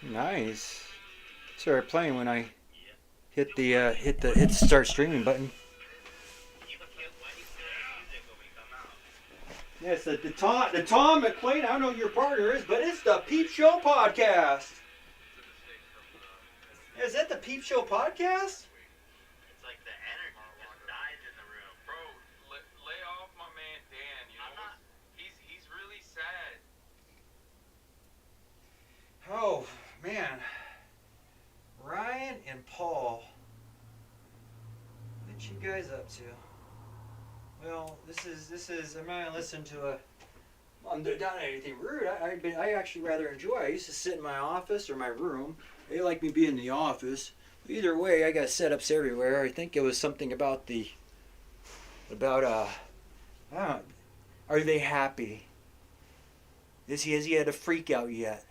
Nice. Started playing when I hit the start streaming button. Yes, the Tom McLean. I don't know who your partner is, but it's the Peep Show podcast. Is that the Peep Show podcast? Oh man, Ryan and Paul, what you guys up to? Well, this is. I'm not gonna listen to a. I'm not anything rude. I actually rather enjoy. I used to sit in my office or my room. They like me being in the office. Either way, I got setups everywhere. I think it was something about I don't, are they happy? Has he had a freak out yet?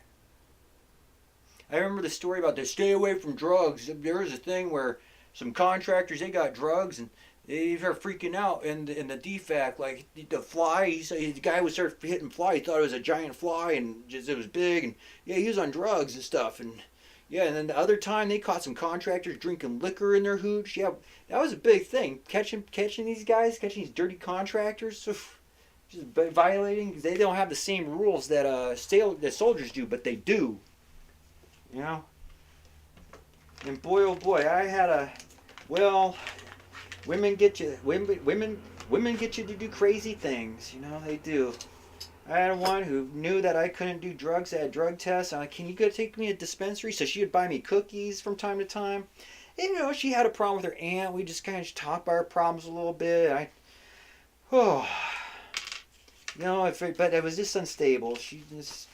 I remember the story about this. Stay away from drugs. There was a thing where some contractors they got drugs and they were freaking out, and the defect, like the fly, the guy would start hitting fly. He thought it was a giant fly, and just it was big, and yeah, he was on drugs and stuff, and yeah, and then the other time they caught some contractors drinking liquor in their hooch. Yeah, that was a big thing. Catching these guys, catching these dirty contractors, just violating because they don't have the same rules that that soldiers do, but they do. You know, and boy, oh boy, I had a well. Women get you to do crazy things. You know they do. I had one who knew that I couldn't do drugs at drug tests. I'm like, can you go take me to a dispensary? So she would buy me cookies from time to time. And, you know, she had a problem with her aunt. We just kind of talked about our problems a little bit. Oh, but it was just unstable. She just,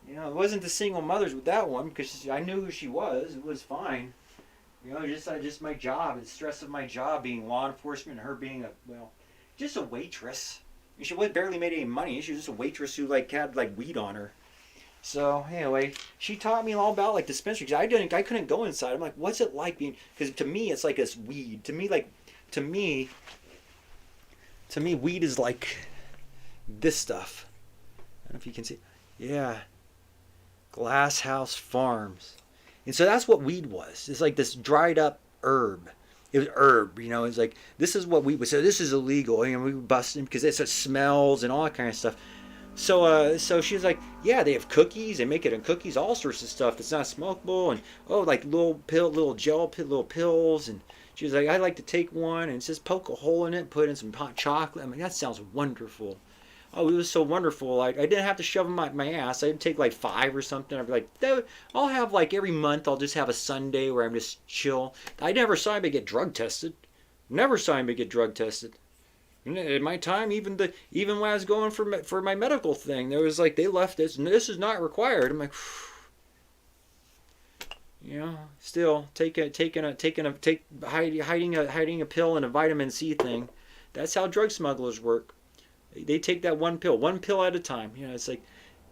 it wasn't the single mothers with that one because I knew who she was. It was fine. Just my job, the stress of my job being law enforcement and her being just a waitress. She barely made any money. She was just a waitress who had weed on her. So anyway, she taught me all about dispensary because I couldn't go inside. I'm like, what's it like being? Because to me, it's like this weed. To me, weed is like this stuff. I don't know if you can see. Yeah, Glass House Farms. And so that's what weed was. It's like this dried up herb. It was herb, It's like this is what weed was. So this is illegal, and we busted him because it smells and all that kind of stuff. So she was like, yeah, they have cookies. They make it in cookies, all sorts of stuff that's not smokable, and like little gel, little pills. And she was like, I'd like to take one and just poke a hole in it, put in some hot chocolate. I mean, that sounds wonderful. Oh, it was so wonderful. Like I didn't have to shove them in my ass. I'd take 5 or something. I'd be like, I'll have every month. I'll just have a Sunday where I'm just chill. I never saw anybody get drug tested. Never saw anybody get drug tested. In my time, even when I was going for my medical thing, there was they left this and this is not required. I'm like, still hiding a pill and a vitamin C thing. That's how drug smugglers work. They take that one pill at a time. It's like,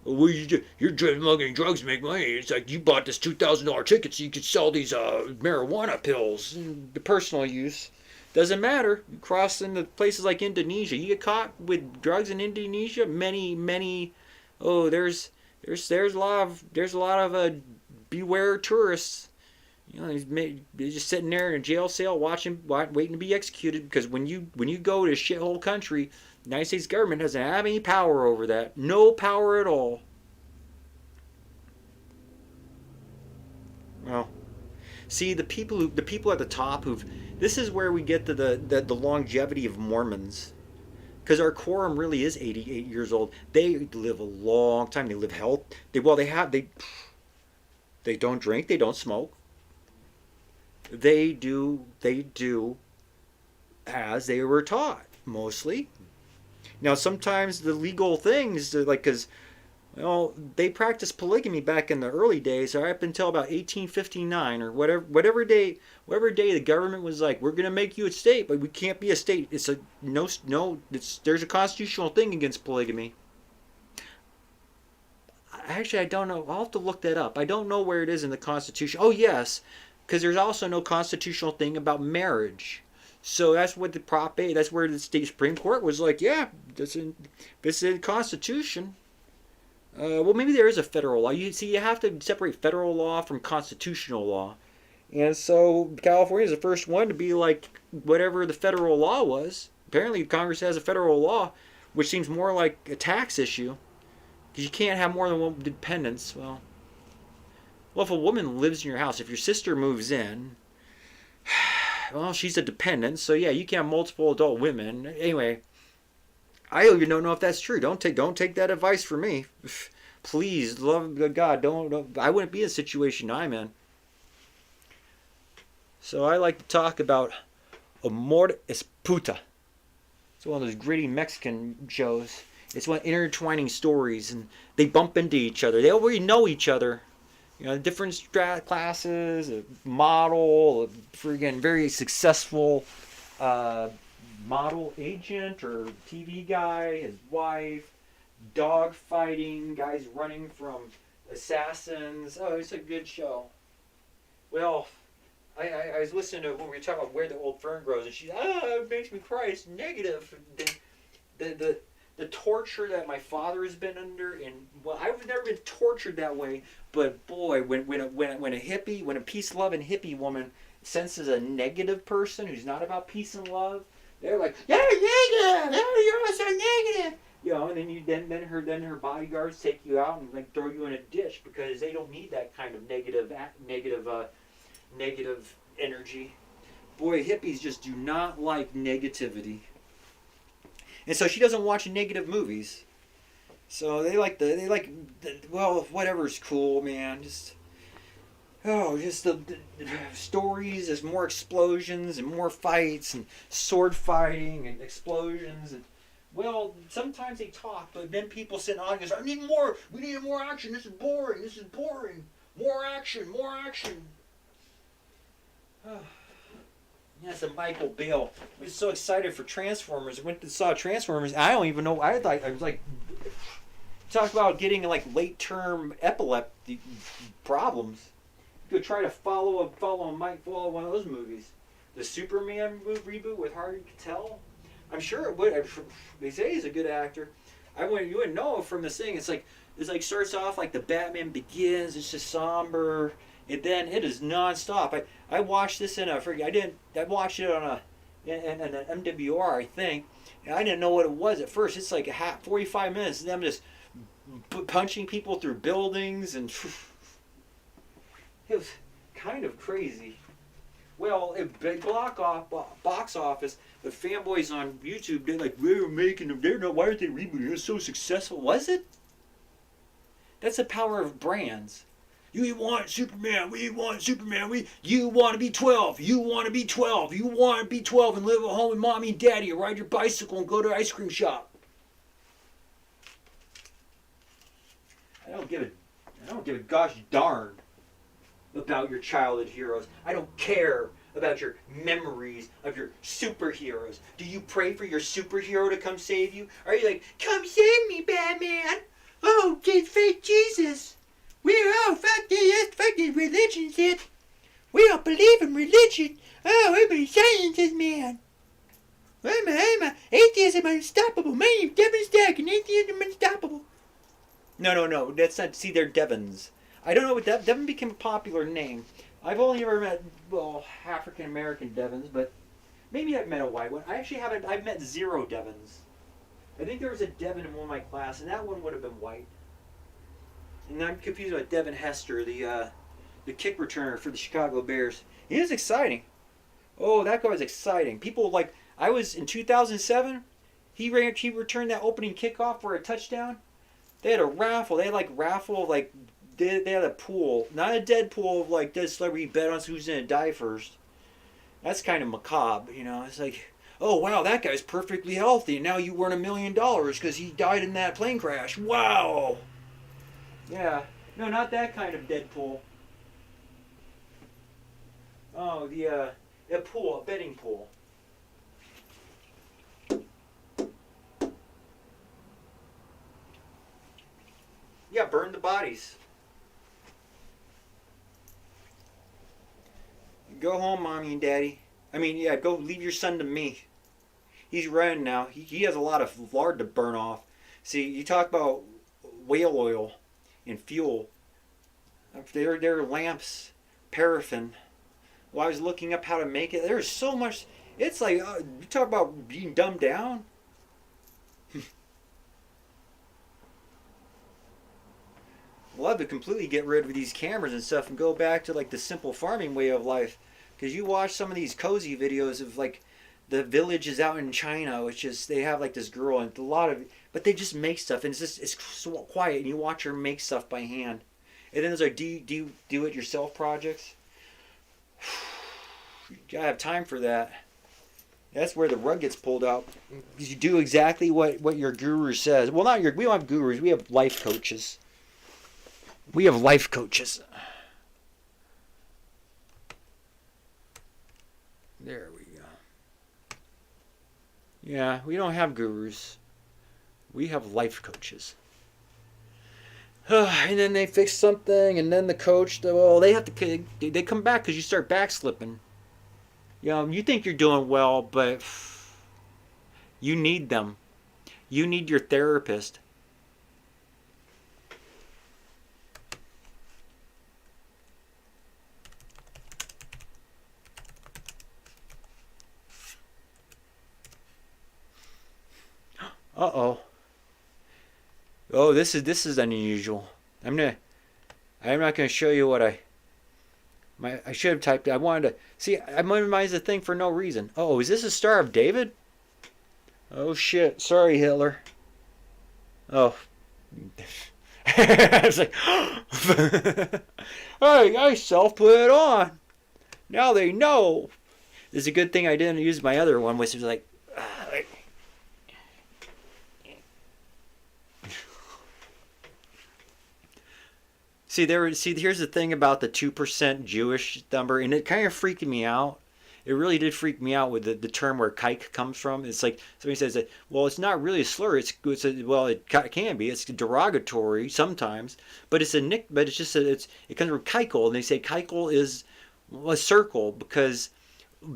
well, you're smuggling drugs to make money. It's like you bought this $2,000 ticket so you could sell these marijuana pills. The personal use doesn't matter. You cross into places like Indonesia. You get caught with drugs in Indonesia. Many. Oh, there's a lot of beware tourists. He's just sitting there in a jail cell waiting to be executed because when you go to a shithole country, the United States government doesn't have any power over that. No power at all. Well, see the people at the top who've. This is where we get to the longevity of Mormons, because our quorum really is 88 years old. They live a long time. They live health. They don't drink. They don't smoke. They do as they were taught mostly. Now sometimes the legal things because they practiced polygamy back in the early days, or up until about 1859 or whatever day the government was like, we're gonna make you a state, but we can't be a state. It's a no. There's a constitutional thing against polygamy. Actually, I don't know. I'll have to look that up. I don't know where it is in the Constitution. Oh yes, because there's also no constitutional thing about marriage. So that's what the Prop A. That's where the state Supreme Court was like, yeah, this is the Constitution. Well, maybe there is a federal law. You see, you have to separate federal law from constitutional law. And so California is the first one to be like whatever the federal law was. Apparently, Congress has a federal law, which seems more like a tax issue because you can't have more than one dependents. Well, if a woman lives in your house, if your sister moves in, well, she's a dependent, so yeah, you can have multiple adult women. Anyway, I even don't know if that's true. Don't take that advice from me. Please, love God, don't. I wouldn't be in a situation I'm in. So I like to talk about Amor Es Puta. It's one of those gritty Mexican shows. It's one intertwining stories, and they bump into each other. They already know each other. You know, different classes, a model, a friggin' very successful model agent or TV guy, his wife, dog fighting, guys running from assassins. Oh, it's a good show. Well, I was listening to when we were talking about where the old fern grows, and she's, it makes me cry. It's negative. The torture that my father has been under, and well, I've never been tortured that way. But boy, when a peace loving hippie woman senses a negative person who's not about peace and love, they're like, you're negative. You're so negative. You know, and then her bodyguards take you out and like throw you in a ditch because they don't need that kind of negative energy. Boy, hippies just do not like negativity. And so she doesn't watch negative movies. So they like well, whatever's cool, man. Just the stories. There's more explosions and more fights and sword fighting and explosions and well, sometimes they talk, but then people sit in the audience. I need more. We need more action. This is boring. More action. Yes, and Michael Bale. I was so excited for Transformers. I went and saw Transformers. I don't even know. I was like, talk about getting like late term epilepsy problems. You could try to follow one of those movies. The Superman reboot with Harvey Keitel. I'm sure it would. They say he's a good actor. You wouldn't know from this thing. It's like starts off like the Batman Begins. It's just somber. And then it is nonstop. I watched this I watched it on an MWR, I think. And I didn't know what it was at first. It's like 45 minutes of them just punching people through buildings, and it was kind of crazy. Well, box office, the fanboys on YouTube, they're like, we're making them. Why aren't they rebooting? They're so successful. Was it? That's the power of brands. You want Superman. We want Superman. You want to be 12. You want to be 12. You want to be 12 and live at home with mommy and daddy, or ride your bicycle and go to an ice cream shop. I don't give a gosh darn about your childhood heroes. I don't care about your memories of your superheroes. Do you pray for your superhero to come save you? Are you like, come save me, Batman? Oh, fake Jesus. Fuck this religion shit. We don't believe in religion. Oh, everybody sciences, man. I'm a atheism unstoppable. My name's Devin Stack, and atheism unstoppable. No. That's not. See, they're Devons. I don't know what Devon became a popular name. I've only ever met, African American Devons, but maybe I've met a white one. I actually haven't. I've met 0 Devons. I think there was a Devon in one of my class, and that one would have been white. And I'm confused with Devin Hester, the kick returner for the Chicago Bears. He was exciting. Oh, that guy was exciting. People like, I was in 2007. He returned that opening kickoff for a touchdown. They had a raffle. They had a pool, not a dead pool of like dead celebrity bet on who's gonna die first. That's kind of macabre, you know. It's like, oh wow, that guy's perfectly healthy, and now you won $1 million because he died in that plane crash. Wow. Yeah, no, not that kind of dead pool. Oh, a betting pool. Yeah, burn the bodies. Go home, mommy and daddy. Go leave your son to me. He's running now. He has a lot of lard to burn off. See, you talk about whale oil and fuel. Their lamps, paraffin. Well, I was looking up how to make it. There's so much. It's like, you talk about being dumbed down. Love to completely get rid of these cameras and stuff and go back to like the simple farming way of life. Because you watch some of these cozy videos of like the villages out in China, which is they have like this girl and a lot of, but they just make stuff and it's so quiet and you watch her make stuff by hand. And then there's like do it yourself projects. You gotta have time for that. That's where the rug gets pulled out. You do exactly what your guru says. Well, not your. We don't have gurus. We have life coaches. We have life coaches. There we go. Yeah, we don't have gurus. We have life coaches. And then they fix something, and then the coach, well, they have to. They come back because you start backslipping. You know, you think you're doing well, but you need them. You need your therapist. Uh-oh. Oh, this is unusual. I'm not gonna show you what I should have typed. I wanted to see. I minimized the thing for no reason. Oh, is this a Star of David? Oh shit! Sorry, Hitler. Oh, I was like, I self put it on. Now they know. It's a good thing I didn't use my other one, which was like. Here's the thing about the 2% Jewish number, and it kind of freaked me out. It really did freak me out with the term where kike comes from. It's like somebody says that, well, it's not really a slur. It can be. It's derogatory sometimes, but it's it comes from keikel, and they say keikel is a circle because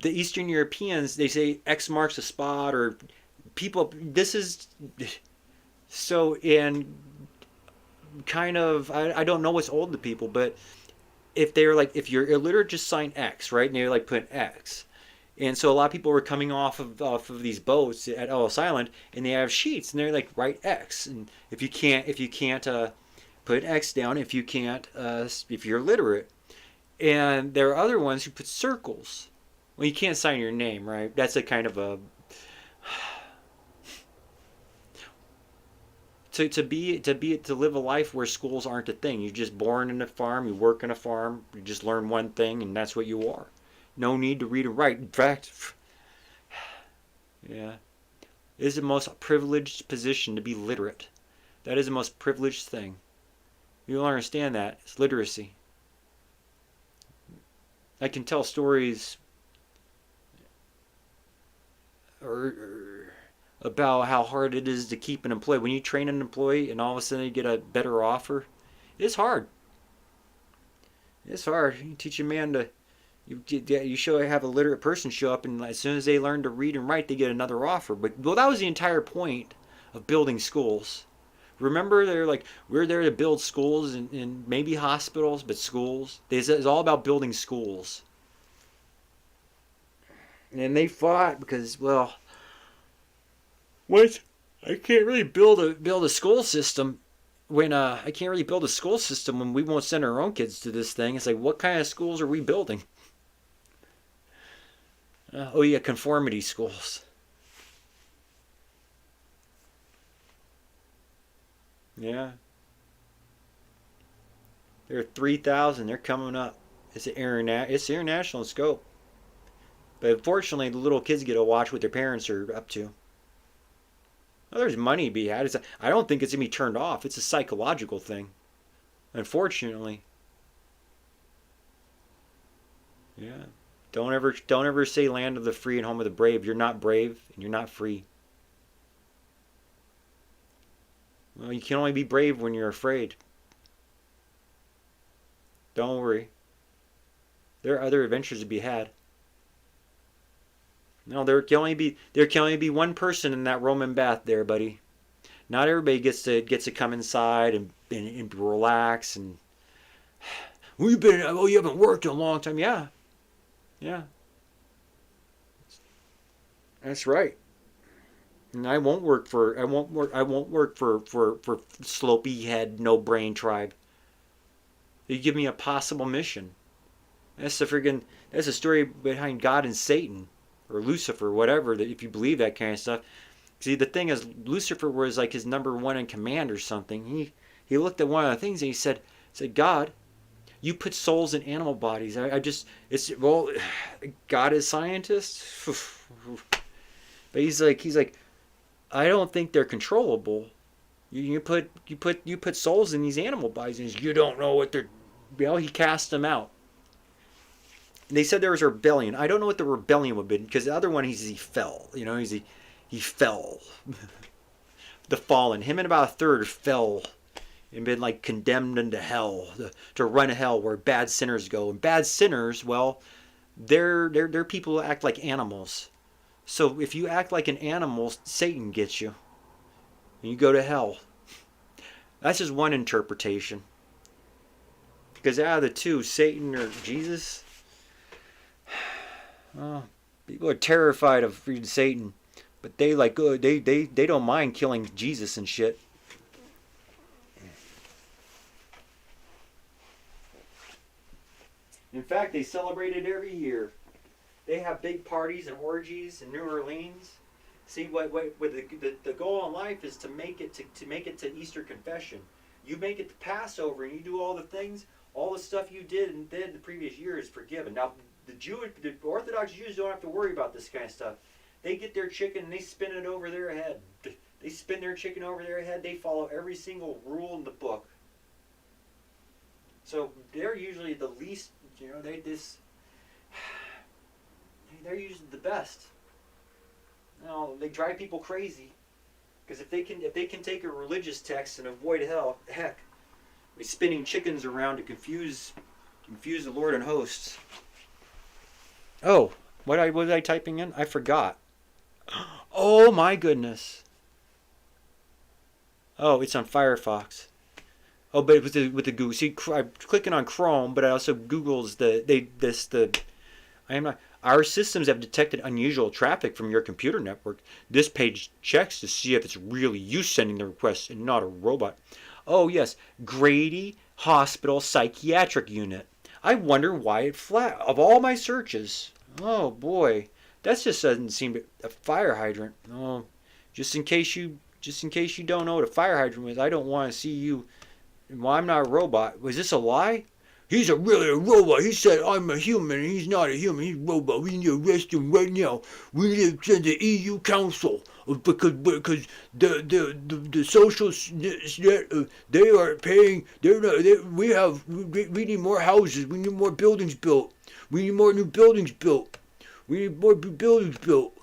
the Eastern Europeans, they say X marks a spot or people. This is so in. Kind of, I don't know what's old to people, but if you're illiterate, just sign X, right? And they're like put X. And so a lot of people were coming off of these boats at Ellis Island, and they have sheets, and they're like write X. And if you can't put X down, if you're illiterate, and there are other ones who put circles. Well, you can't sign your name, right? That's a kind of a to live a life where schools aren't a thing. You're just born in a farm, you work in a farm, you just learn one thing, and that's what you are. No need to read and write. In fact, yeah, it is the most privileged position to be literate. That is the most privileged thing. You don't understand that. It's literacy. I can tell stories about how hard it is to keep an employee. When you train an employee and all of a sudden you get a better offer, it's hard. It's hard. You teach a man to, have a literate person show up, and as soon as they learn to read and write, they get another offer. But that was the entire point of building schools. Remember, they're like, we're there to build schools and maybe hospitals, but schools. It's all about building schools. And they fought because, well, what? I can't really build a school system when we won't send our own kids to this thing. It's like, what kind of schools are we building? Conformity schools. Yeah. There are 3,000. They're coming up. It's international in scope. But unfortunately, the little kids get to watch what their parents are up to. Well, there's money to be had. I don't think it's going to be turned off. It's a psychological thing. Unfortunately. Yeah. Don't ever say land of the free and home of the brave. You're not brave and you're not free. Well, you can only be brave when you're afraid. Don't worry. There are other adventures to be had. No, there can only be one person in that Roman bath there, buddy. Not everybody gets to come inside and relax and well, you haven't worked in a long time. Yeah, yeah, that's right. And I won't work for slopey head no brain tribe. You give me a possible mission. That's the story behind God and Satan or Lucifer, whatever. That if you believe that kind of stuff. See, the thing is, Lucifer was like his number one in command or something. He looked at one of the things and he said, God, you put souls in animal bodies. I just it's well, God is scientist, but he's like, I don't think they're controllable. You put souls in these animal bodies, and you don't know what they're. Well, he cast them out. And they said there was a rebellion. I don't know what the rebellion would have been because the other one he fell. He fell. The fallen. Him and about a third fell and been like condemned into hell to run to hell where bad sinners go. And bad sinners, well, they're people who act like animals. So if you act like an animal, Satan gets you. And you go to hell. That's just one interpretation. Because out of the two, Satan or Jesus, well, people are terrified of reading Satan. But they don't mind killing Jesus and shit. In fact, they celebrate it every year. They have big parties and orgies in New Orleans. See, what the goal in life is to make it to Easter confession. You make it to Passover and you do all the things, all the stuff you did in the previous year is forgiven. Now, the Orthodox Jews don't have to worry about this kind of stuff. They get their chicken and they spin it over their head. They spin their chicken over their head. They follow every single rule in the book. So they're usually the least, they're usually the best. They drive people crazy because if they can take a religious text and avoid hell, heck, by spinning chickens around to confuse the Lord and hosts. Oh, what was I typing in? I forgot. Oh my goodness. Oh, it's on Firefox. Oh, but with the Google. See, I'm clicking on Chrome, but I also Google's Our systems have detected unusual traffic from your computer network. This page checks to see if it's really you sending the request and not a robot. Oh yes, Grady Hospital Psychiatric Unit. I wonder why it flat of all my searches. Oh boy, that just doesn't seem to a fire hydrant. Oh, just in case you don't know what a fire hydrant is, I don't want to see you. Well, I'm not a robot. Was this a lie? He's really a robot. He said I'm a human and he's not a human. He's a robot. We need to arrest him right now. We need to send the EU Council because the social they are paying. They're not. We need more houses. We need more buildings built. We need more new buildings built. We need more buildings built.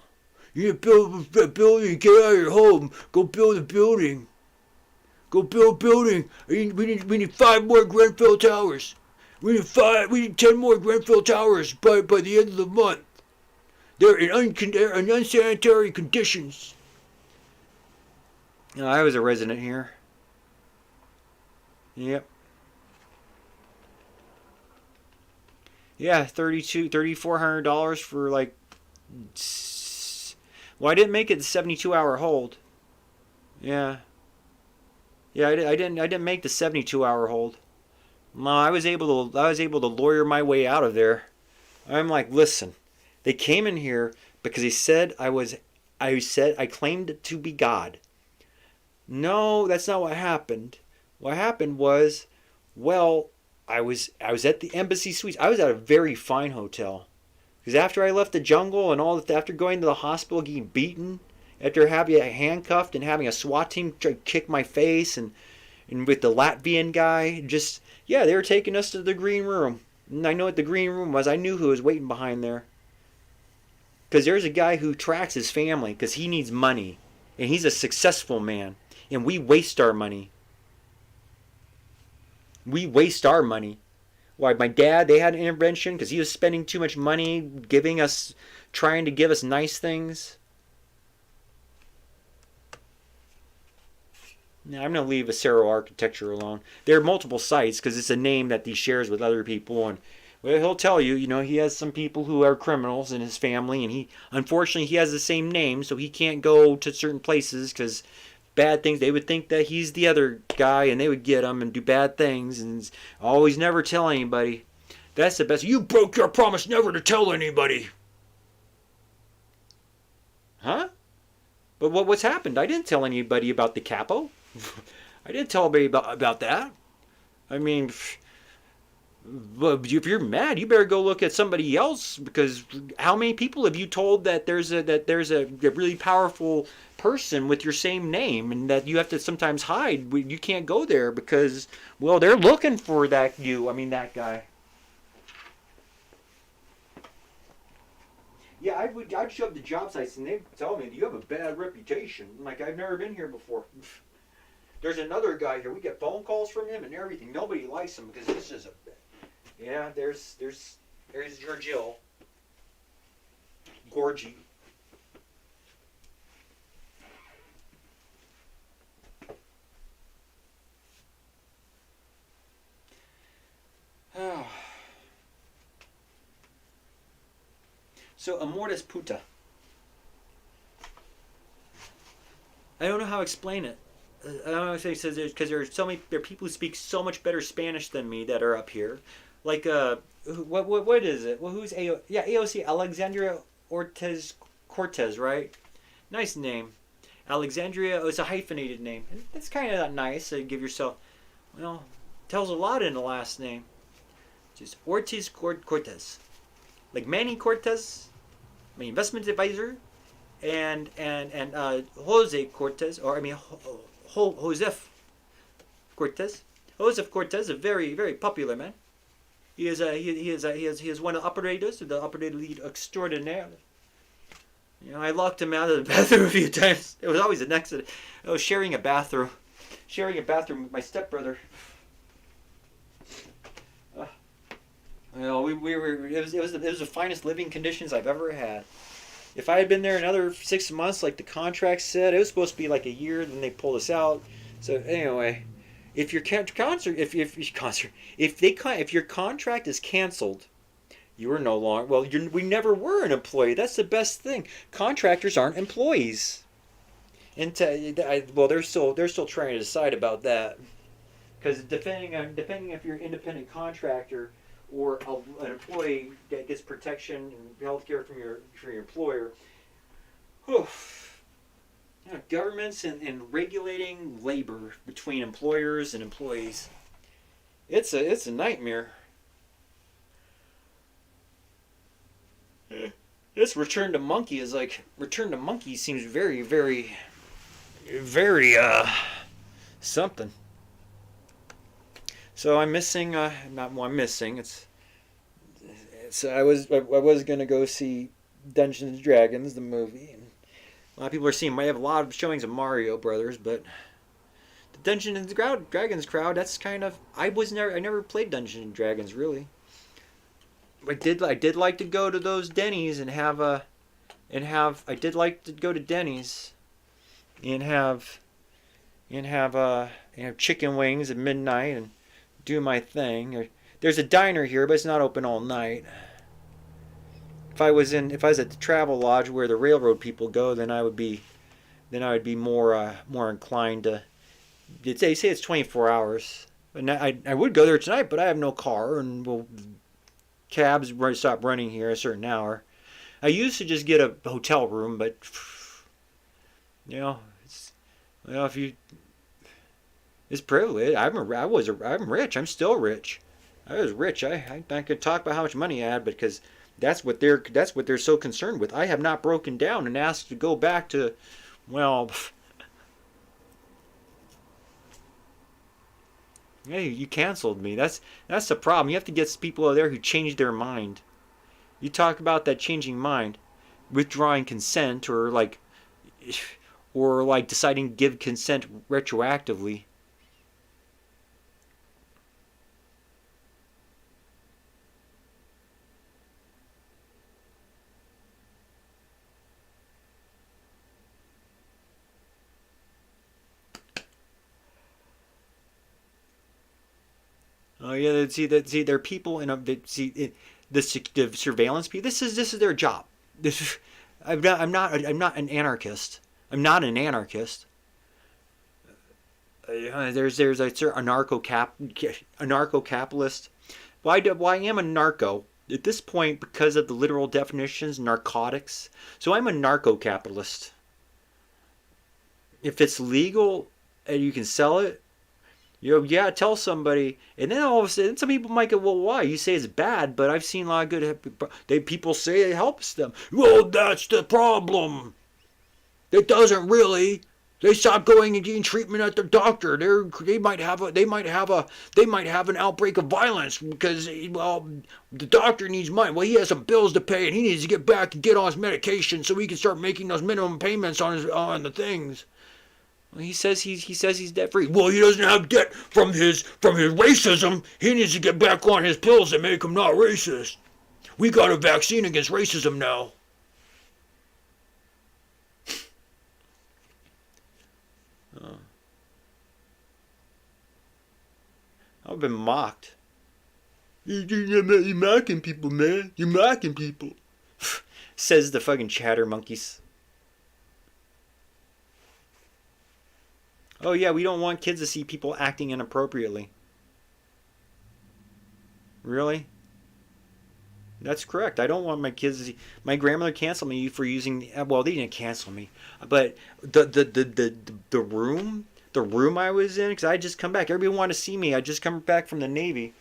You need to build a building. Get out of your home. Go build a building. Go build a building. We need 5 more Grenfell Towers. We need 10 more Grenfell Towers by the end of the month. They're in unsanitary conditions. I was a resident here. Yep. Yeah, $3,400 for like. Well, I didn't make it the 72-hour hold. Yeah. Yeah, I didn't make the 72-hour hold. No, I was able to lawyer my way out of there. I'm like, listen, they came in here because they said I claimed to be God. No, that's not what happened. What happened was, well, I was at the Embassy Suites. I was at a very fine hotel. Because after I left the jungle and after going to the hospital, getting beaten, after having handcuffed and having a SWAT team try to kick my face and with the Latvian guy, they were taking us to the green room. And I know what the green room was. I knew who was waiting behind there. Because there's a guy who tracks his family because he needs money. And he's a successful man. And we waste our money. We waste our money. Why, my dad, they had an intervention because he was spending too much money trying to give us nice things. Now, I'm going to leave Acero Architecture alone. There are multiple sites because it's a name that he shares with other people, and well, he'll tell you, he has some people who are criminals in his family, and unfortunately, he has the same name, so he can't go to certain places because bad things. They would think that he's the other guy, and they would get him and do bad things, and always never tell anybody. That's the best. You broke your promise never to tell anybody. Huh? But what's happened? I didn't tell anybody about the capo. I didn't tell anybody about that. I mean, but if you're mad, you better go look at somebody else because how many people have you told that there's a really powerful person with your same name and that you have to sometimes hide? You can't go there because well they're looking for that guy. Yeah, I'd show up to job sites and they'd tell me you have a bad reputation. I'm like I've never been here before. There's another guy here. We get phone calls from him and everything. Nobody likes him because this is a yeah. There's your Jill. Gorgie. So Amor Es Puta. I don't know how to explain it. I don't know if it says because there are people who speak so much better Spanish than me that are up here. Like what is it? Well, who's AOC Alexandria Ortiz Cortez, right? Nice name. Alexandria. Oh, it's a hyphenated name. That's kind of nice to give yourself. Well, tells a lot in the last name. Just Ortiz Cortez, like Manny Cortez, my investment advisor, and Jose Cortez, or I mean Josef Cortez. Josef Cortez, a very very popular man. He is one of the operators, the operator lead extraordinaire. I locked him out of the bathroom a few times. It was always an accident. I was sharing a bathroom with my stepbrother. We were. It was the finest living conditions I've ever had. If I had been there another 6 months, like the contract said, it was supposed to be like a year. Then they pulled us out. So anyway, if your if your contract is canceled, you are no longer. Well, we never were an employee. That's the best thing. Contractors aren't employees. And they're still trying to decide about that. Because depending if you're an independent contractor or an employee that gets protection and health care from your employer. Whew. Governments and regulating labor between employers and employees. It's a nightmare. This Return to Monkey seems very, very, very something. So I'm missing. I'm missing. I was gonna go see Dungeons and Dragons, the movie, and a lot of people are seeing. I have a lot of showings of Mario Brothers, but the Dungeons and Dragons crowd. That's kind of. I never played Dungeons and Dragons really. I did like to go to those Denny's and I did like to go to Denny's and have chicken wings at midnight and do my thing. There's a diner here, but it's not open all night. If I was at the Travel Lodge where the railroad people go, then I would be more inclined to. They say it's 24 hours, and I would go there tonight, but I have no car, and cabs stop running here at a certain hour. I used to just get a hotel room, but if you. It's privilege. I'm rich. I'm still rich. I was rich. I could talk about how much money I had because that's what they're so concerned with. I have not broken down and asked to go back to, hey, you canceled me. That's the problem. You have to get people out there who change their mind. You talk about that changing mind, withdrawing consent or deciding to give consent retroactively. Oh yeah, see that, see there are people in a see it, the surveillance people. This is their job. This I'm not an anarchist. I'm not an anarchist. There's a certain anarcho capitalist. Why I am a narco at this point because of the literal definitions, narcotics. So I'm a narco capitalist. If it's legal and you can sell it, yeah, tell somebody. And then all of a sudden, some people might go, well, why? You say it's bad, but I've seen a lot of good. People say it helps them. Well, that's the problem. It doesn't really. They stop going and getting treatment at their doctor. They might have an outbreak of violence because, well, the doctor needs money. Well, he has some bills to pay and he needs to get back and get on his medication so he can start making those minimum payments on the things. Well, he says he's debt free. Well, he doesn't have debt from his racism. He needs to get back on his pills and make him not racist. We got a vaccine against racism now. Uh, I've been mocked. You're mocking people, man. You're mocking people. Says the fucking chatter monkeys. Oh yeah, we don't want kids to see people acting inappropriately. Really? That's correct. I don't want my kids to see. My grandmother canceled me for using. Well, they didn't cancel me, but the room I was in, because I just come back. Everybody wanted to see me. I just come back from the Navy.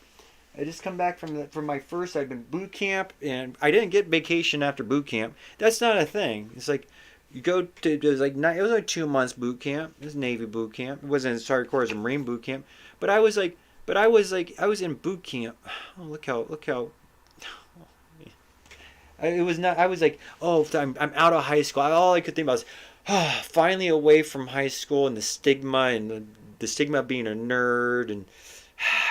I just come back from my first. I've been boot camp, and I didn't get vacation after boot camp. That's not a thing. It's like you go to it was like 2 months boot camp. It was Navy boot camp. It wasn't as hardcore as a Marine boot camp, but I was in boot camp. Oh, look how. It was not. I was like, oh, I'm out of high school. All I could think about was, finally away from high school and the stigma the stigma of being a nerd and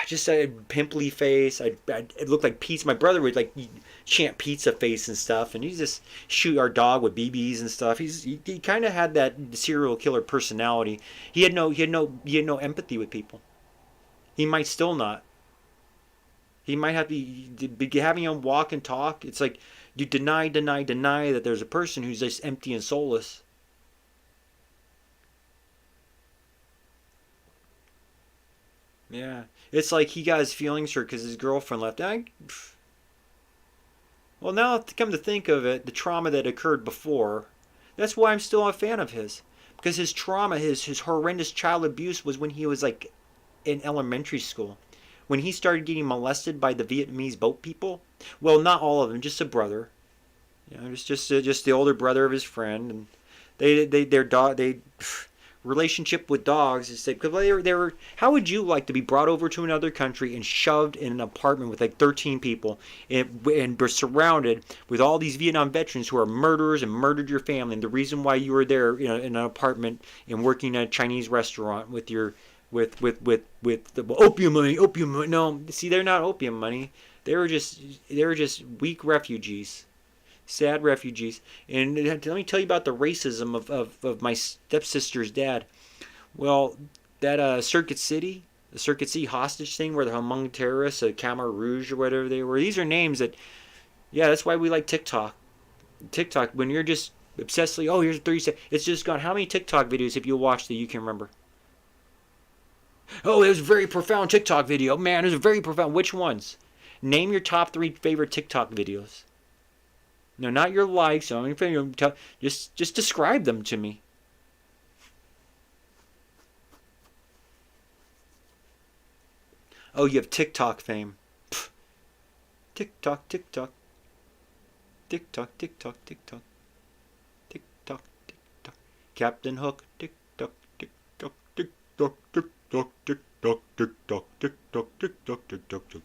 just a pimply face. It looked like pizza. My brother would like chant pizza face and stuff, and he just shoot our dog with BBs and stuff. He kind of had that serial killer personality. He had no empathy with people. He might still not. He might have to be having him walk and talk. It's like you deny that there's a person who's just empty and soulless. Yeah, it's like he got his feelings hurt because his girlfriend left. Well, now to come to think of it, the trauma that occurred before, that's why I'm still a fan of his. Because his trauma, his horrendous child abuse was when he was like in elementary school. When he started getting molested by the Vietnamese boat people. Well, not all of them, just a brother. It's just the older brother of his friend, and their dog relationship with dogs is that because they were. How would you like to be brought over to another country and shoved in an apartment with like 13 people and were surrounded with all these Vietnam veterans who are murderers and murdered your family, and the reason why you were there in an apartment and working at a Chinese restaurant with your with the opium money. No, see, they're not opium money. They were just weak refugees, sad refugees. And let me tell you about the racism of my stepsister's dad. Well, that the Circuit City hostage thing where they're among terrorists, Khmer Rouge or whatever they were. These are names that, yeah, that's why we like TikTok. TikTok, when you're just obsessively, oh, here's 30 seconds. It's just gone. How many TikTok videos have you watched that you can remember? Oh, it was a very profound TikTok video. Man, it was very profound. Which ones? Name your top 3 favorite TikTok videos. No, not your likes. Just describe them to me. Oh, you have TikTok fame. Pfft. TikTok, TikTok. TikTok, TikTok, TikTok. TikTok, TikTok. Captain Hook. TikTok, TikTok, TikTok, TikTok, TikTok, TikTok, TikTok, TikTok, TikTok.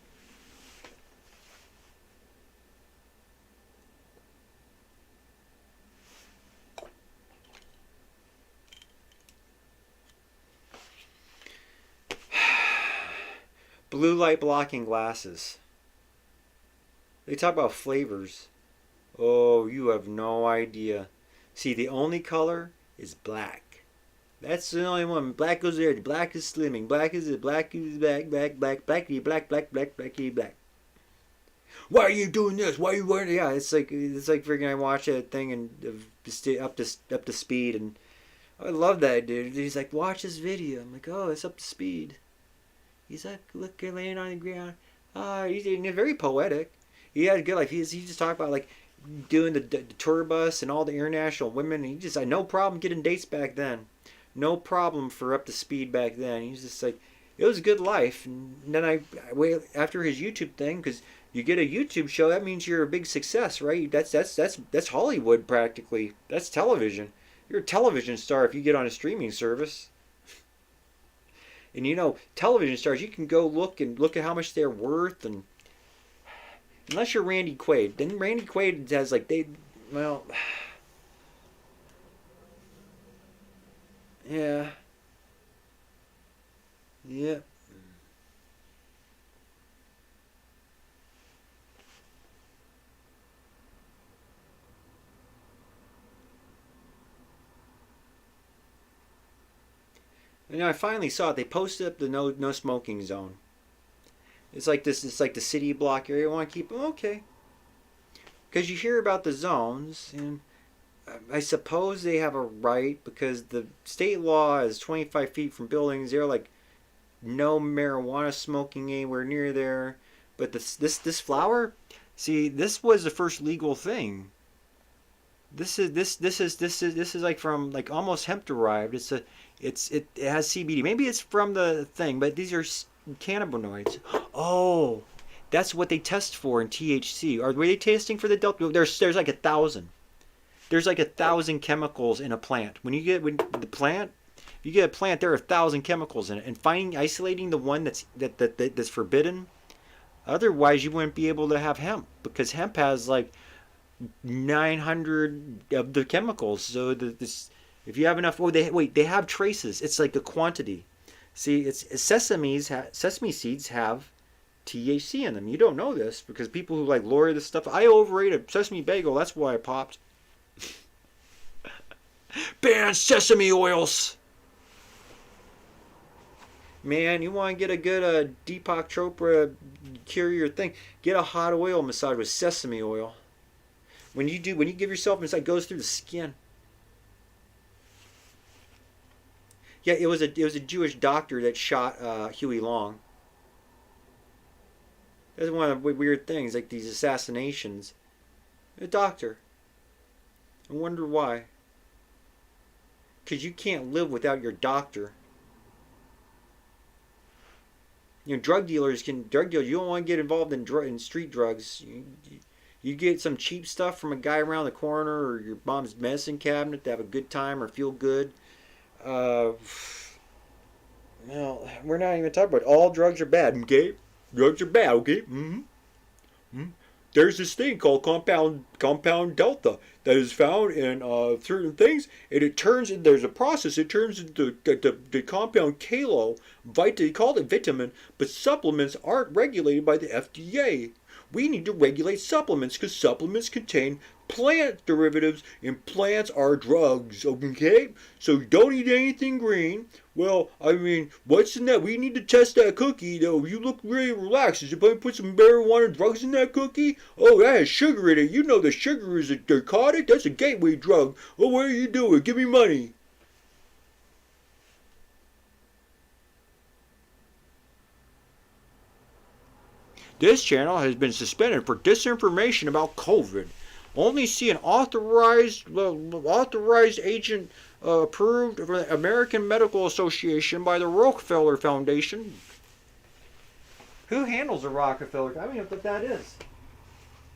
Blue light blocking glasses. They talk about flavors. Oh, you have no idea. See, the only color is black. That's the only one. Black goes there. Black is slimming. Black is it. Black is black, black, black, blacky, black, black, black, blacky, black. Why are you doing this? Why are you wearing? Yeah, it's like freaking. I watch that thing and up to speed, and I love that dude. He's like, watch this video. I'm like, oh, it's up to speed. He's like, look, you're laying on the ground. Ah, he's very poetic. He had a good life. He just talked about like doing the tour bus and all the international women. And he just had no problem getting dates back then. No problem for up to speed back then. He's just like, it was a good life. And then I wait after his YouTube thing because you get a YouTube show. That means you're a big success, right? That's Hollywood practically. That's television. You're a television star if you get on a streaming service. And television stars, you can go look at how much they're worth, and unless you're Randy Quaid, then Randy Quaid has like well, yeah, yeah. And I finally saw it. They posted up the no smoking zone. It's like this. It's like the city block area. I want to keep them okay because you hear about the zones, and I suppose they have a right because the state law is 25 feet from buildings. They're like no marijuana smoking anywhere near there. But this flower, see, this was the first legal thing. This is like from like almost hemp derived. It has CBD. Maybe it's from the thing, but these are cannabinoids. Oh, that's what they test for in THC. Were they testing for the delta? There's like 1,000. There's like 1,000 chemicals in a plant. When the plant, if you get a plant, there are 1,000 chemicals in it, and isolating the one that's forbidden. Otherwise, you wouldn't be able to have hemp because hemp has like 900 of the chemicals. So if you have enough, they have traces. It's like the quantity. See, sesame seeds have THC in them. You don't know this because people who like lawyer this stuff. I overate a sesame bagel. That's why I popped. Ban sesame oils. Man, you want to get a good Deepak Chopra cure your thing? Get a hot oil massage with sesame oil. When you give yourself massage, it goes through the skin. Yeah, it was a Jewish doctor that shot Huey Long. That's one of the weird things, like these assassinations. A doctor. I wonder why. Because you can't live without your doctor. Drug dealers. You don't want to get involved in street drugs. You get some cheap stuff from a guy around the corner or your mom's medicine cabinet to have a good time or feel good. Well, we're not even talking about it. All drugs are bad, okay? Drugs are bad, okay? Mm-hmm. Mm-hmm. There's this thing called compound delta that is found in certain things, and there's a process. It turns into the compound kalo. They call it vitamin, but supplements aren't regulated by the FDA. We need to regulate supplements because supplements contain plant derivatives and plants are drugs, okay? So don't eat anything green. Well, I mean, what's in that? We need to test that cookie, though. You look really relaxed. Did you put some marijuana drugs in that cookie? Oh, that has sugar in it. You know the sugar is a narcotic? That's a gateway drug. Oh, what are you doing? Give me money. This channel has been suspended for disinformation about COVID. Only see an authorized agent approved from the American Medical Association by the Rockefeller Foundation. Who handles the Rockefeller? I don't even know what that is.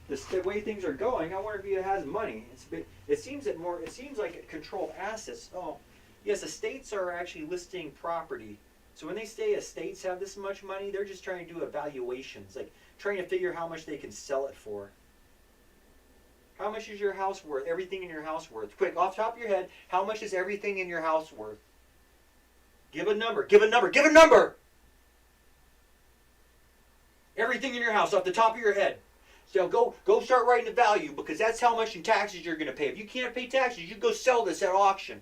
The way things are going, I wonder if it has money. It seems like it controlled assets. Oh, yes, estates are actually listing property. So when they say estates have this much money, they're just trying to do evaluations, like trying to figure how much they can sell it for. How much is your house worth? Everything in your house worth? Quick, off the top of your head, how much is everything in your house worth? Give a number. Give a number. Give a number. Everything in your house, off the top of your head. So go start writing the value because that's how much in taxes you're going to pay. If you can't pay taxes, you go sell this at auction.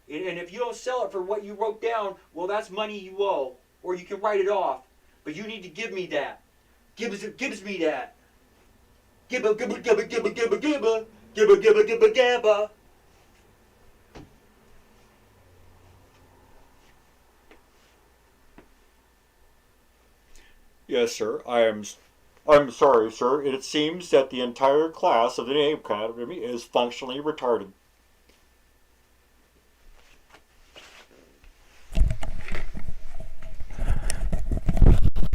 And if you don't sell it for what you wrote down, well, that's money you owe, or you can write it off. But you need to give me that. Gives me that. Gibba gibba gibba gibba gibba gibba gibba gibba gibba gibba. Yes, sir. I'm sorry, sir. It seems that the entire class of the Naval Academy is functionally retarded.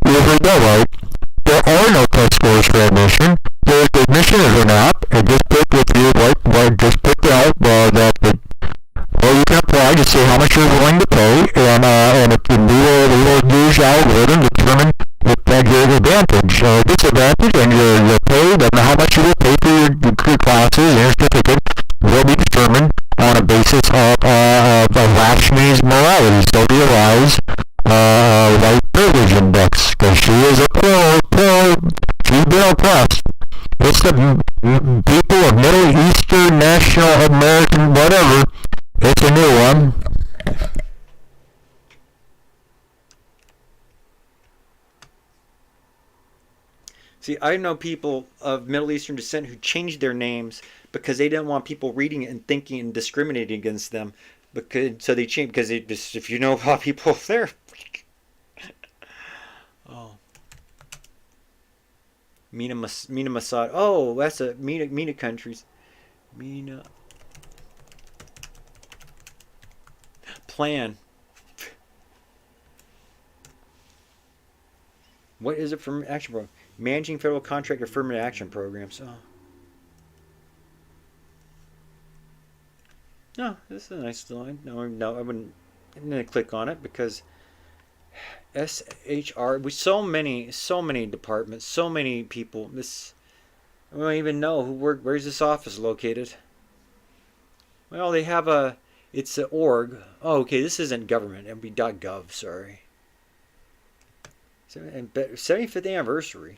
If we go right, there are no test scores for admission. There's admission is an app, and just pick if you like, just pick out that well, you can apply to see how much you're willing to pay, and if we will use your algorithm to determine if that your advantage, disadvantage, and your pay, and how much you will pay for your classes and your certificate will be determined on a basis of Lakshmi's morality. So realize, white privilege index, because she is a she's been oppressed. It's the people of Middle Eastern, National American, whatever. It's a new one. See, I know people of Middle Eastern descent who changed their names because they didn't want people reading it and thinking and discriminating against them. So they changed because they just, if you know about people there. Oh, Mina Masad. Oh, that's a Mina countries. Mina plan. What is it from action program? Managing federal contract affirmative action programs. Oh. No, this is a nice line. No, I wouldn't. I'm gonna click on it because SHR. With so many departments, so many people. This I don't even know who work. Where's this office located? Well, they have a. It's an org. Oh, okay. This isn't government. It'd be .gov. Sorry. 75th anniversary.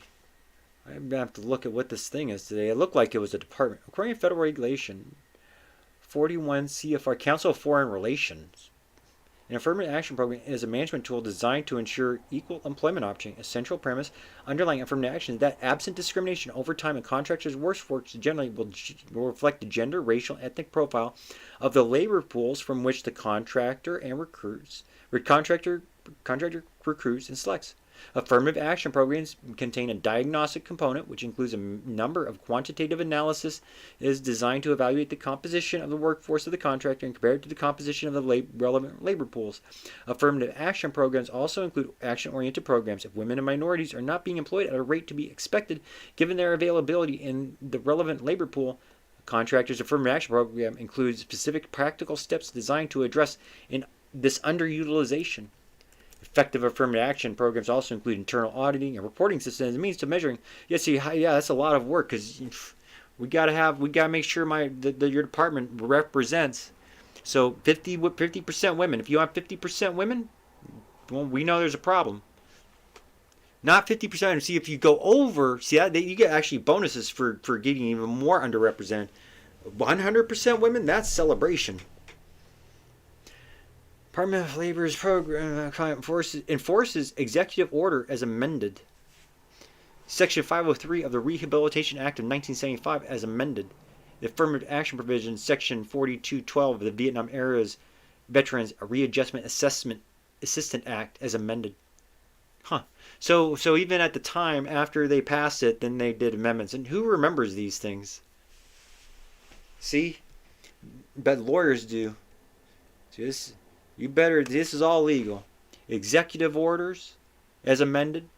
I'm gonna have to look at what this thing is today. It looked like it was a department. According to federal regulation 41 CFR, Council of Foreign Relations. An affirmative action program is a management tool designed to ensure equal employment opportunity. A central premise underlying affirmative action is that absent discrimination over time and contractors' workforce generally will reflect the gender, racial, and ethnic profile of the labor pools from which the contractor recruits and selects. Affirmative action programs contain a diagnostic component, which includes a number of quantitative analysis. It is designed to evaluate the composition of the workforce of the contractor and compare it to the composition of the relevant labor pools. Affirmative action programs also include action-oriented programs. If women and minorities are not being employed at a rate to be expected, given their availability in the relevant labor pool, a contractor's affirmative action program includes specific practical steps designed to address this underutilization. Effective affirmative action programs also include internal auditing and reporting systems as a means to measuring. That's a lot of work because we gotta make sure your department represents. So 50% women. If you have 50% women, well, we know there's a problem. Not 50%. See, if you go over, you get actually bonuses for getting even more underrepresented. 100% women, that's celebration. Department of Labor's program enforces executive order as amended. Section 503 of the Rehabilitation Act of 1975 as amended. The affirmative action provision, Section 4212 of the Vietnam Era's Veterans Readjustment Assistant Act as amended. So even at the time after they passed it, then they did amendments. And who remembers these things? See? But lawyers do. This is all legal. Executive orders as amended.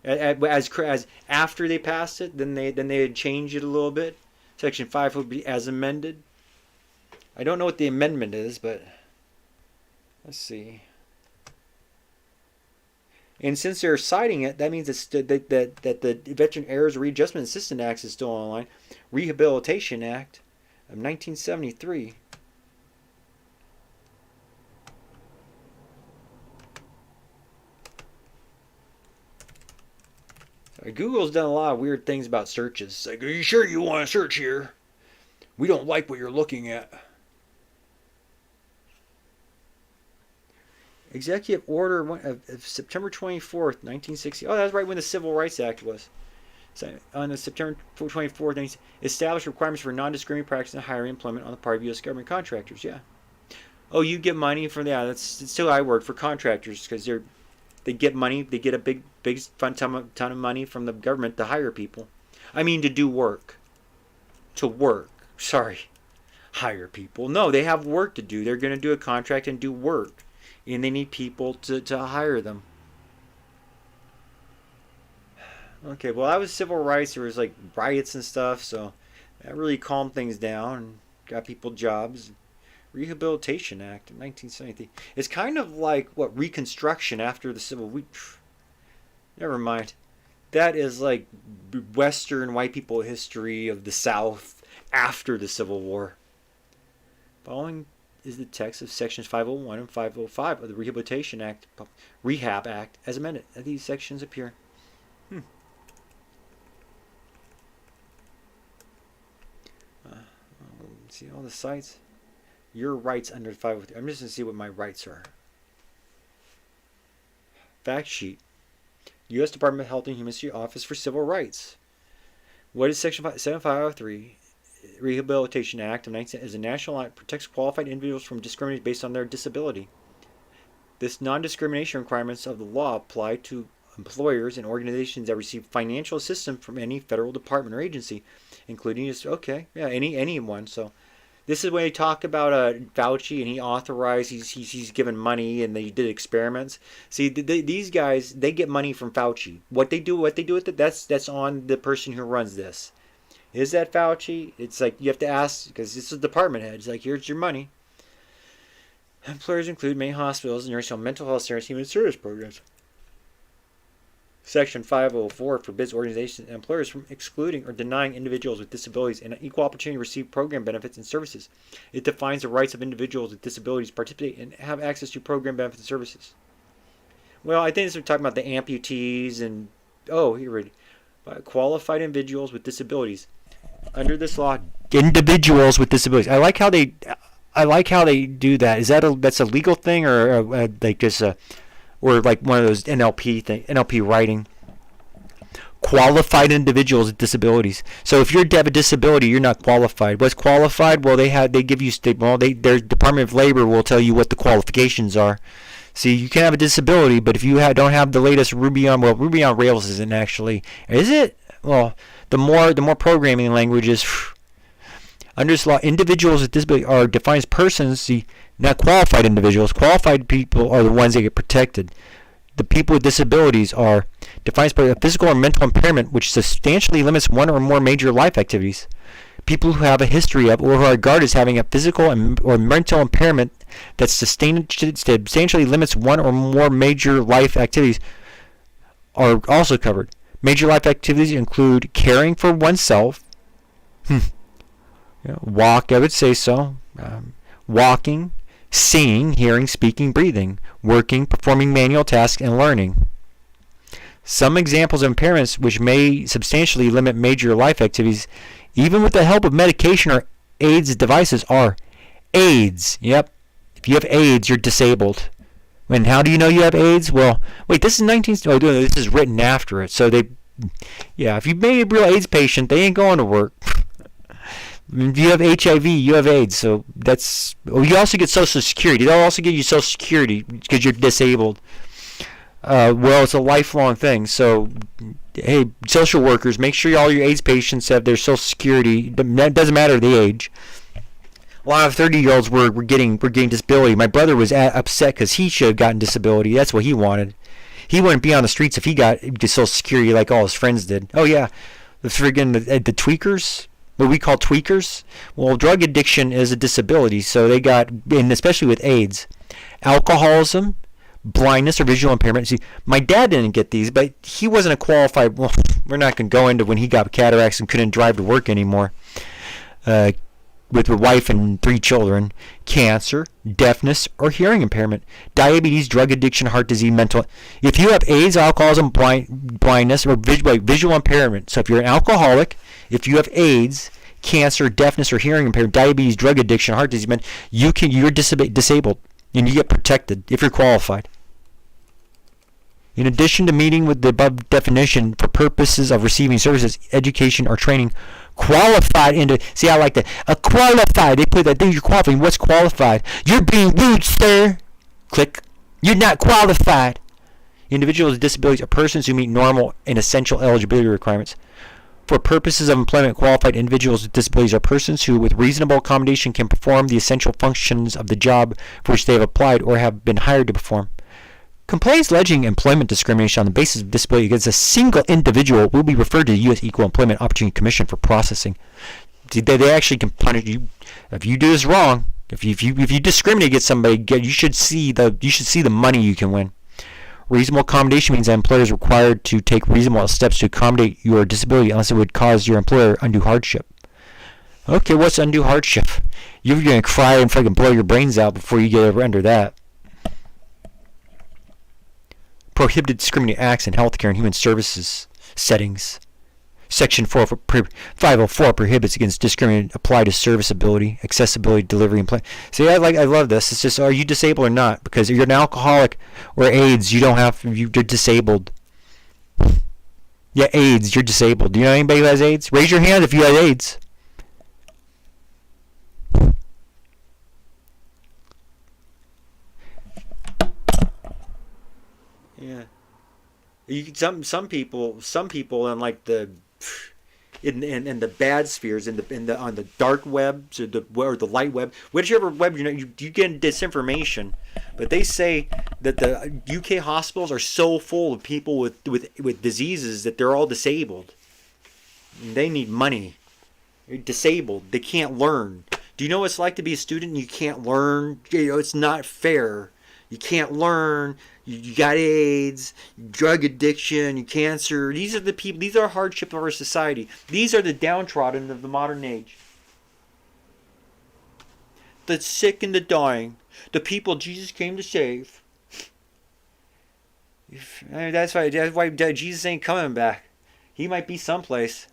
As after they passed it, then they had changed it a little bit. Section 5 would be as amended. I don't know what the amendment is, but let's see. And since they're citing it, that means that the Veteran Errors Readjustment Assistant Act is still online. Rehabilitation Act of 1973. Google's done a lot of weird things about searches. It's like, are you sure you want to search here? We don't like what you're looking at. Executive Order of September 24th, 1960. Oh, that's right when the Civil Rights Act was. So on the September 24th, established requirements for non-discriminatory practice and hiring employment on the part of U.S. government contractors. Yeah. Oh, you get money from that's still I work for contractors because they get money. They get a big fun ton of money from the government to hire people. I mean to do work. To work. Sorry. Hire people. No, they have work to do. They're going to do a contract and do work. And they need people to hire them. Okay, well, that was civil rights. There was like riots and stuff, so that really calmed things down and got people jobs. Rehabilitation Act of 1973. It's kind of like what Reconstruction after the Civil War. Never mind. That is like Western white people history of the South after the Civil War. Following is the text of sections 501 and 505 of the Rehabilitation Act, Rehab Act, as amended. These sections appear. See all the sites. Your rights under 503. I'm just going to see what my rights are. Fact sheet. U.S. Department of Health and Human Services Office for Civil Rights. What is Section 7503? Rehabilitation Act of 19 is a national act that protects qualified individuals from discrimination based on their disability. This non-discrimination requirements of the law apply to employers and organizations that receive financial assistance from any federal department or agency, including anyone. So this is when they talk about Fauci and he authorized, he's given money and they did experiments. See, these guys, they get money from Fauci. What they do with it, that's on the person who runs this. Is that Fauci? It's like you have to ask because this is the department head. It's like, here's your money. Employers include many hospitals and nursing home, mental health centers, human service programs. Section 504 forbids organizations and employers from excluding or denying individuals with disabilities an equal opportunity to receive program benefits and services. It defines the rights of individuals with disabilities to participate and have access to program benefits and services. Well, I think this is talking about the amputees and qualified individuals with disabilities. Under this law, individuals with disabilities. I like how they do that. Is that's a legal thing or like just or like one of those NLP writing? Qualified individuals with disabilities. So if you have a disability, you're not qualified. What's qualified? Well, their Department of Labor will tell you what the qualifications are. See, you can have a disability, but if you don't have the latest Ruby on Rails isn't actually, is it? Well, the more programming languages. Under this law, individuals with disability are defined as persons, not qualified individuals. Qualified people are the ones that get protected. The people with disabilities are defined by a physical or mental impairment which substantially limits one or more major life activities. People who have a history of or who are regarded as having a physical or mental impairment that substantially limits one or more major life activities are also covered. Major life activities include caring for oneself. Walk, I would say so. Walking, seeing, hearing, speaking, breathing, working, performing manual tasks, and learning. Some examples of impairments which may substantially limit major life activities, even with the help of medication or AIDS devices, are AIDS. Yep. If you have AIDS, you're disabled. And how do you know you have AIDS? Well, wait, this is written after it. So if you made a real AIDS patient, they ain't going to work. If you have HIV, you have AIDS. So you also get Social Security. They'll also give you Social Security because you're disabled. It's a lifelong thing. So, hey, social workers, make sure all your AIDS patients have their Social Security. That doesn't matter the age. A lot of 30-year-olds were getting disability. My brother was upset because he should have gotten disability. That's what he wanted. He wouldn't be on the streets if he got Social Security like all his friends did. Oh yeah, the tweakers. What we call tweakers. Well, drug addiction is a disability, so they got, and especially with AIDS, alcoholism, blindness or visual impairment. See, my dad didn't get these, but he wasn't a qualified. Well, we're not going to go into when he got cataracts and couldn't drive to work anymore. With a wife and 3 children, cancer, deafness, or hearing impairment, diabetes, drug addiction, heart disease, mental. If you have AIDS, alcoholism, blindness, or visual impairment, so if you're an alcoholic, if you have AIDS, cancer, deafness, or hearing impairment, diabetes, drug addiction, heart disease, you're disabled. And you get protected if you're qualified. In addition to meeting with the above definition for purposes of receiving services, education, or training, qualified into, see, I like that. A qualified, they put that thing, you're qualified. What's qualified? You're being rude, sir. Click. You're not qualified. Individuals with disabilities are persons who meet normal and essential eligibility requirements. For purposes of employment, qualified individuals with disabilities are persons who, with reasonable accommodation, can perform the essential functions of the job for which they have applied or have been hired to perform. Complaints alleging employment discrimination on the basis of disability against a single individual will be referred to the U.S. Equal Employment Opportunity Commission for processing. They actually can punish you if you do this wrong. If you discriminate against somebody, you should see the money you can win. Reasonable accommodation means that employers are required to take reasonable steps to accommodate your disability unless it would cause your employer undue hardship. Okay, what's undue hardship? You're going to cry and fucking blow your brains out before you get under that. Prohibited discriminating acts in healthcare and human services settings. Section 504 prohibits against discriminating applied to serviceability, accessibility, delivery, and play. See, I love this. It's just, are you disabled or not? Because if you're an alcoholic or AIDS, you're disabled. Yeah, AIDS, you're disabled. Do you know anybody who has AIDS? Raise your hand if you have AIDS. Yeah. Some people in like the in the bad spheres on the dark webs or the light web, whichever web you get disinformation, but they say that the UK hospitals are so full of people with diseases that they're all disabled. They need money. You're disabled. They can't learn. Do you know what it's like to be a student and you can't learn? It's not fair. You can't learn. You got AIDS, drug addiction, you cancer. These are the people. These are hardship of our society. These are the downtrodden of the modern age. The sick and the dying. The people Jesus came to save. That's why Jesus ain't coming back. He might be someplace.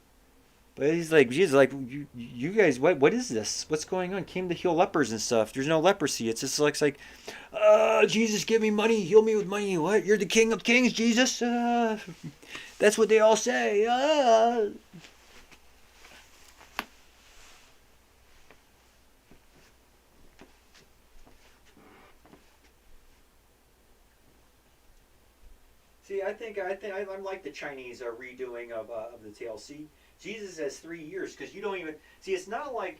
But he's like, Jesus, like, you guys, what is this? What's going on? Came to heal lepers and stuff. There's no leprosy. It's just like, Jesus, give me money. Heal me with money. What? You're the King of Kings, Jesus? That's what they all say. See, I think I'm like the Chinese redoing of the TLC. Jesus has 3 years because you don't even see. It's not like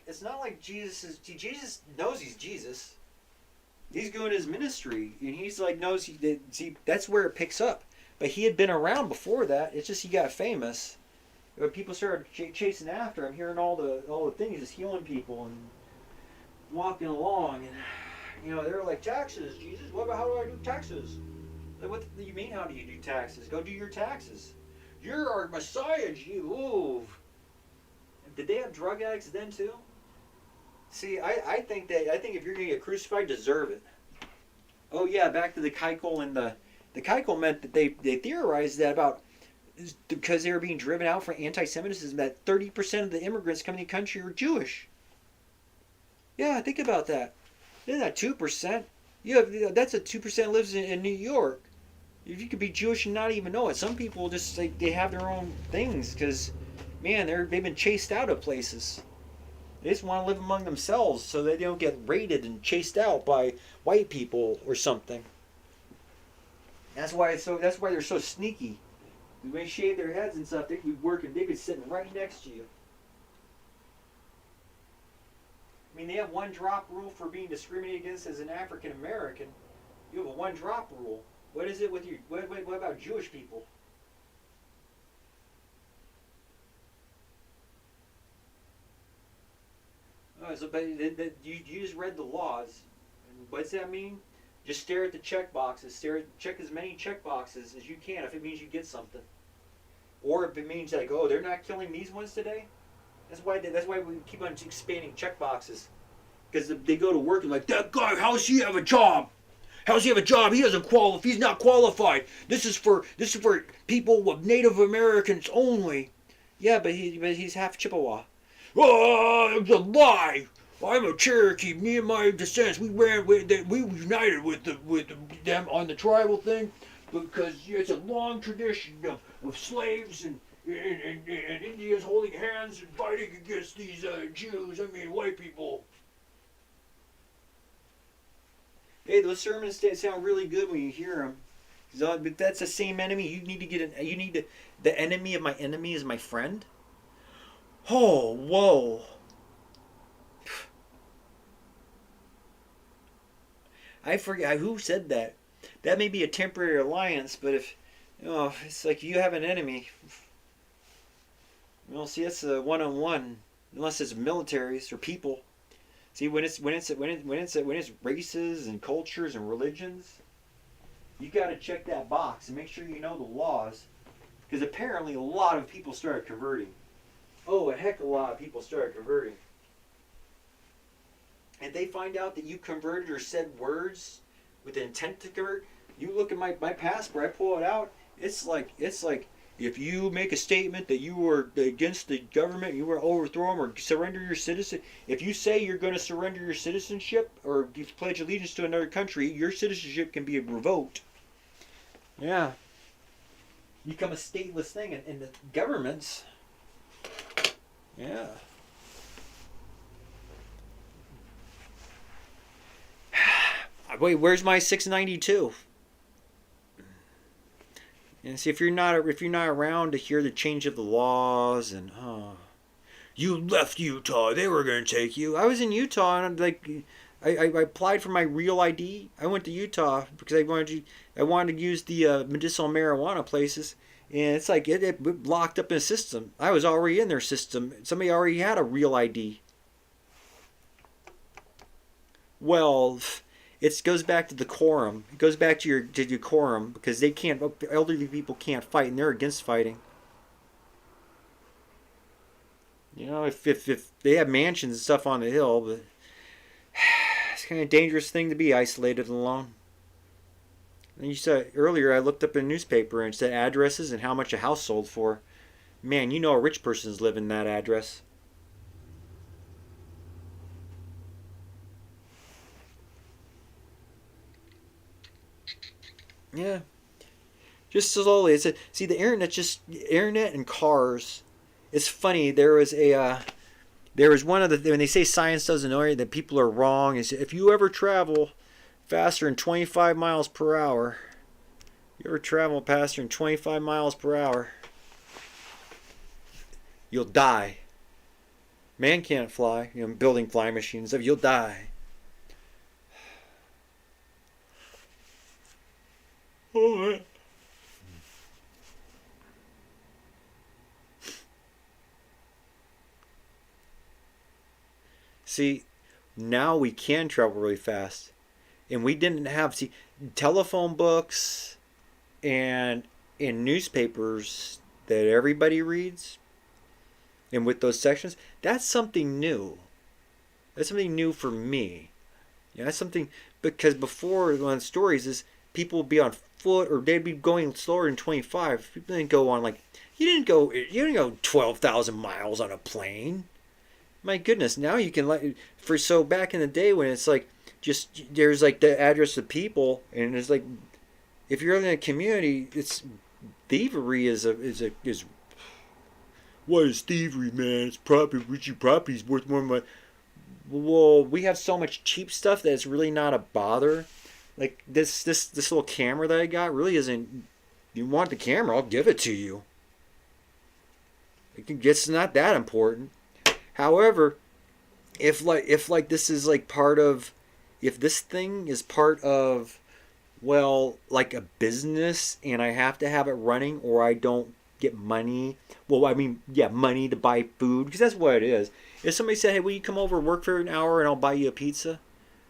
Jesus knows he's Jesus. He's doing his ministry and he's like knows see that's where it picks up. But he had been around before that. It's just he got famous. When people started chasing after him, hearing all the things, he's healing people and walking along, and they're like, taxes, Jesus. How do I do taxes? Like, what do you mean? How do you do taxes? Go do your taxes. You're our Messiah, you. Did they have drug addicts then too? See, I think if you're gonna get crucified, deserve it. Oh yeah, back to the Keikel and the Keikel meant that they theorized that about because they were being driven out for anti-Semitism that 30% of the immigrants coming to the country are Jewish. Yeah, think about that. Isn't that 2%? That's a 2% lives in New York. If you could be Jewish and not even know it. Some people just they have their own things because, man, they've been chased out of places. They just want to live among themselves so they don't get raided and chased out by white people or something. That's why they're so sneaky. When they shave their heads and stuff, they'd be working. They'd be sitting right next to you. I mean, they have one drop rule for being discriminated against as an African American. You have a one drop rule. What is it with you? What about Jewish people? Oh, so but you just read the laws. What's that mean? Just stare at the check boxes. Check as many check boxes as you can if it means you get something, or if it means like, oh, they're not killing these ones today. That's why we keep on expanding check boxes, because they go to work and like, that guy, how does he have a job? How does he have a job? He doesn't qualify. He's not qualified. This is for people with Native Americans only. Yeah, but he's half Chippewa. Oh, it's a lie. I'm a Cherokee. Me and my descendants, we united with them on the tribal thing because it's a long tradition of slaves and Indians holding hands and fighting against these Jews. I mean, white people. Hey, those sermons sound really good when you hear them. But that's the same enemy. You need to the enemy of my enemy is my friend. Oh, whoa. I forget who said that. That may be a temporary alliance, but if it's like you have an enemy. Well, see, that's a one-on-one, unless it's militaries or people. See, when it's races and cultures and religions, you got to check that box and make sure you know the laws, because apparently a lot of people started converting. Oh, a heck of a lot of people started converting. And they find out that you converted or said words with the intent to convert. You look at my passport, I pull it out. It's like if you make a statement that you were against the government, you were to overthrow them or surrender your citizen. If you say you're going to surrender your citizenship or you pledge allegiance to another country, your citizenship can be revoked. Yeah. You become a stateless thing, and the governments. Yeah. Wait, where's my 692? And see, if you're not around to hear the change of the laws and you left Utah, they were gonna take you. I was in Utah and I applied for my real ID. I went to Utah because I wanted to use the medicinal marijuana places, and it's like it locked up in a system. I was already in their system. Somebody already had a real ID. Well, it goes back to the quorum. It goes back to your quorum because they can't. Elderly people can't fight, and they're against fighting. You know, if they have mansions and stuff on the hill, but it's kind of a dangerous thing to be isolated and alone. And you said earlier, I looked up in a newspaper and it said addresses and how much a house sold for. Man, you know a rich person's living in that address. Yeah, just slowly. See the internet and cars. It's funny. There was one of the when they say science doesn't know that people are wrong. Is if you ever travel faster than 25 miles per hour, you'll die. Man can't fly. You know, building flying machines. You'll die. Oh, see, now we can travel really fast. And we didn't have, telephone books and in newspapers that everybody reads. And with those sections, that's something new. That's something new for me. Yeah, that's something, because before, one of the stories is people would be on foot or they'd be going slower than 25. People didn't go on you didn't go 12,000 miles on a plane. My goodness, now you can so back in the day when it's just there's the address of people and it's if you're in a community, it's thievery is what is thievery, man? It's property's worth more than well, we have so much cheap stuff that it's really not a bother. Like this little camera that I got really isn't. You want the camera? I'll give it to you. It's not that important. However, if this is part of, if this thing is part of, a business, and I have to have it running, or I don't get money. Well, I mean, money to buy food, because that's what it is. If somebody said, "Hey, will you come over and work for an hour, and I'll buy you a pizza?"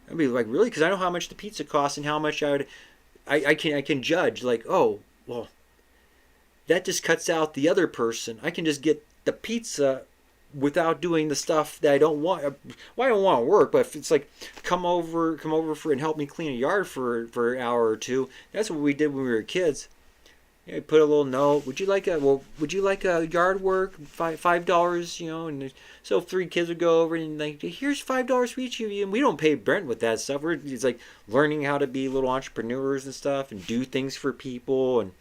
I'd be like, really? Because I know how much the pizza costs and how much I can judge. Oh, well, that just cuts out the other person. I can just get the pizza without doing the stuff that I don't want. Well, I don't want to work, but if it's come over for and help me clean a yard for an hour or two. That's what we did when we were kids. Yeah, you put a little note. Would you like a yard work? $5, and so 3 kids would go over and like, here's $5 for each of you, and we don't pay Brent with that stuff. It's like learning how to be little entrepreneurs and stuff, and do things for people, and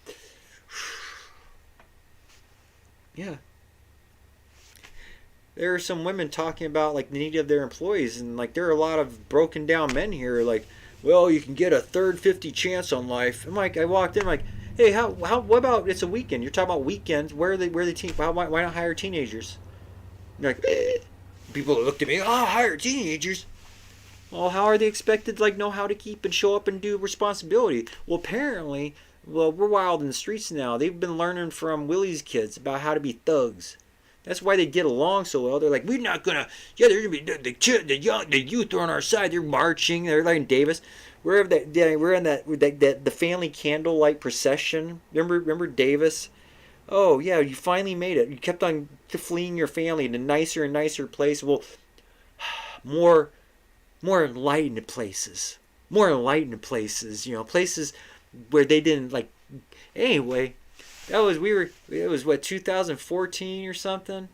yeah. There are some women talking about like the need of their employees, and like there are a lot of broken down men here. Like, well, you can get a third 50 chance on life. I'm like, I walked in like, hey, what about it's a weekend? You're talking about weekends. Where are the teen? Why not hire teenagers? And they're like, people looked at me, oh, hire teenagers. Well, how are they expected to like know how to keep and show up and do responsibility? Well, apparently, well, we're wild in the streets now. They've been learning from Willie's kids about how to be thugs. That's why they get along so well. They're like, we're not gonna. Yeah, they're gonna be the youth are on our side. They're marching. They're like in Davis. We're in that the family candlelight procession. Remember Davis? Oh yeah, you finally made it. You kept on fleeing your family into nicer and nicer places. Well, more enlightened places. More enlightened places. Places where they didn't like. Anyway, it was what 2014 or something,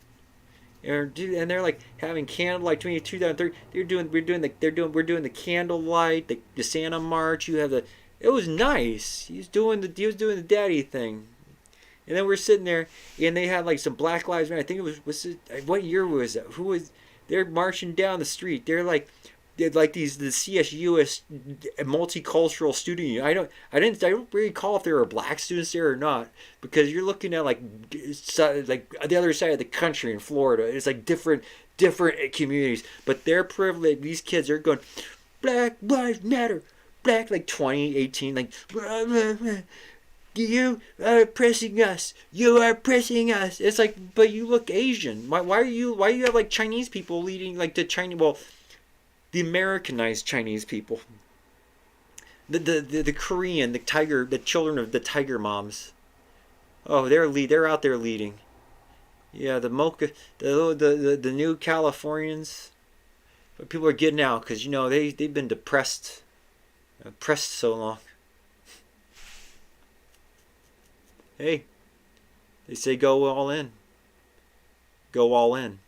and they're like having candlelight 2030. We're doing the candlelight, the Santa March. It was nice. He was doing the daddy thing, and then we're sitting there, and they had like some Black Lives Matter. I think what year was that? They're marching down the street. They're like the CSUS multicultural student union. I don't really recall if there were black students there or not, because you're looking at like the other side of the country in Florida. It's like different communities, but they're privileged. These kids are going, Black Lives Matter, Black, like 2018, like you are oppressing us. You are oppressing us. It's like, but you look Asian. Why you have like Chinese people leading like the Chinese? Well, the Americanized Chinese people, the Korean, the children of the tiger moms. Oh, they're out there leading. Yeah, the mocha, the new Californians. But people are getting out because they've been oppressed so long. Hey, they say go all in. Go all in.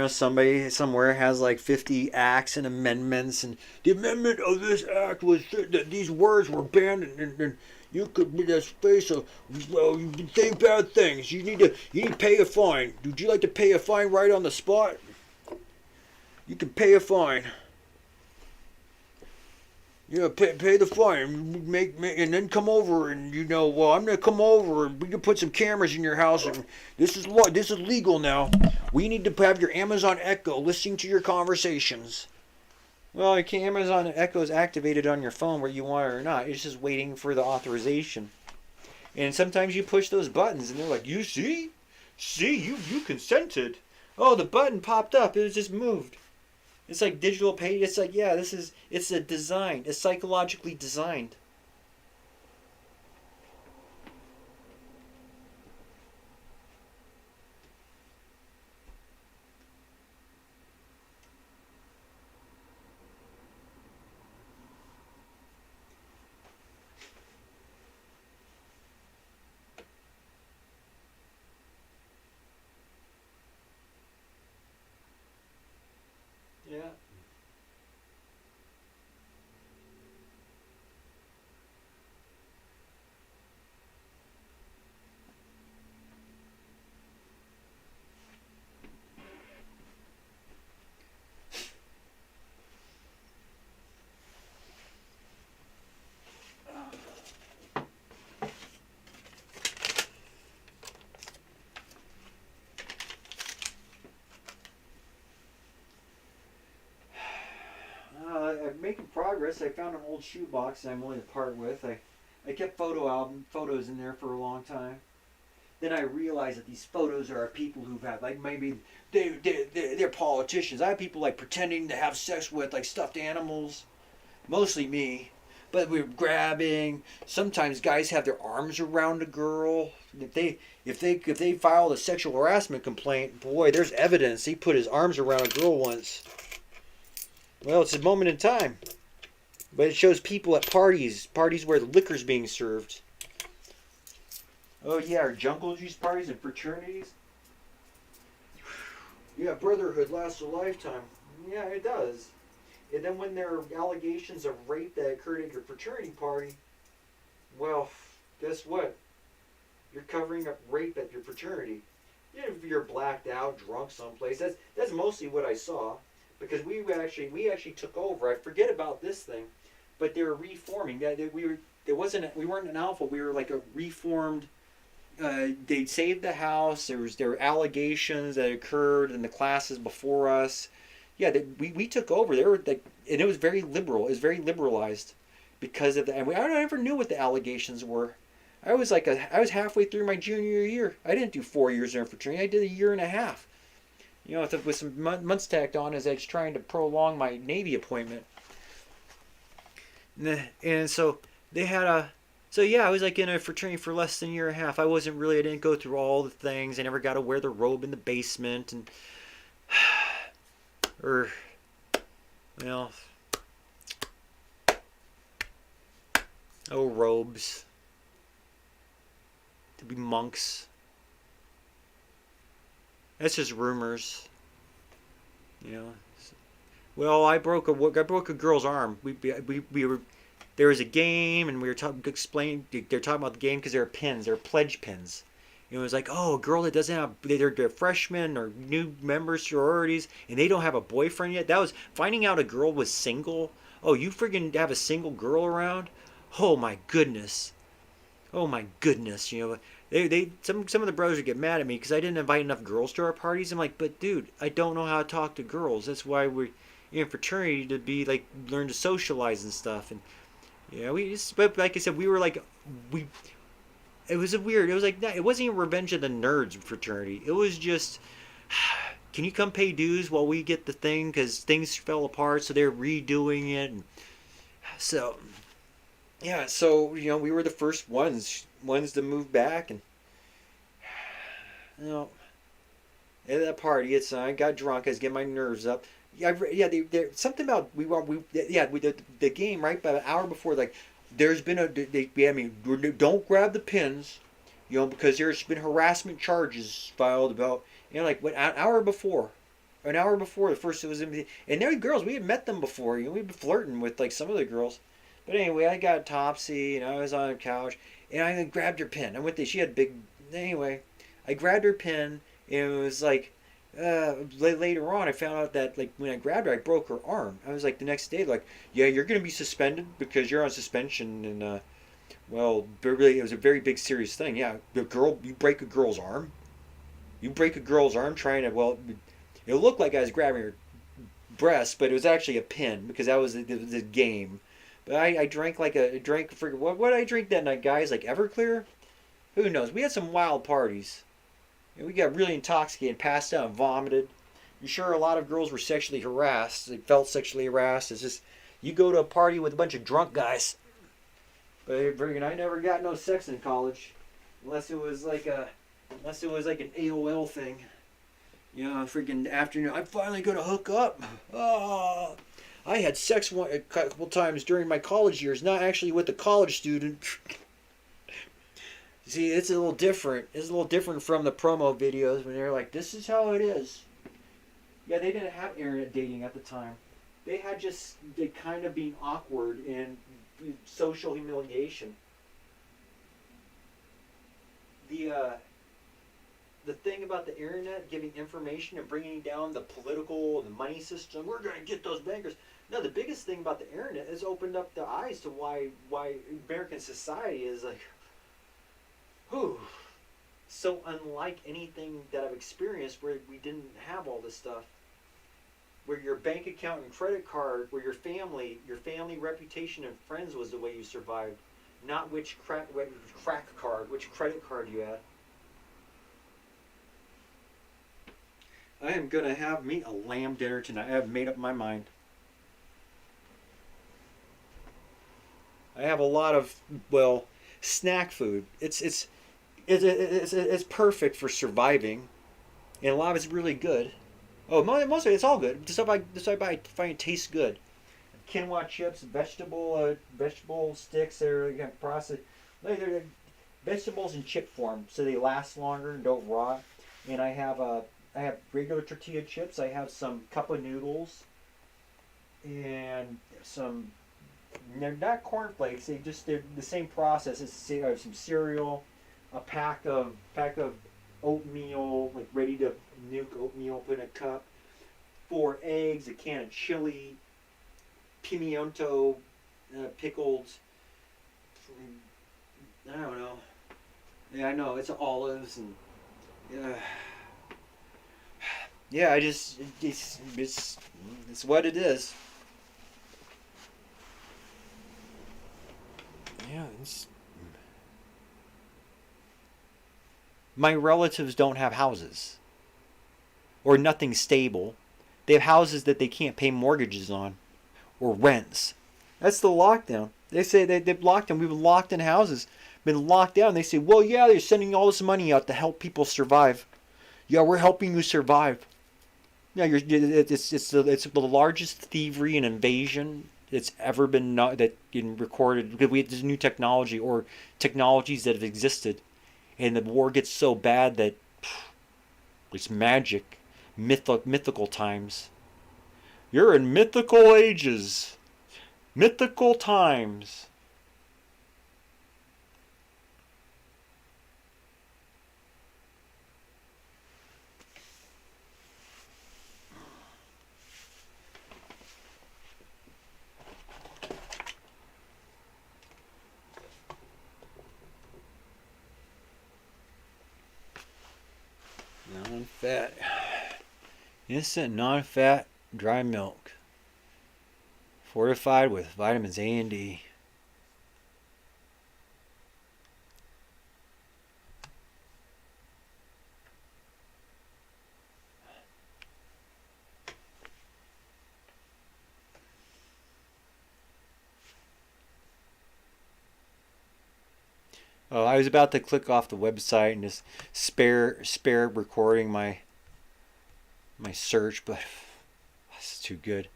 Somebody somewhere has like 50 acts and amendments, and the amendment of this act was that these words were banned, and you could face you can say bad things. You need to pay a fine. Would you like to pay a fine right on the spot? You can pay a fine. Yeah, pay the fine, and then come over, and well, I'm gonna come over, and we can put some cameras in your house, and this is legal now. We need to have your Amazon Echo listening to your conversations. Well, your Amazon Echo is activated on your phone whether you want it or not. It's just waiting for the authorization. And sometimes you push those buttons, and they're like, you see, you consented. Oh, the button popped up. It was just moved. It's like digital pay. It's like, yeah, it's a design. It's psychologically designed. Yeah. I'm making progress. I found an old shoebox that I'm willing to part with. I kept photos in there for a long time. Then I realized that these photos are of people who've had, like, maybe they're politicians. I have people like pretending to have sex with like stuffed animals, mostly me. But we're grabbing. Sometimes guys have their arms around a girl. If they filed a sexual harassment complaint, boy, there's evidence. He put his arms around a girl once. Well, it's a moment in time. But it shows people at parties where the liquor's being served. Oh yeah, our jungle juice parties and fraternities. Yeah, brotherhood lasts a lifetime. Yeah, it does. And then when there are allegations of rape that occurred at your fraternity party, well, guess what? You're covering up rape at your fraternity. If you're blacked out, drunk someplace, that's mostly what I saw, because we actually took over. I forget about this thing, but they were reforming. We weren't an alpha. We were like a reformed. They saved the house. There were allegations that occurred in the classes before us. Yeah, we took over. They were like, and it was very liberal. It was very liberalized because of the. And I never knew what the allegations were. I was halfway through my junior year. I didn't do 4 years in a fraternity. I did a year and a half. You know, with some months tacked on as I was trying to prolong my Navy appointment. And so they had a. So yeah, I was like in a fraternity for less than a year and a half. I didn't go through all the things. I never got to wear the robe in the basement and. Or, well. Oh, robes. To be monks. That's just rumors. You know. Well, I broke a girl's arm. We were there was a game and we were explaining. They're talking about the game because there are pins. There are pledge pins. It was like, oh, a girl that doesn't have they're freshmen or new members sororities and they don't have a boyfriend yet. That was finding out a girl was single. Oh, you friggin' have a single girl around? Oh my goodness. Oh my goodness, you know, some of the brothers would get mad at me because I didn't invite enough girls to our parties. I'm like, but dude, I don't know how to talk to girls. That's why we're in fraternity to be like learn to socialize and stuff. And yeah, but like I said, we were like we. It was a weird. It was like it wasn't even Revenge of the Nerds fraternity. It was just, can you come pay dues while we get the thing because things fell apart, so they're redoing it. And so yeah, so you know we were the first ones to move back, and you know at that party, I got drunk. I was getting my nerves up. Yeah. Something about the game right about an hour before. Like, there's been don't grab the pins, you know, because there's been harassment charges filed about like what an hour before the first it was and there were girls we had met them before. You know, we'd been flirting with like some of the girls. But anyway, I got topsy and I was on a couch and I grabbed her pin. She had big. Anyway, I grabbed her pin and it was like later on I found out that like when I grabbed her I broke her arm. I was like the next day like, yeah, you're gonna be suspended because you're on suspension and well, really it was a very big serious thing. Yeah, you break a girl's arm. You break a girl's arm trying to it looked like I was grabbing her breast, but it was actually a pin because that was the game. But I drank what I drink that night, guys? Like Everclear? Who knows? We had some wild parties. And we got really intoxicated, passed out, and vomited. I'm sure a lot of girls were sexually harassed. They felt sexually harassed. It's just, you go to a party with a bunch of drunk guys. But I never got no sex in college. Unless it was like an AOL thing. You know, freaking afternoon. I'm finally going to hook up. Oh. I had sex a couple times during my college years, not actually with a college student. See, it's a little different. It's a little different from the promo videos when they're like, this is how it is. Yeah, they didn't have internet dating at the time. They had just kind of being awkward and social humiliation. The thing about the internet giving information and bringing down the political, the money system, we're going to get those bankers. No, the biggest thing about the internet has opened up the eyes to why American society is like, so unlike anything that I've experienced where we didn't have all this stuff. Where your bank account and credit card, where your family reputation and friends was the way you survived, not which credit card you had. I am gonna have me a lamb dinner tonight. I have made up my mind. I have a lot of snack food. It's perfect for surviving, and a lot of it's really good. Oh, mostly it's all good. The stuff I find it tastes good. Quinoa chips, vegetable sticks that are processed. They're vegetables in chip form, so they last longer and don't rot. And I have regular tortilla chips. I have some cup of noodles and some. They're not cornflakes. They're the same process. It's some cereal, a pack of oatmeal, like ready to nuke oatmeal, put in a cup, 4 eggs, a can of chili, pimiento, pickled. I don't know. Yeah, I know it's olives and yeah. It's what it is. Yeah, my relatives don't have houses or nothing stable. They have houses that they can't pay mortgages on or rents. That's the lockdown. They say they've locked them. We've been locked in houses, been locked down. They say, well, yeah, they're sending all this money out to help people survive. Yeah, we're helping you survive. Yeah, it's the largest thievery and invasion that's ever been recorded. Because we have this new technology or technologies that have existed, and the war gets so bad that it's magic, mythical times. You're in mythical ages, mythical times. Non-fat, instant non-fat dry milk, fortified with vitamins A and D. Oh, I was about to click off the website and just spare recording my search, but this is too good.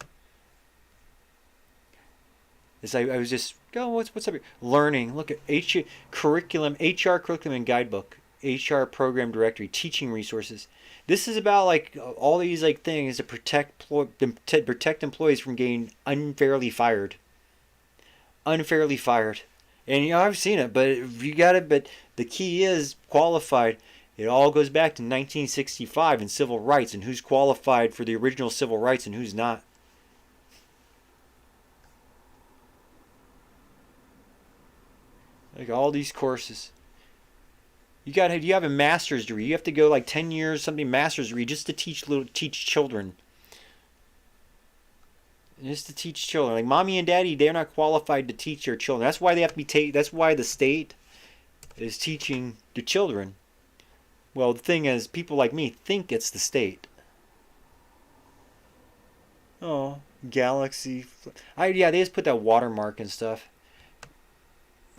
I was just what's up here? Learning. Look at HR curriculum and guidebook, HR program directory, teaching resources. This is about like all these like things to protect employees from getting unfairly fired. Unfairly fired. And I've seen it, but you got it. But the key is qualified. It all goes back to 1965 and civil rights and who's qualified for the original civil rights and who's not. Like all these courses. You have a master's degree. You have to go like 10 years, something master's degree just to teach children. Just to teach children. Like mommy and daddy, they're not qualified to teach their children. That's why they have to be that's why the state is teaching the children. Well, the thing is, people like me think it's the state. Oh, Galaxy. They just put that watermark and stuff.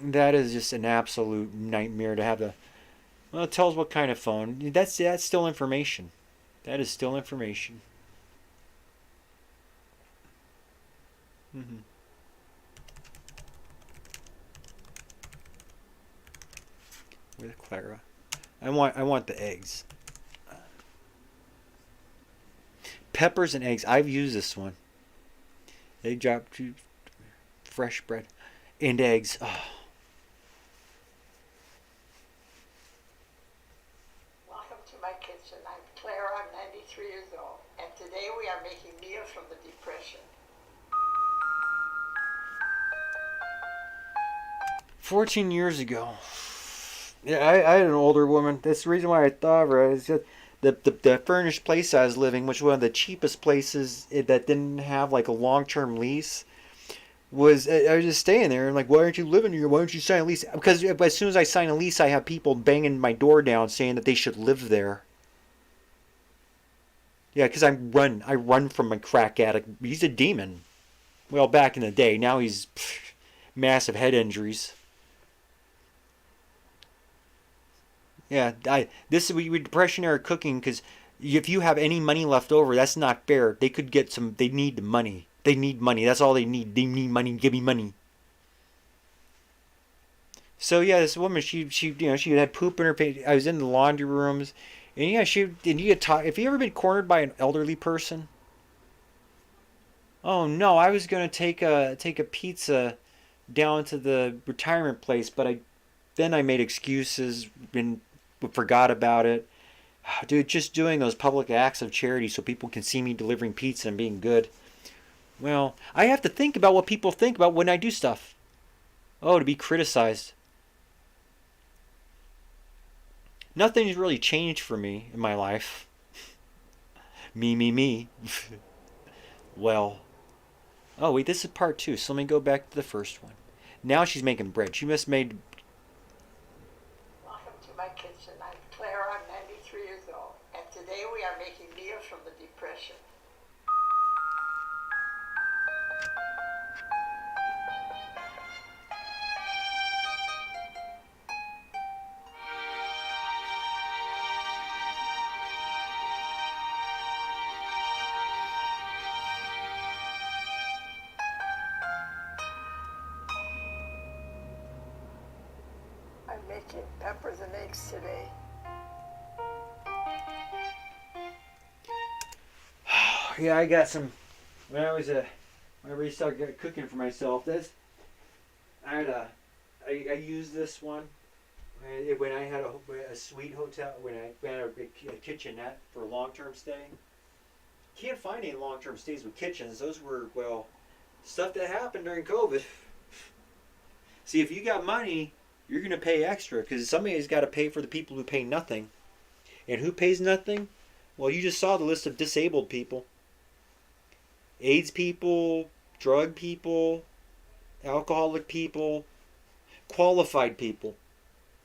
That is just an absolute nightmare to have well, it tells what kind of phone. That's still information. That is still information. Mm-hmm. With Clara. I want the eggs. Peppers and eggs. I've used this one. Egg drop, fresh bread, and eggs. Oh. Welcome to my kitchen. I'm Clara. I'm 93 years old, and today we are making meals from the Depression. 14 years ago. Yeah, I had an older woman. That's the reason why I thought of her. It's just the furnished place I was living, which was one of the cheapest places that didn't have like a long-term lease, was I was just staying there and like, why aren't you living here? Why don't you sign a lease? Because as soon as I sign a lease, I have people banging my door down saying that they should live there. Yeah, because I run from a crack addict. He's a demon. Well, back in the day. Now he's massive head injuries. Yeah, we depression era cooking because If you have any money left over, that's not fair. They could get some. They need the money. They need money. That's all they need. They need money. Give me money. So yeah, this woman, she had poop in her pants. I was in the laundry rooms, and yeah, and you get talk. Have you ever been cornered by an elderly person? Oh no, I was gonna take a pizza down to the retirement place, but I made excuses and forgot about it. Dude, just doing those public acts of charity so people can see me delivering pizza and being good. Well, I have to think about what people think about when I do stuff. Oh, to be criticized. Nothing's really changed for me in my life. Me. Well. Oh, wait, this is part 2, so let me go back to the first one. Now she's making bread. She must made... Welcome to my kitchen. I'm Claire. I'm 93 years old. And today we are making meals from the Depression. I'm making peppers and eggs today. Yeah, I got some... When I really started cooking for myself, I used this one when I had a suite hotel, when I had a kitchenette for a long-term stay. Can't find any long-term stays with kitchens. Those were, well, stuff that happened during COVID. See, if you got money, you're going to pay extra because somebody's got to pay for the people who pay nothing. And who pays nothing? Well, you just saw the list of disabled people. AIDS people, drug people, alcoholic people, qualified people.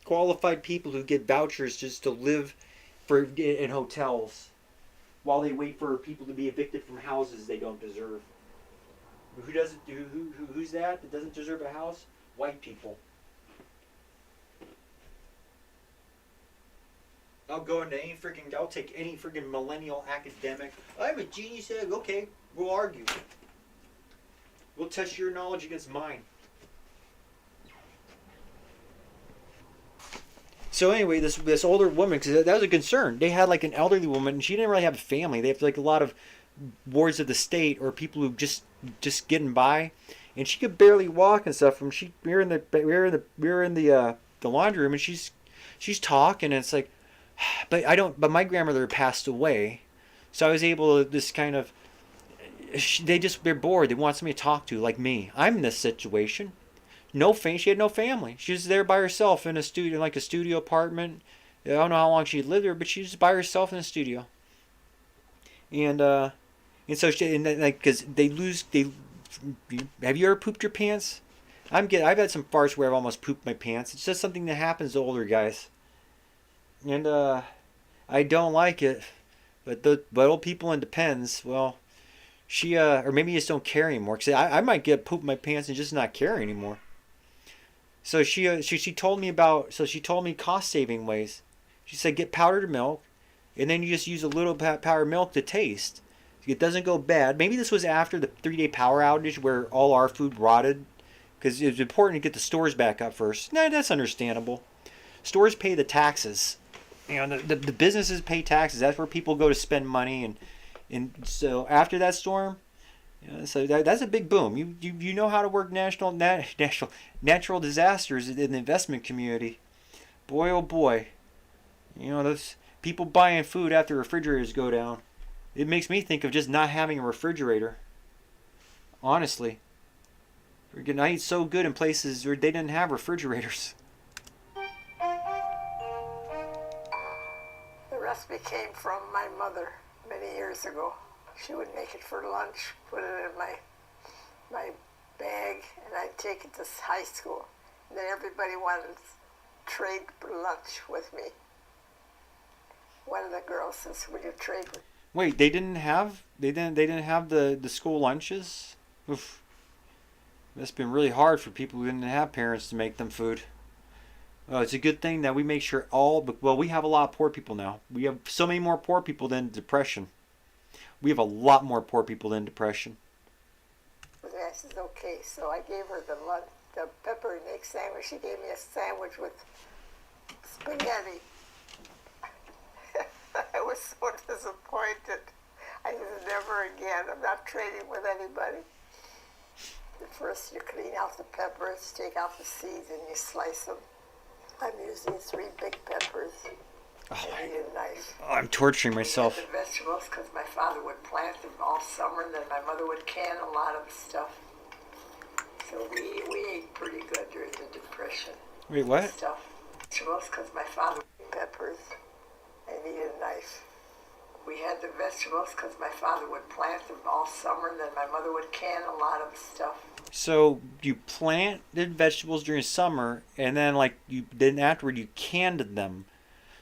Qualified people who get vouchers just to live in hotels while they wait for people to be evicted from houses they don't deserve. Who's that doesn't deserve a house? White people. I'll take any freaking millennial academic. I'm a genius. Okay, we'll argue. We'll test your knowledge against mine. So anyway, this older woman, because that was a concern. They had like an elderly woman, and she didn't really have a family. They have like a lot of wards of the state or people who just getting by, and she could barely walk and stuff. And we were in the laundry room, and she's talking, and it's like, but my grandmother passed away, so I was able to just kind of. They're bored. They want somebody to talk to, like me. I'm in this situation. She had no family. She was there by herself in a studio, like a studio apartment. I don't know how long she lived there, but she was by herself in a studio. And so because have you ever pooped your pants? I've had some farts where I've almost pooped my pants. It's just something that happens to older guys. And I don't like it. But old people, and depends. Well, she or maybe you just don't care anymore. Cause I might get poop in my pants and just not care anymore. So she told me cost saving ways. She said get powdered milk, and then you just use a little powdered milk to taste. It doesn't go bad. Maybe this was after the 3-day power outage where all our food rotted, because it was important to get the stores back up first. Nah, that's understandable. Stores pay the taxes. You know, the businesses pay taxes. That's where people go to spend money, and so after that storm. So that's a big boom. You know how to work natural disasters in the investment community. Boy, oh boy. Those people buying food after refrigerators go down. It makes me think of just not having a refrigerator. Honestly. I eat so good in places where they didn't have refrigerators. The recipe came from my mother many years ago. She would make it for lunch, put it in my bag, and I'd take it to high school. And then everybody wanted to trade lunch with me. One of the girls says, "Would you trade with?" Wait, they didn't have the school lunches? Oof. That's been really hard for people who didn't have parents to make them food. It's a good thing that we make sure well, we have a lot of poor people now. We have so many more poor people than depression. We have a lot more poor people than depression. I said, okay, so I gave her the pepper and egg sandwich. She gave me a sandwich with spaghetti. I was so disappointed. I said, never again. I'm not trading with anybody. First, you clean out the peppers, take out the seeds, and you slice them. I'm using 3 big peppers. I need a knife. I'm torturing myself. We had the vegetables because my father would plant them all summer, and then my mother would can a lot of stuff. So we ate pretty good during the Depression. Wait, what? Stuff. Vegetables because my father would peppers. I needed a knife. We had the vegetables because my father would plant them all summer, and then my mother would can a lot of stuff. So you planted vegetables during summer, and then then afterward you canned them.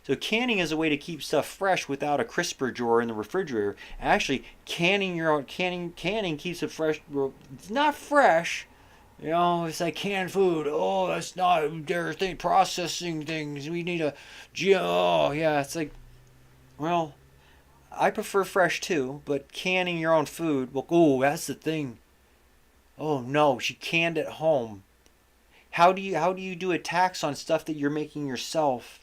So canning is a way to keep stuff fresh without a crisper drawer in the refrigerator. Actually, canning keeps it fresh. It's not fresh. You know, it's like canned food. Oh, that's not. They're processing things. We need oh, yeah. It's like, well, I prefer fresh too, but canning your own food. Well, oh, that's the thing. Oh no, she canned at home. How do you do a tax on stuff that you're making yourself?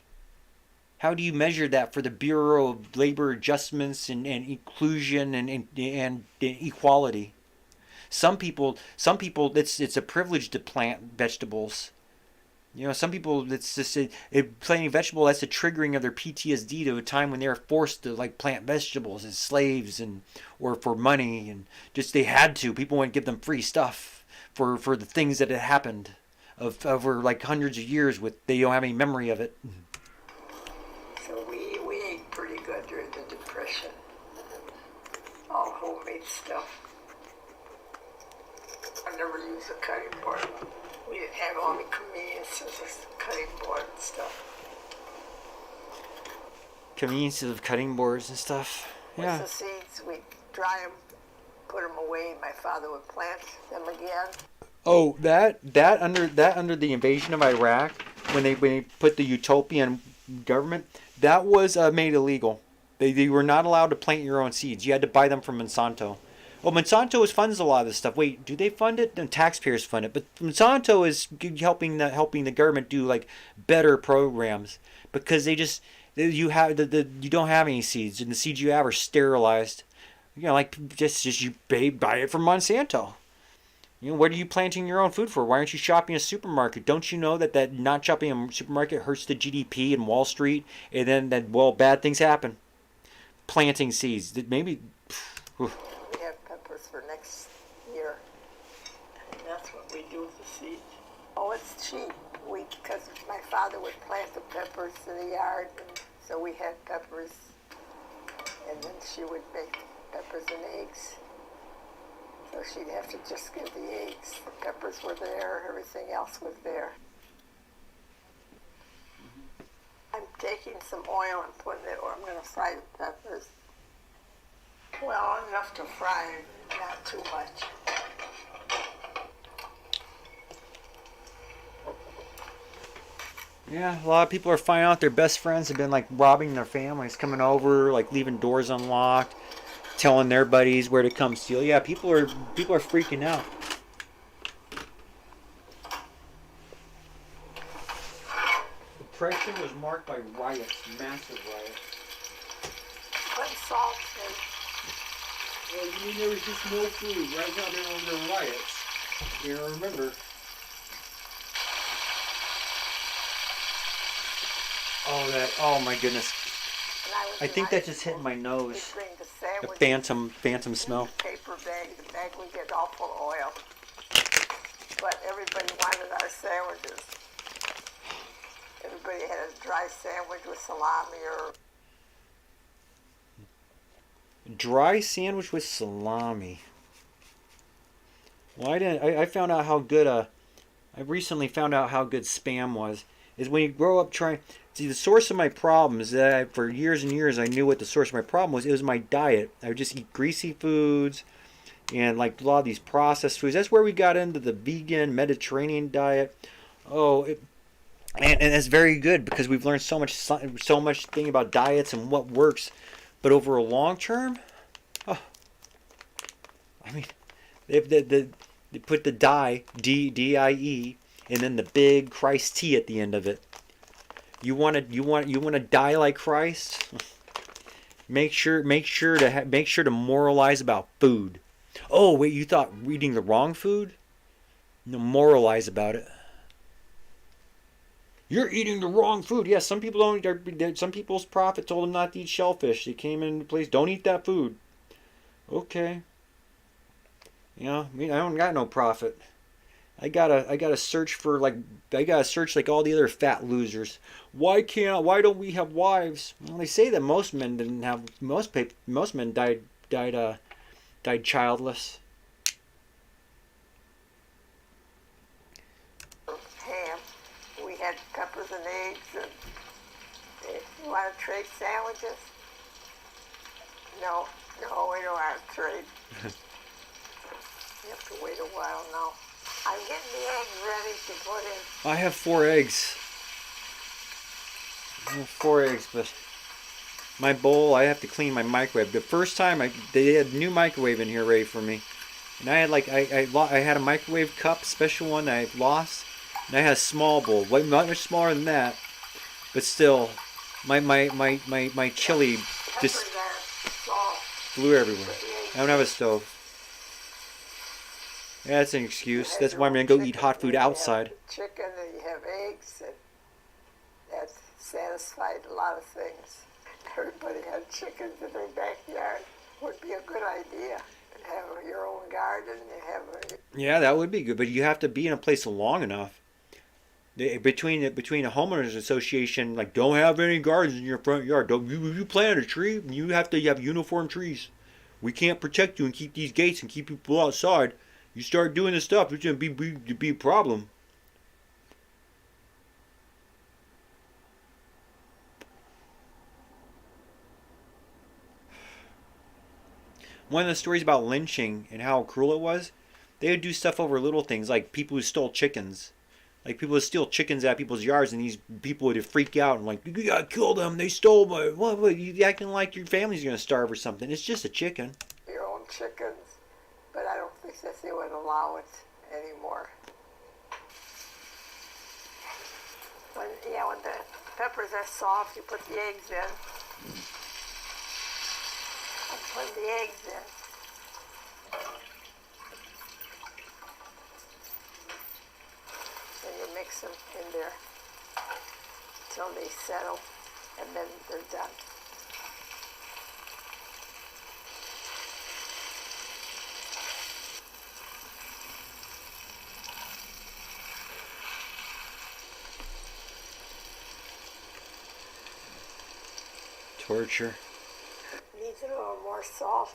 How do you measure that for the Bureau of Labor Adjustments and Inclusion and Equality? Some people, it's a privilege to plant vegetables. You know, some people, it's just planting vegetable. That's a triggering of their PTSD to a time when they were forced to plant vegetables as slaves or for money, and just they had to. People wouldn't give them free stuff for the things that had happened over hundreds of years. They don't have any memory of it. So we ate pretty good during the Depression. All homemade stuff. I never used a cutting board. We didn't have all the conveniences of cutting board and stuff. Conveniences of cutting boards and stuff. Yeah. With the seeds, we'd dry them, put them away. My father would plant them again. Oh, that under the invasion of Iraq, when they put the utopian government, that was made illegal. They were not allowed to plant your own seeds. You had to buy them from Monsanto. Well, Monsanto funds a lot of this stuff. Wait, do they fund it? No, taxpayers fund it. But Monsanto is helping the government do better programs, because you don't have any seeds, and the seeds you have are sterilized. You know, just you buy it from Monsanto. You know, what are you planting your own food for? Why aren't you shopping a supermarket? Don't you know that not shopping a supermarket hurts the GDP in Wall Street, and then bad things happen? Planting seeds. Maybe. We have peppers for next year. And that's what we do with the seeds. Oh, it's cheap. Because my father would plant the peppers in the yard, and so we had peppers. And then she would make peppers and eggs. So she'd have to just give the eggs. The peppers were there, everything else was there. I'm taking some oil and putting it, or I'm going to fry the peppers. Well, enough to fry, not too much. Yeah, a lot of people are finding out their best friends have been robbing their families, coming over, leaving doors unlocked, telling their buddies where to come steal. Yeah, people are freaking out. Depression was marked by riots, massive riots. Put salt in. Well, you mean there was just no food? Right now there were riots. You don't remember. Oh my goodness. I think that just hit my nose. A phantom smell. Paper bag, the bag would get all full of oil. But everybody wanted our sandwiches. Everybody had a dry sandwich with salami or... Dry sandwich with salami. Well, I found out how good I recently found out how good Spam was. Is when you grow up trying... See, the source of my problems, for years and years, I knew what the source of my problem was. It was my diet. I would just eat greasy foods and a lot of these processed foods. That's where we got into the vegan Mediterranean diet. And that's very good because we've learned so much thing about diets and what works. But over a long term, oh, I mean, they put the die, and then the big Christ T at the end of it. You want to die like Christ? Make sure to moralize about food. Oh wait, you thought eating the wrong food? No, moralize about it. You're eating the wrong food. Yes, some people don't. Some people's prophet told them not to eat shellfish. They came into place. Don't eat that food. Okay. You know, I don't got no prophet. I gotta search for like all the other fat losers. Why don't we have wives? Well, they say that most men didn't have most men died childless. Ham. We had peppers and eggs. And you want to trade sandwiches? No, we don't want to trade. You have to wait a while now. I'm getting the eggs ready to put in. I have 4 eggs. But my bowl, I have to clean my microwave. The first time they had a new microwave in here ready for me, and I had I had a microwave cup, special one that I lost, and I had a small bowl, way much smaller than that, but still, my chili just flew everywhere. I don't have a stove. Yeah, that's an excuse. That's why I'm gonna go eat hot food outside. Chicken and you have eggs, and that satisfied a lot of things. Everybody had chickens in their backyard. Would be a good idea. And have your own garden. Yeah, that would be good, but you have to be in a place long enough. Between a homeowners association, like, don't have any gardens in your front yard. Don't you plant a tree? You have to have uniform trees. We can't protect you and keep these gates and keep people outside. You start doing this stuff, it's gonna be a problem. One of the stories about lynching and how cruel it was, they would do stuff over little things, like people who stole chickens. Like people would steal chickens out of people's yards, and these people would freak out and like, you gotta kill them, they stole my... What, you acting like your family's gonna starve or something. It's just a chicken. Your own chickens. But I don't think that they would allow it anymore. When the peppers are soft, you put the eggs in. And put the eggs in. And you mix them in there until they settle, and then they're done. Torture. Needs a little more salt.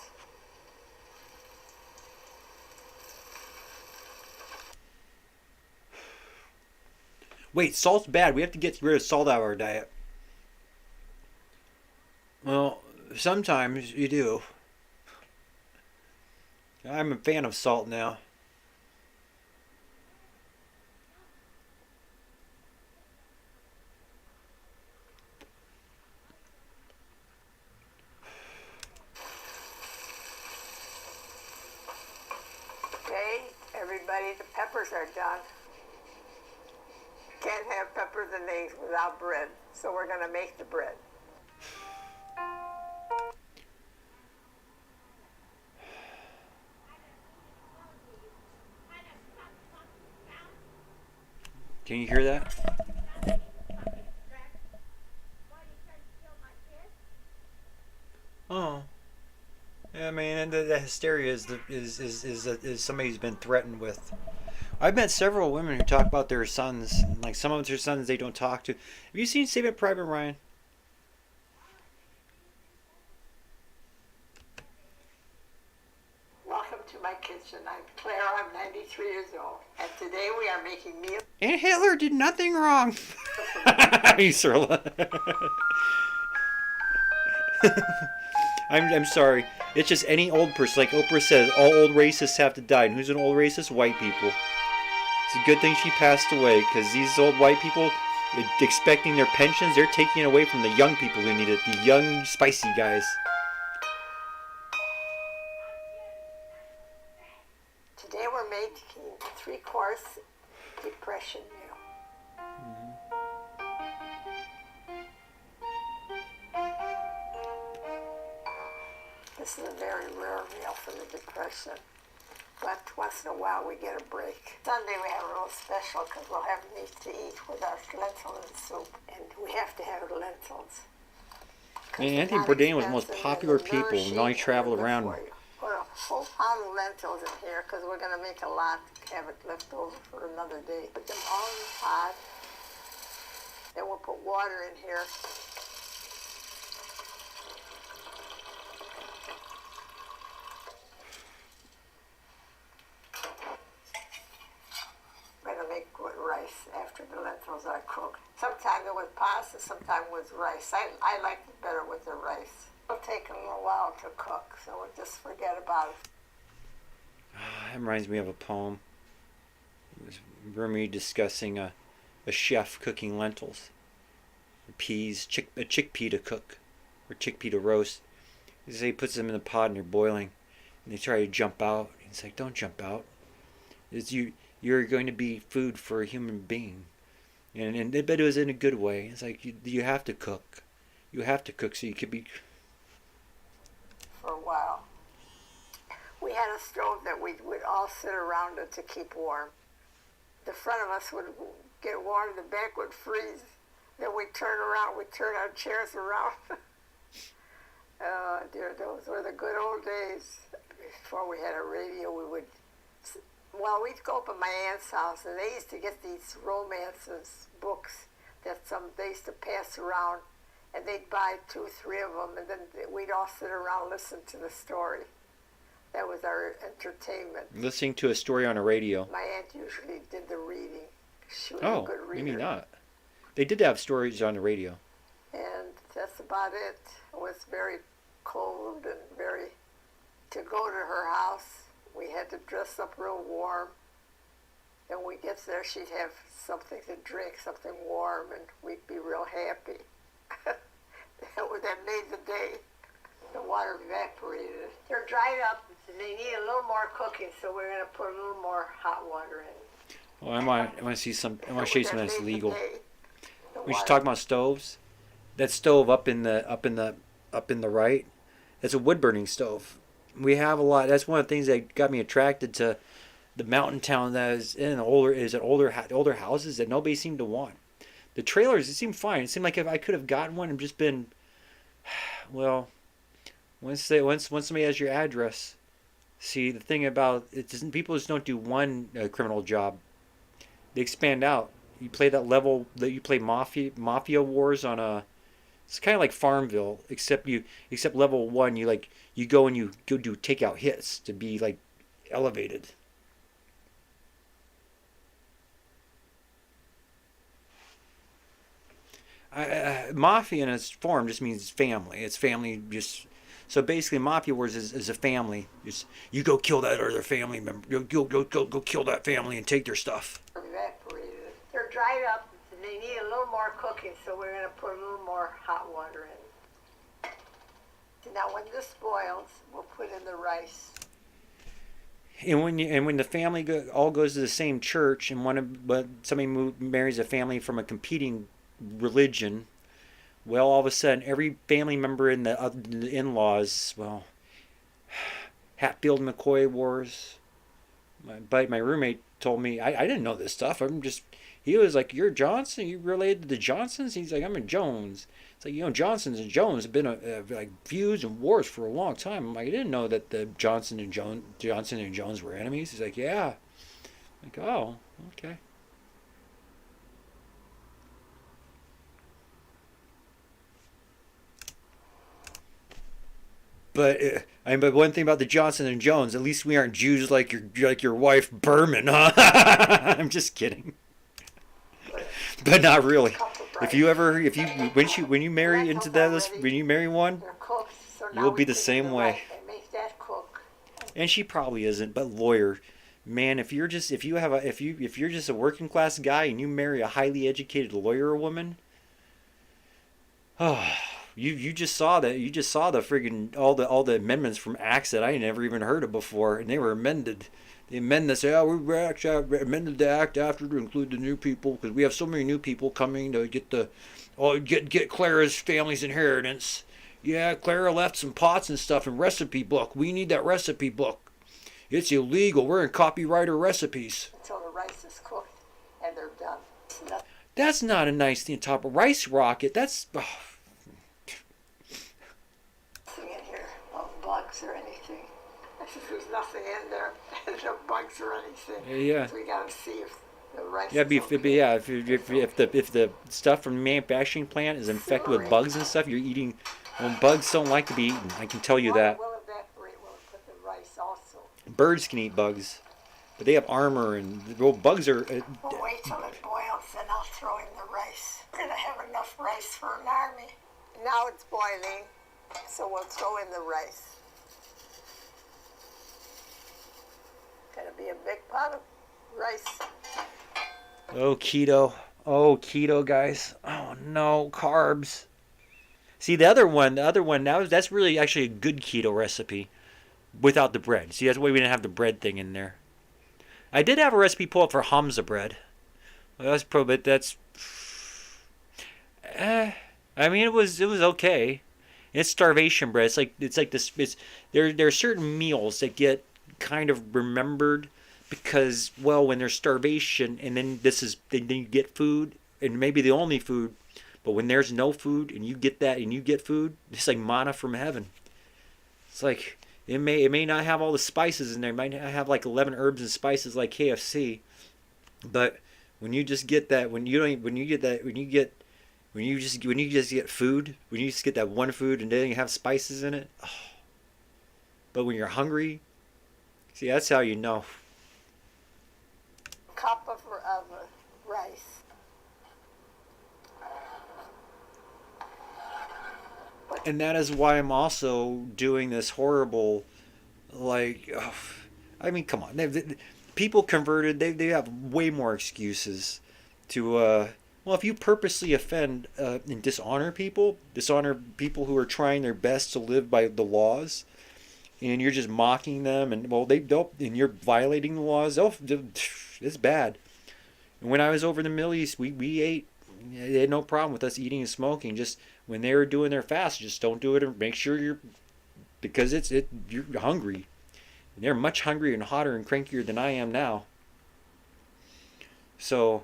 Wait, salt's bad. We have to get rid of salt out of our diet. Well, sometimes you do. I'm a fan of salt now. Okay, everybody, the peppers are done. Can't have peppers and eggs without bread, so we're going to make the bread. Can you hear that? Oh. Yeah, I mean, and the hysteria is somebody who's been threatened with. I've met several women who talk about their sons. Like, some of their sons they don't talk to. Have you seen Saving Private Ryan? Welcome to my kitchen. I'm Claire. I'm 93 years old. And today we are making meals. And Hitler did nothing wrong. I'm sorry. It's just any old person. Like Oprah says, all old racists have to die. And who's an old racist? White people. It's a good thing she passed away, because these old white people, expecting their pensions. They're taking it away from the young people who need it. The young, spicy guys. Today we're making 3-course depression meal. This is a very rare meal for the depression, but once in a while we get a break. Sunday we have a real special because we'll have meat to eat with our lentil and soup, and we have to have lentils. Man, Anthony Bourdain was the most popular people when he traveled around. Put a full pound of lentils in here because we're going to make a lot to have it left over for another day. Put them all in the pot. Then we'll put water in here. We're going to make with rice after the lentils are cooked. Sometimes it was pasta, sometimes it was rice. I like it better with the rice. It'll take a little while to cook, so we'll just forget about it. That reminds me of a poem. It was Rumi discussing a chef cooking lentils, or peas, a chickpea to cook, or chickpea to roast. He puts them in the pot and they're boiling, and they try to jump out. He's like, "Don't jump out. You're going to be food for a human being," but it was in a good way. It's like you have to cook. You have to cook so you could be. For a while. We had a stove that we would all sit around it to keep warm. The front of us would get warm, the back would freeze. Then we'd turn around, we'd turn our chairs around. Oh dear, those were the good old days. Before we had a radio, we'd go up at my aunt's house, and they used to get these romances, books, that they used to pass around. And they'd buy 2, 3 of them, and then we'd all sit around and listen to the story. That was our entertainment. Listening to a story on a radio. My aunt usually did the reading. She was a good reader. Maybe not. They did have stories on the radio. And that's about it. It was very cold and to go to her house, we had to dress up real warm. And when we get there, she'd have something to drink, something warm, and we'd be real happy. That made the day. The water evaporated. They're dried up. They need a little more cooking, so we're going to put a little more hot water in. Well, I want to show you something that's legal. We should talk about stoves. That stove up in the right, that's a wood burning stove. We have a lot. That's one of the things that got me attracted to the mountain town that is in older houses that nobody seemed to want. The trailers, it seemed fine. It seemed like if I could have gotten one and just been, well, once somebody has your address, see, the thing about it isn't, people just don't do one criminal job. They expand out. You play that level that you play mafia wars on a. It's kind of like Farmville, except level 1. You go and you go do takeout hits to be like elevated. Mafia in its form just means family. It's family. Just so basically, Mafia Wars is a family. Just you go kill that other family member. Go kill that family and take their stuff. Evaporated. They're dried up. They need a little more cooking, so we're going to put a little more hot water in. Now, when this boils, we'll put in the rice. And when the family all goes to the same church, and somebody marries a family from a competing religion, well, all of a sudden every family member in the in-laws, well, Hatfield McCoy wars. My roommate told me, I didn't know this stuff. He was like, "You're Johnson? You related to the Johnsons?" He's like, "I'm a Jones." It's like, Johnsons and Jones have been like feuds and wars for a long time. I'm like, I didn't know that the Johnson and Jones were enemies. He's like, "Yeah." I'm like, oh, okay. But one thing about the Johnson and Jones, at least we aren't Jews like your wife Berman, huh? I'm just kidding. But not really. When you marry into that, when you marry one, you'll be the same way. And she probably isn't, but lawyer man, if you're just a working class guy and you marry a highly educated lawyer woman, oh, you just saw that. You just saw the friggin' all the amendments from acts that I never even heard of before, and they were amended. They amend this. Yeah, we actually amended the act after to include the new people because we have so many new people coming to get Clara's family's inheritance. Yeah, Clara left some pots and stuff in recipe book. We need that recipe book. It's illegal. We're in copyrighted recipes. Until the rice is cooked and they're done. That's not a nice thing. Top of rice rocket. That's. Oh. Nothing in here of bugs or anything. There's nothing in there. No bugs or anything. Yeah. So we gotta see if the rice. Yeah, is okay. if the stuff from the manufacturing plant is infected with bugs and stuff, you're eating. Well, bugs don't like to be eaten. I can tell you that. Will evaporate when we put the rice also. Birds can eat bugs, but they have armor and well, bugs are. We'll wait till it boils, then I'll throw in the rice. We're gonna have enough rice for an army. Now it's boiling, so we'll throw in the rice. Gonna be a big pot of rice. Oh keto, guys. Oh no, carbs. See the other one that's really actually a good keto recipe, without the bread. See, that's why we didn't have the bread thing in there. I did have a recipe pull up for Hamza bread. Well, that's probably that's. I mean, it was okay. It's starvation bread. It's like this. There are certain meals that get kind of remembered because when there's starvation and then then you get food and maybe the only food, but when there's no food and you get that and you get food, it's like manna from heaven. It's like it may not have all the spices in there. It might not have like 11 herbs and spices like KFC, but when you just get that, when you just get food, when you just get that one food and then you have spices in it. Oh. But when you're hungry, see, that's how you know. Cup of rice. And that is why I'm also doing this horrible, I mean, come on. People converted, they have way more excuses to, if you purposely offend and dishonor people who are trying their best to live by the laws, and you're just mocking them, and and you're violating the laws, it's bad. And when I was over in the Middle East, we ate. They had no problem with us eating and smoking. Just when they were doing their fast, just don't do it and make sure because you're hungry. And they're much hungrier and hotter and crankier than I am now. So,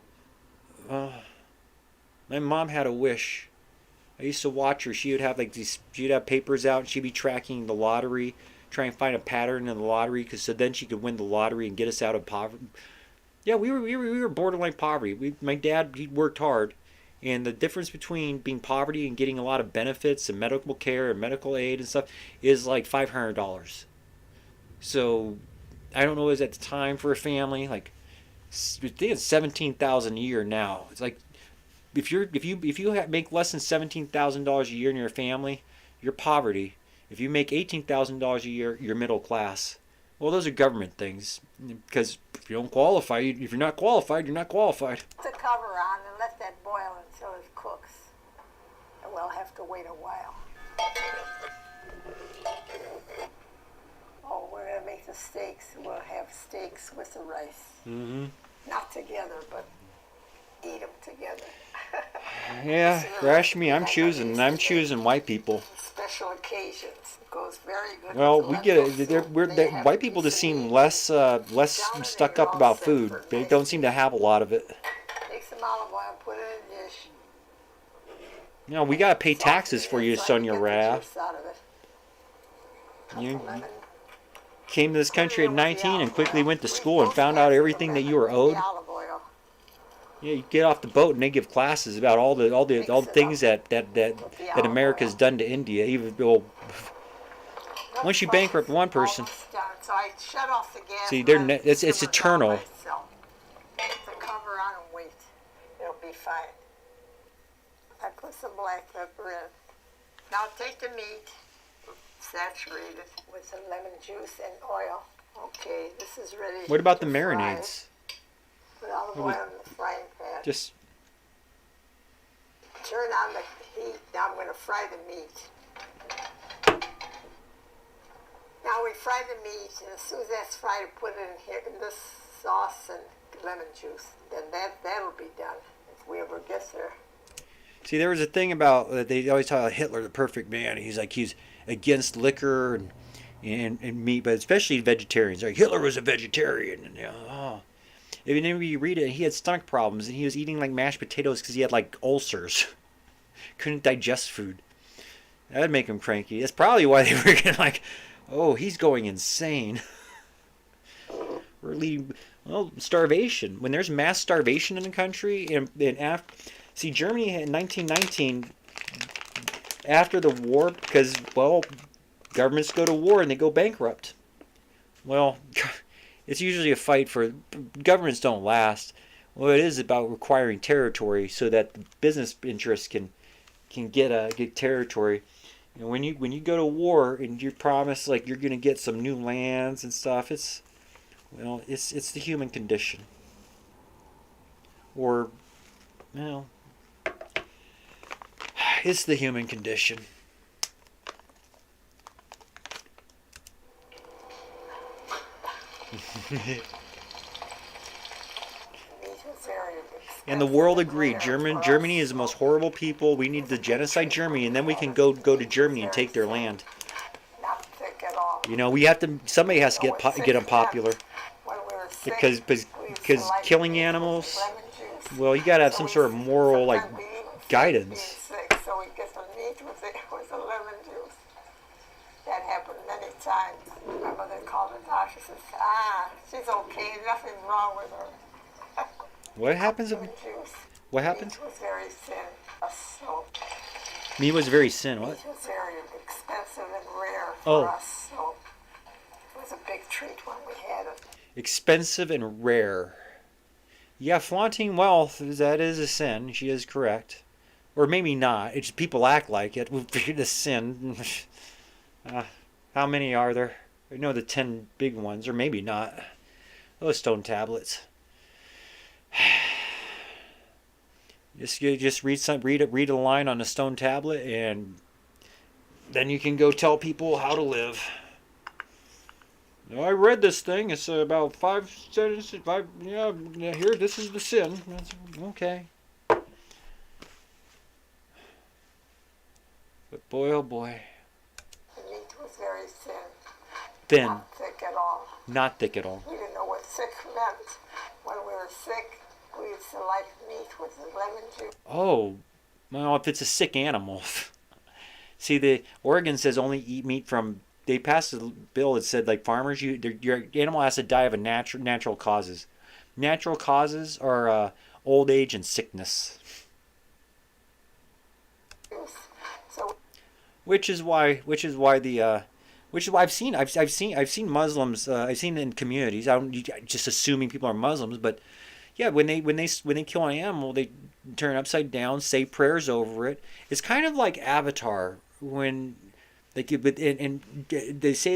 my mom had a wish. I used to watch her. She would have she'd have papers out and she'd be tracking the lottery, trying to find a pattern in the lottery, so then she could win the lottery and get us out of poverty. Yeah, we were borderline poverty. My dad, he worked hard. And the difference between being poverty and getting a lot of benefits and medical care and medical aid and stuff is like $500. So I don't know, it was at the time for a family, like I think it's $17,000 a year now. It's like if you make less than $17,000 a year in your family, you're poverty. If you make $18,000 a year, you're middle class. Well, those are government things, because if you don't qualify, if you're not qualified, you're not qualified. Put the cover on and let that boil until it cooks. And we'll have to wait a while. Oh, we're going to make the steaks. We'll have steaks with the rice. Mm-hmm. Not together, but eat them together. Yeah, rash me. I'm choosing white people. Special occasions. It goes very good. Well, we get it. White people just seem less stuck up about food. They don't seem to have a lot of it. Take some olive oil, put it in a dish. We gotta pay taxes for you, Sonia Raff. You came to this country at 19 and quickly went to school and found out everything that you were owed. Yeah, you get off the boat and they give classes about all the things that America's done to India. Even once you bankrupt one person, see, it's eternal. Put the cover on and wait. It'll be fine. I put some black pepper in. Now take the meat, saturate it with some lemon juice and oil. Okay, this is ready. What about the to fry. marinades? Put all the What oil in the frying pan. Just Turn on the heat. Now I'm going to fry the meat. Now we fry the meat, and as soon as that's fried, put it in here in this sauce and lemon juice. Then that'll be done if we ever get there. see, there was a thing about they always talk about Hitler, the perfect man. He's against liquor and meat, but especially vegetarians. Like Hitler was a vegetarian, and whenever you read it, he had stomach problems, and he was eating like mashed potatoes because he had like ulcers, couldn't digest food. That'd make him cranky. That's probably why they were getting like, oh, he's going insane. We're leading, starvation. When there's mass starvation in the country, see, Germany in 1919, after the war, because, governments go to war and they go bankrupt. Well, it's usually a fight for, governments don't last. Well, it is about requiring territory so that the business interests can get territory. When you go to war and you're promised like you're gonna get some new lands and stuff, it's the human condition. Or, it's the human condition. And the world agreed. Germany is the most horrible people. We need to genocide Germany, and then we can go to Germany and take their land. Not thick at all. We have to. Somebody has to get unpopular because killing animals. Well, you gotta have some sort of moral guidance. So we get some meat with the lemon juice. That happened many times. My mother called the doctor. Says, she's okay. Nothing's wrong with her. What happens? What happens? Meat was very thin. So meat was very thin. What? Meat was very expensive and rare for us. So it was a big treat when we had it. Expensive and rare. Yeah, flaunting wealth, that is a sin. She is correct. Or maybe not. It's people act like it. It's a sin. How many are there? I know the 10 big ones, or maybe not. Those stone tablets. Just read a line on a stone tablet, and then you can go tell people how to live. I read this thing. It's about 5 sentences. Here, this is the sin. That's, okay. But boy, oh boy. The meat was very thin. Thin. Not thick at all. Not thick at all. We didn't know what thick meant. When we were sick, we used to like meat with the lemon juice. Oh, well, if it's a sick animal. See, the Oregon says only eat meat from. They passed a bill that said farmers, your animal has to die of natural causes. Natural causes are old age and sickness. Which is why I've seen Muslims. I've seen in communities. I'm just assuming people are Muslims, but yeah, when they kill an animal, they turn it upside down, say prayers over it. It's kind of like Avatar when they say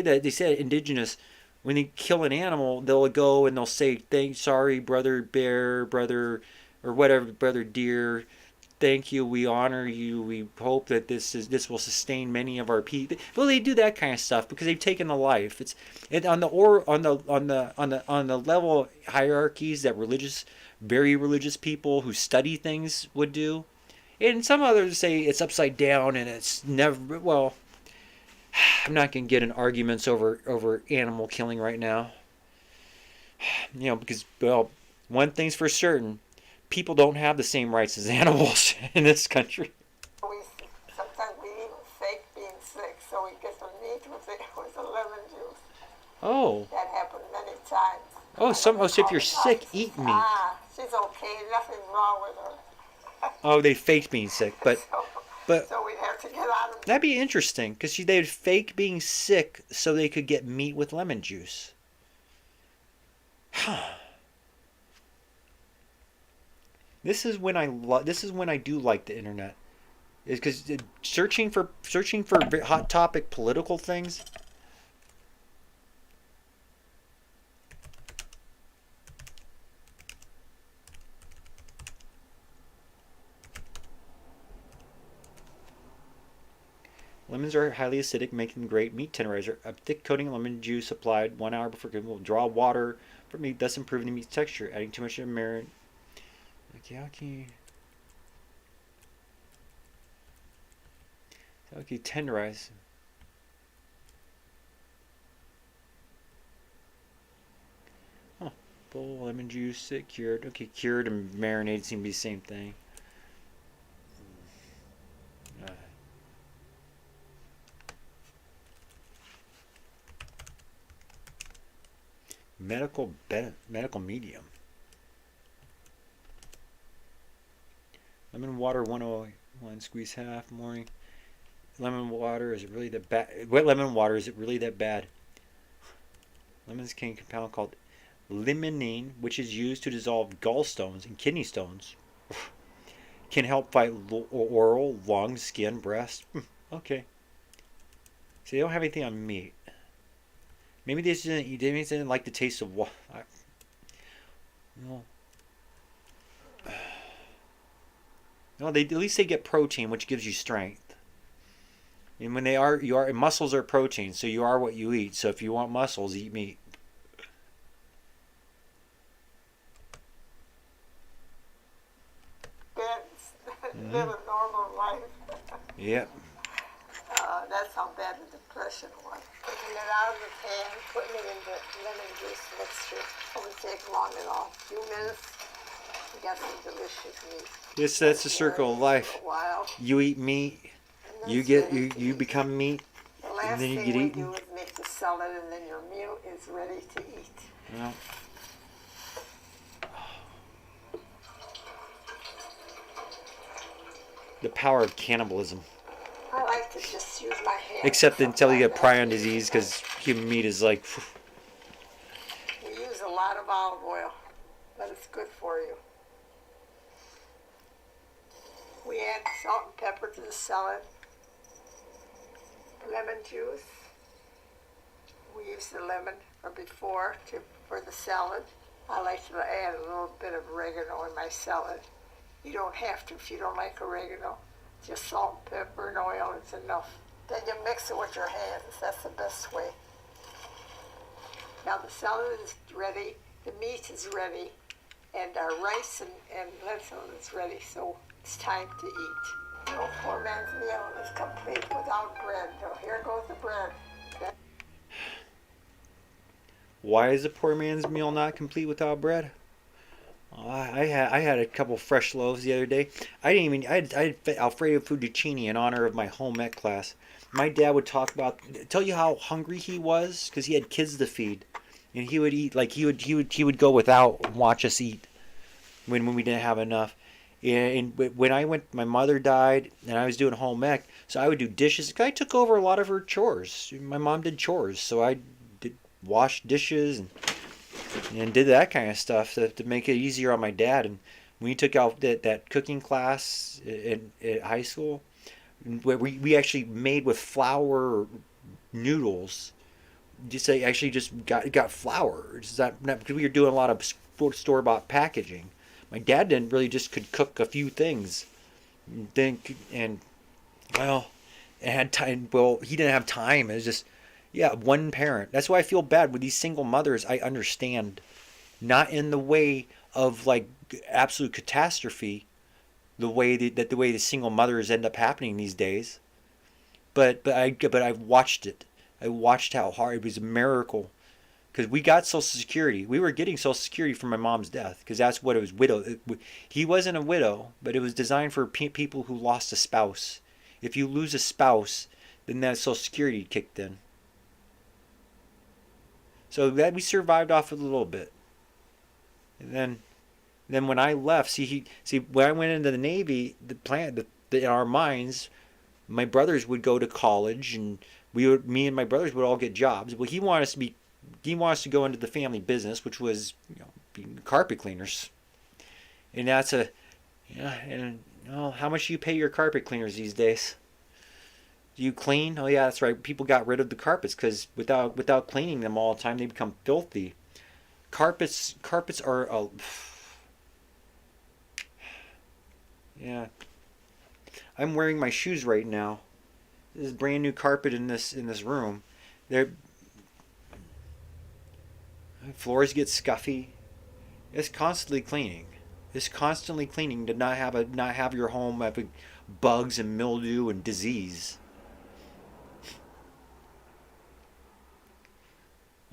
indigenous, when they kill an animal, they'll go and they'll say sorry brother bear, brother or whatever, brother deer. Thank you. We honor you. We hope that this will sustain many of our people. Well, they do that kind of stuff because they've taken a life. It's on the level hierarchies that very religious people who study things would do, and some others say it's upside down and it's never. Well, I'm not going to get in arguments over animal killing right now. Because one thing's for certain. People don't have the same rights as animals in this country. Sometimes we even fake being sick, so we get some meat with the lemon juice. Oh. That happened many times. So if you're sick, eat meat. She's okay. Nothing's wrong with her. Oh, they faked being sick, but so we'd have to get out of. That'd be interesting because they'd fake being sick so they could get meat with lemon juice. Huh. This is when I do like the internet, is because searching for hot topic political things. Lemons are highly acidic, making them great meat tenderizer. A thick coating of lemon juice applied 1 hour before cooking will draw water from meat, thus improving the meat's texture. Adding too much of marinade. Okay, how can you tenderize? Huh. Bowl, lemon juice, it cured. Okay, cured and marinated seem to be the same thing. Medical medium. Lemon water 101, squeeze half morning. Lemon water, is it really that bad? Wet lemon water, is it really that bad? Lemons contain a compound called limonene, which is used to dissolve gallstones and kidney stones. Can help fight oral, lung, skin, breast. Okay. So they don't have anything on meat. Maybe they didn't like the taste of water. No, they at least they get protein, which gives you strength. And when muscles are protein, so you are what you eat. So if you want muscles, eat meat. Live a normal life. Yep. That's how bad the depression was. Taking it out of the pan, putting it in the lemon juice mixture. Doesn't take long at all. A few minutes, you got some delicious meat. Yes, that's the circle of life. You eat meat, you become meat, The last and then you thing get we eaten. do is make the salad, and then your meal is ready to eat. Yeah. The power of cannibalism. I like to just use my hands. Except until you get prion disease, because human meat is like. We use a lot of olive oil, but it's good for you. We add salt and pepper to the salad, lemon juice. We use the lemon for the salad. I like to add a little bit of oregano in my salad. You don't have to if you don't like oregano. Just salt and pepper and oil is enough. Then you mix it with your hands. That's the best way. Now the salad is ready, the meat is ready, and our rice and lentil is ready, so it's time to eat. No poor man's meal is complete without bread. Now here goes the bread. Why is a poor man's meal not complete without bread? I had a couple fresh loaves the other day. I had Alfredo fettuccine in honor of my home ec class. My dad would tell you how hungry he was because he had kids to feed, and he would eat like he would go without and watch us eat when we didn't have enough. And when my mother died and I was doing home ec, so I would do dishes. I took over a lot of her chores. My mom did chores, so I did wash dishes and did that kind of stuff to make it easier on my dad. And when he took out that cooking class at high school, where we actually made with flour noodles. Just got flour. It's not because we were doing a lot of store bought packaging. My dad didn't really just could cook a few things. It had time. Well, he didn't have time. It was just. Yeah, one parent. That's why I feel bad with these single mothers. I understand, not in the way of like absolute catastrophe, the way the single mothers end up happening these days. But I watched it. I watched how hard it was a miracle, because we got Social Security. We were getting Social Security from my mom's death because that's what it was. He wasn't a widow, but it was designed for people who lost a spouse. If you lose a spouse, then that Social Security kicked in. So that we survived off it a little bit. And then when I left, when I went into the Navy, in our mines, my brothers would go to college, and me and my brothers would all get jobs. Well, he wanted us to go into the family business, which was being carpet cleaners. And that's how much do you pay your carpet cleaners these days? Do you clean? Oh yeah, that's right. People got rid of the carpets because without cleaning them all the time, they become filthy. Carpets are yeah. I'm wearing my shoes right now, There's brand new carpet in this room. There, floors get scuffy. It's constantly cleaning. It's constantly cleaning to not have your home have bugs and mildew and disease.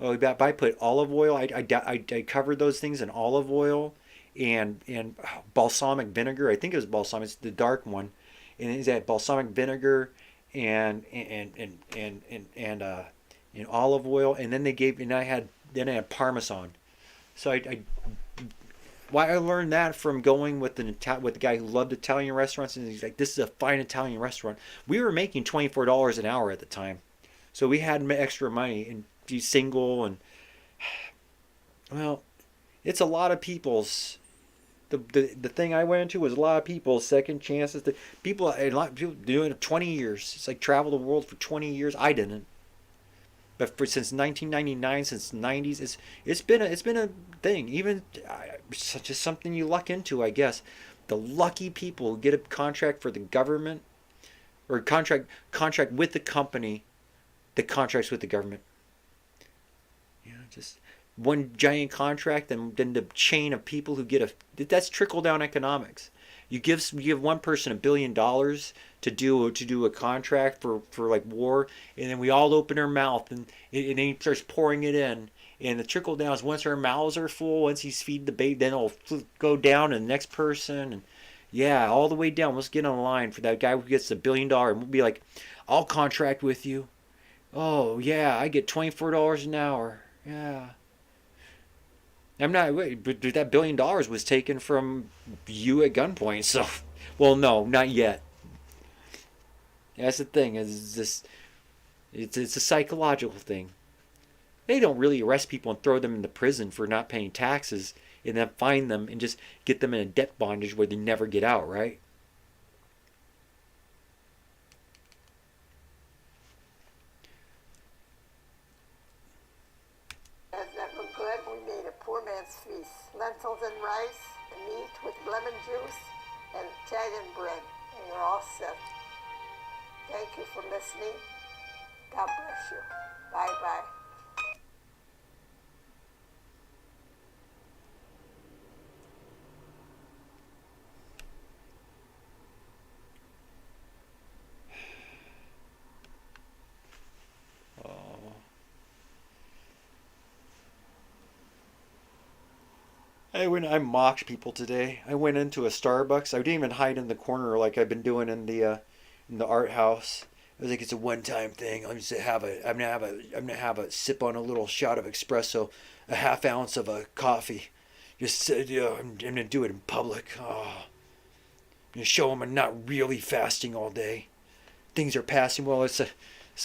Oh, I put olive oil. I covered those things in olive oil and balsamic vinegar. I think it was balsamic. It's the dark one, and it's that balsamic vinegar and and olive oil. And then they gave and I had Parmesan. So I why I learned that from going with with the guy who loved Italian restaurants, and he's like, "This is a fine Italian restaurant." We were making $24 an hour at the time, so we had extra money and be single and well, it's a lot of people's. The thing I went into was a lot of people's second chances. A lot of people doing it 20 years. It's like travel the world for 20 years. I didn't. But since 1999, since the 90s, it's been a thing. Even such as something you luck into, I guess. The lucky people who get a contract for the government or contract with the company that contracts with the government. You know, just one giant contract, and then the chain of people who get that's trickle down economics. You give one person $1 billion to do a contract for like war, and then we all open our mouth, and then he starts pouring it in, and the trickle down is once our mouths are full, once he's feeding the baby, then it'll go down to the next person, and yeah, all the way down. Let's get on the line for that guy who gets $1 billion, and we'll be like, I'll contract with you. Oh yeah, I get $24 an hour. Yeah. I'm not. Wait, but that $1 billion was taken from you at gunpoint. So, well, no, not yet. That's the thing. Is this? It's a psychological thing. They don't really arrest people and throw them into prison for not paying taxes, and then fine them and just get them in a debt bondage where they never get out, right? That looked good. We made a poor man's feast. Lentils and rice, and meat with lemon juice, and Italian bread. And you're all set. Thank you for listening. God bless you. Bye-bye. Oh. I mocked people today. I went into a Starbucks. I didn't even hide in the corner like I've been doing in the art house. I was like, it's a one-time thing. I'm gonna have a sip on a little shot of espresso, a half ounce of a coffee. Just I'm gonna do it in public. Oh, I'm gonna show them I'm not really fasting all day. Things are passing well. So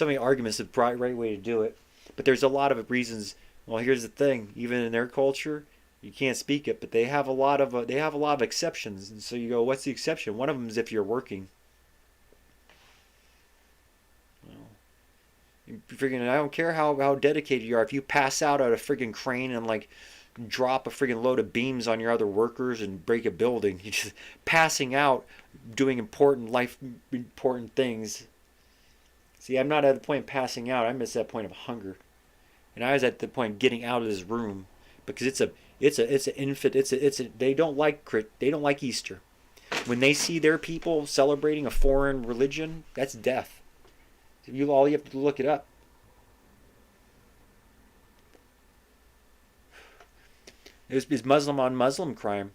many arguments the right way to do it, but there's a lot of reasons. Well, here's the thing. Even in their culture, you can't speak it, but they have a lot of exceptions. And so you go, what's the exception? One of them is if you're working. Well, I don't care how dedicated you are. If you pass out at a friggin' crane and like drop a friggin' load of beams on your other workers and break a building, you're just passing out, doing important things. See, I'm not at the point of passing out. I'm at that point of hunger, and I was at the point of getting out of this room because it's an infant. They don't like Easter. When they see their people celebrating a foreign religion, that's death. All you have to look it up. It's Muslim on Muslim crime.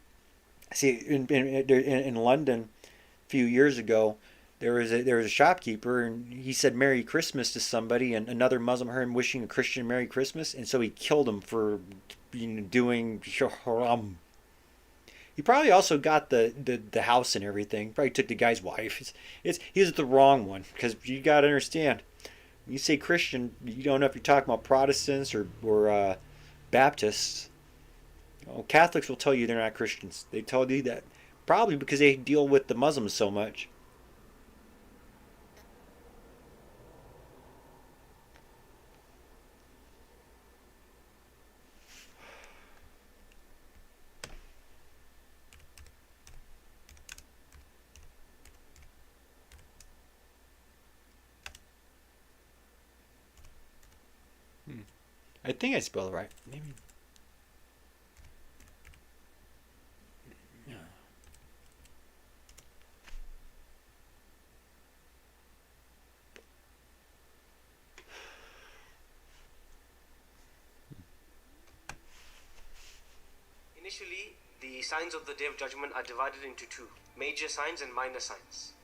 See, in London, a few years ago, there was a shopkeeper, and he said Merry Christmas to somebody, and another Muslim heard him wishing a Christian Merry Christmas, and so he killed him for doing haram. He probably also got the house and everything. Probably took the guy's wife. He's the wrong one, because you got to understand. When you say Christian, you don't know if you're talking about Protestants or Baptists. Well, Catholics will tell you they're not Christians. They tell you that probably because they deal with the Muslims so much. I think I spelled it right. Maybe. Yeah. Initially, the signs of the Day of Judgment are divided into two, major signs and minor signs.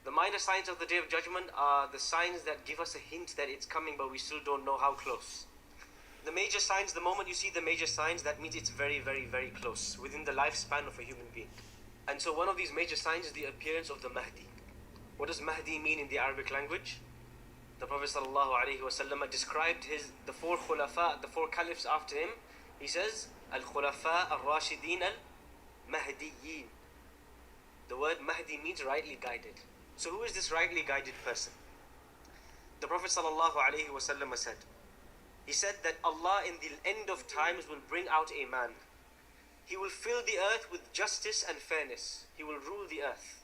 The minor signs of the Day of Judgment are the signs that give us a hint that it's coming, but we still don't know how close. The major signs, the moment you see the major signs, that means it's very, very, very close, within the lifespan of a human being. And so one of these major signs is the appearance of the Mahdi. What does Mahdi mean in the Arabic language? The Prophet ﷺ described the four khulafa, the four caliphs after him. He says, Al-Khulafa al-Rashidin al-Mahdiyin. The word Mahdi means rightly guided. So who is this rightly guided person? The Prophet ﷺ said, he said that Allah in the end of times will bring out a man. He will fill the earth with justice and fairness. He will rule the earth.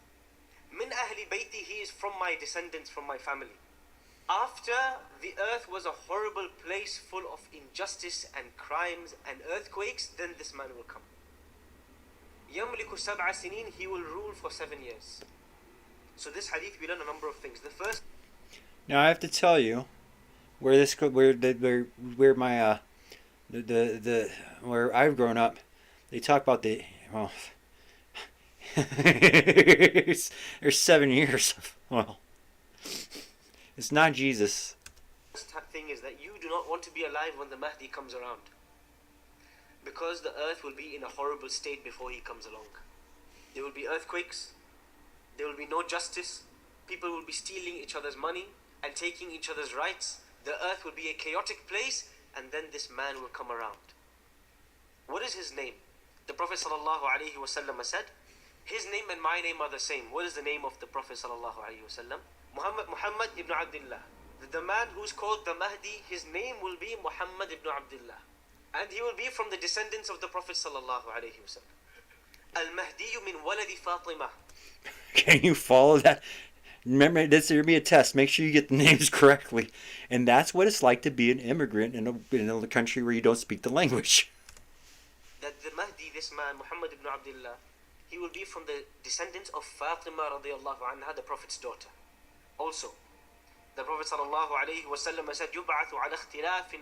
Min ahli bayti, he is from my descendants, from my family. After the earth was a horrible place full of injustice and crimes and earthquakes, then this man will come. Yamliku sab'a sinin, he will rule for 7 years. So this hadith, we learn a number of things. The first. Now I have to tell you, where I've grown up, they talk about there's 7 years. Well, it's not Jesus. The first thing is that you do not want to be alive when the Mahdi comes around, because the earth will be in a horrible state before he comes along. There will be earthquakes. There will be no justice. People will be stealing each other's money and taking each other's rights. The earth will be a chaotic place, and then this man will come around. What is his name? The Prophet ﷺ said, his name and my name are the same. What is the name of the Prophet ﷺ? Muhammad ibn Abdullah. The man who's called the Mahdi, his name will be Muhammad ibn Abdullah. And he will be from the descendants of the Prophet ﷺ. Al-Mahdi min waladi Fatima. Can you follow that? Remember, this will be a test. Make sure you get the names correctly. And that's what it's like to be an immigrant in a country where you don't speak the language. That the Mahdi, this man, Muhammad ibn Abdullah, he will be from the descendants of Fatima radiallahu anha, the Prophet's daughter. Also, the Prophet sallallahu alayhi wa sallam said, يُبْعَثُ عَلَى اخْتِلَافٍ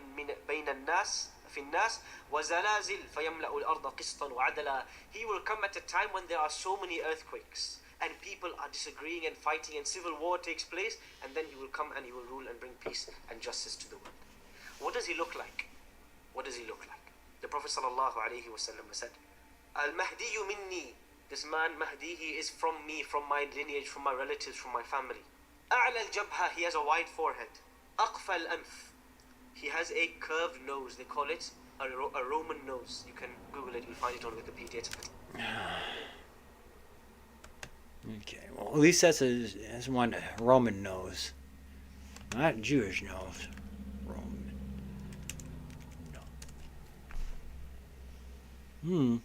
بَيْنَ النَّاسِ في الناس وزلازل فيملأ الأرض قسطا وعدلا. He will come at a time when there are so many earthquakes and people are disagreeing and fighting and civil war takes place, and then he will come and he will rule and bring peace and justice to the world. What does he look like? What does he look like? The Prophet sallallahu alayhi wa sallam said, Al-Mahdiyu minni. This man Mahdi, he is from me, from my lineage, from my relatives, from my family. أعلى الجبهة, he has a wide forehead. أقفى الأنف, he has a curved nose. They call it a Roman nose. You can Google it, you'll find it on Wikipedia. Okay, well, at least that's one Roman nose. Not Jewish nose. Roman. No.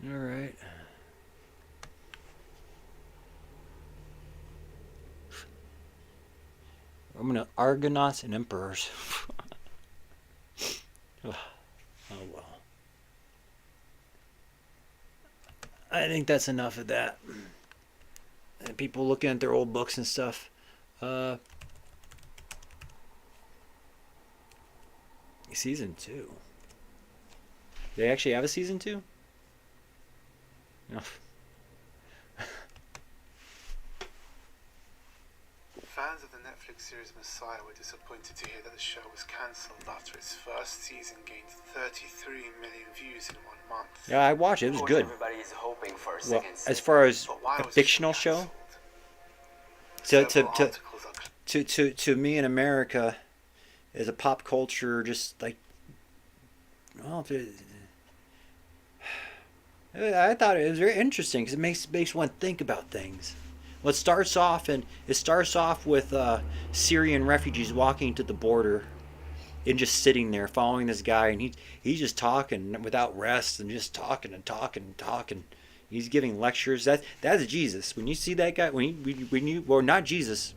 All right. I'm gonna Argonauts and Emperors. Oh well. I think that's enough of that. And people looking at their old books and stuff. Season 2. They actually have a season 2? No. Fans of the Netflix series Messiah were disappointed to hear that the show was cancelled after its first season gained 33 million views in 1 month. Yeah, I watched it. It was good. Everybody is hoping for a Well, second as far as But why a was the fictional show show, cancelled? Several articles are to me in America, as a pop culture, just like, well, I thought it was very interesting because it makes one think about things. Well, it starts off with Syrian refugees walking to the border and just sitting there following this guy, and he's just talking without rest and just talking and talking and talking. He's giving lectures. That's Jesus. When you see that guy, well, not Jesus,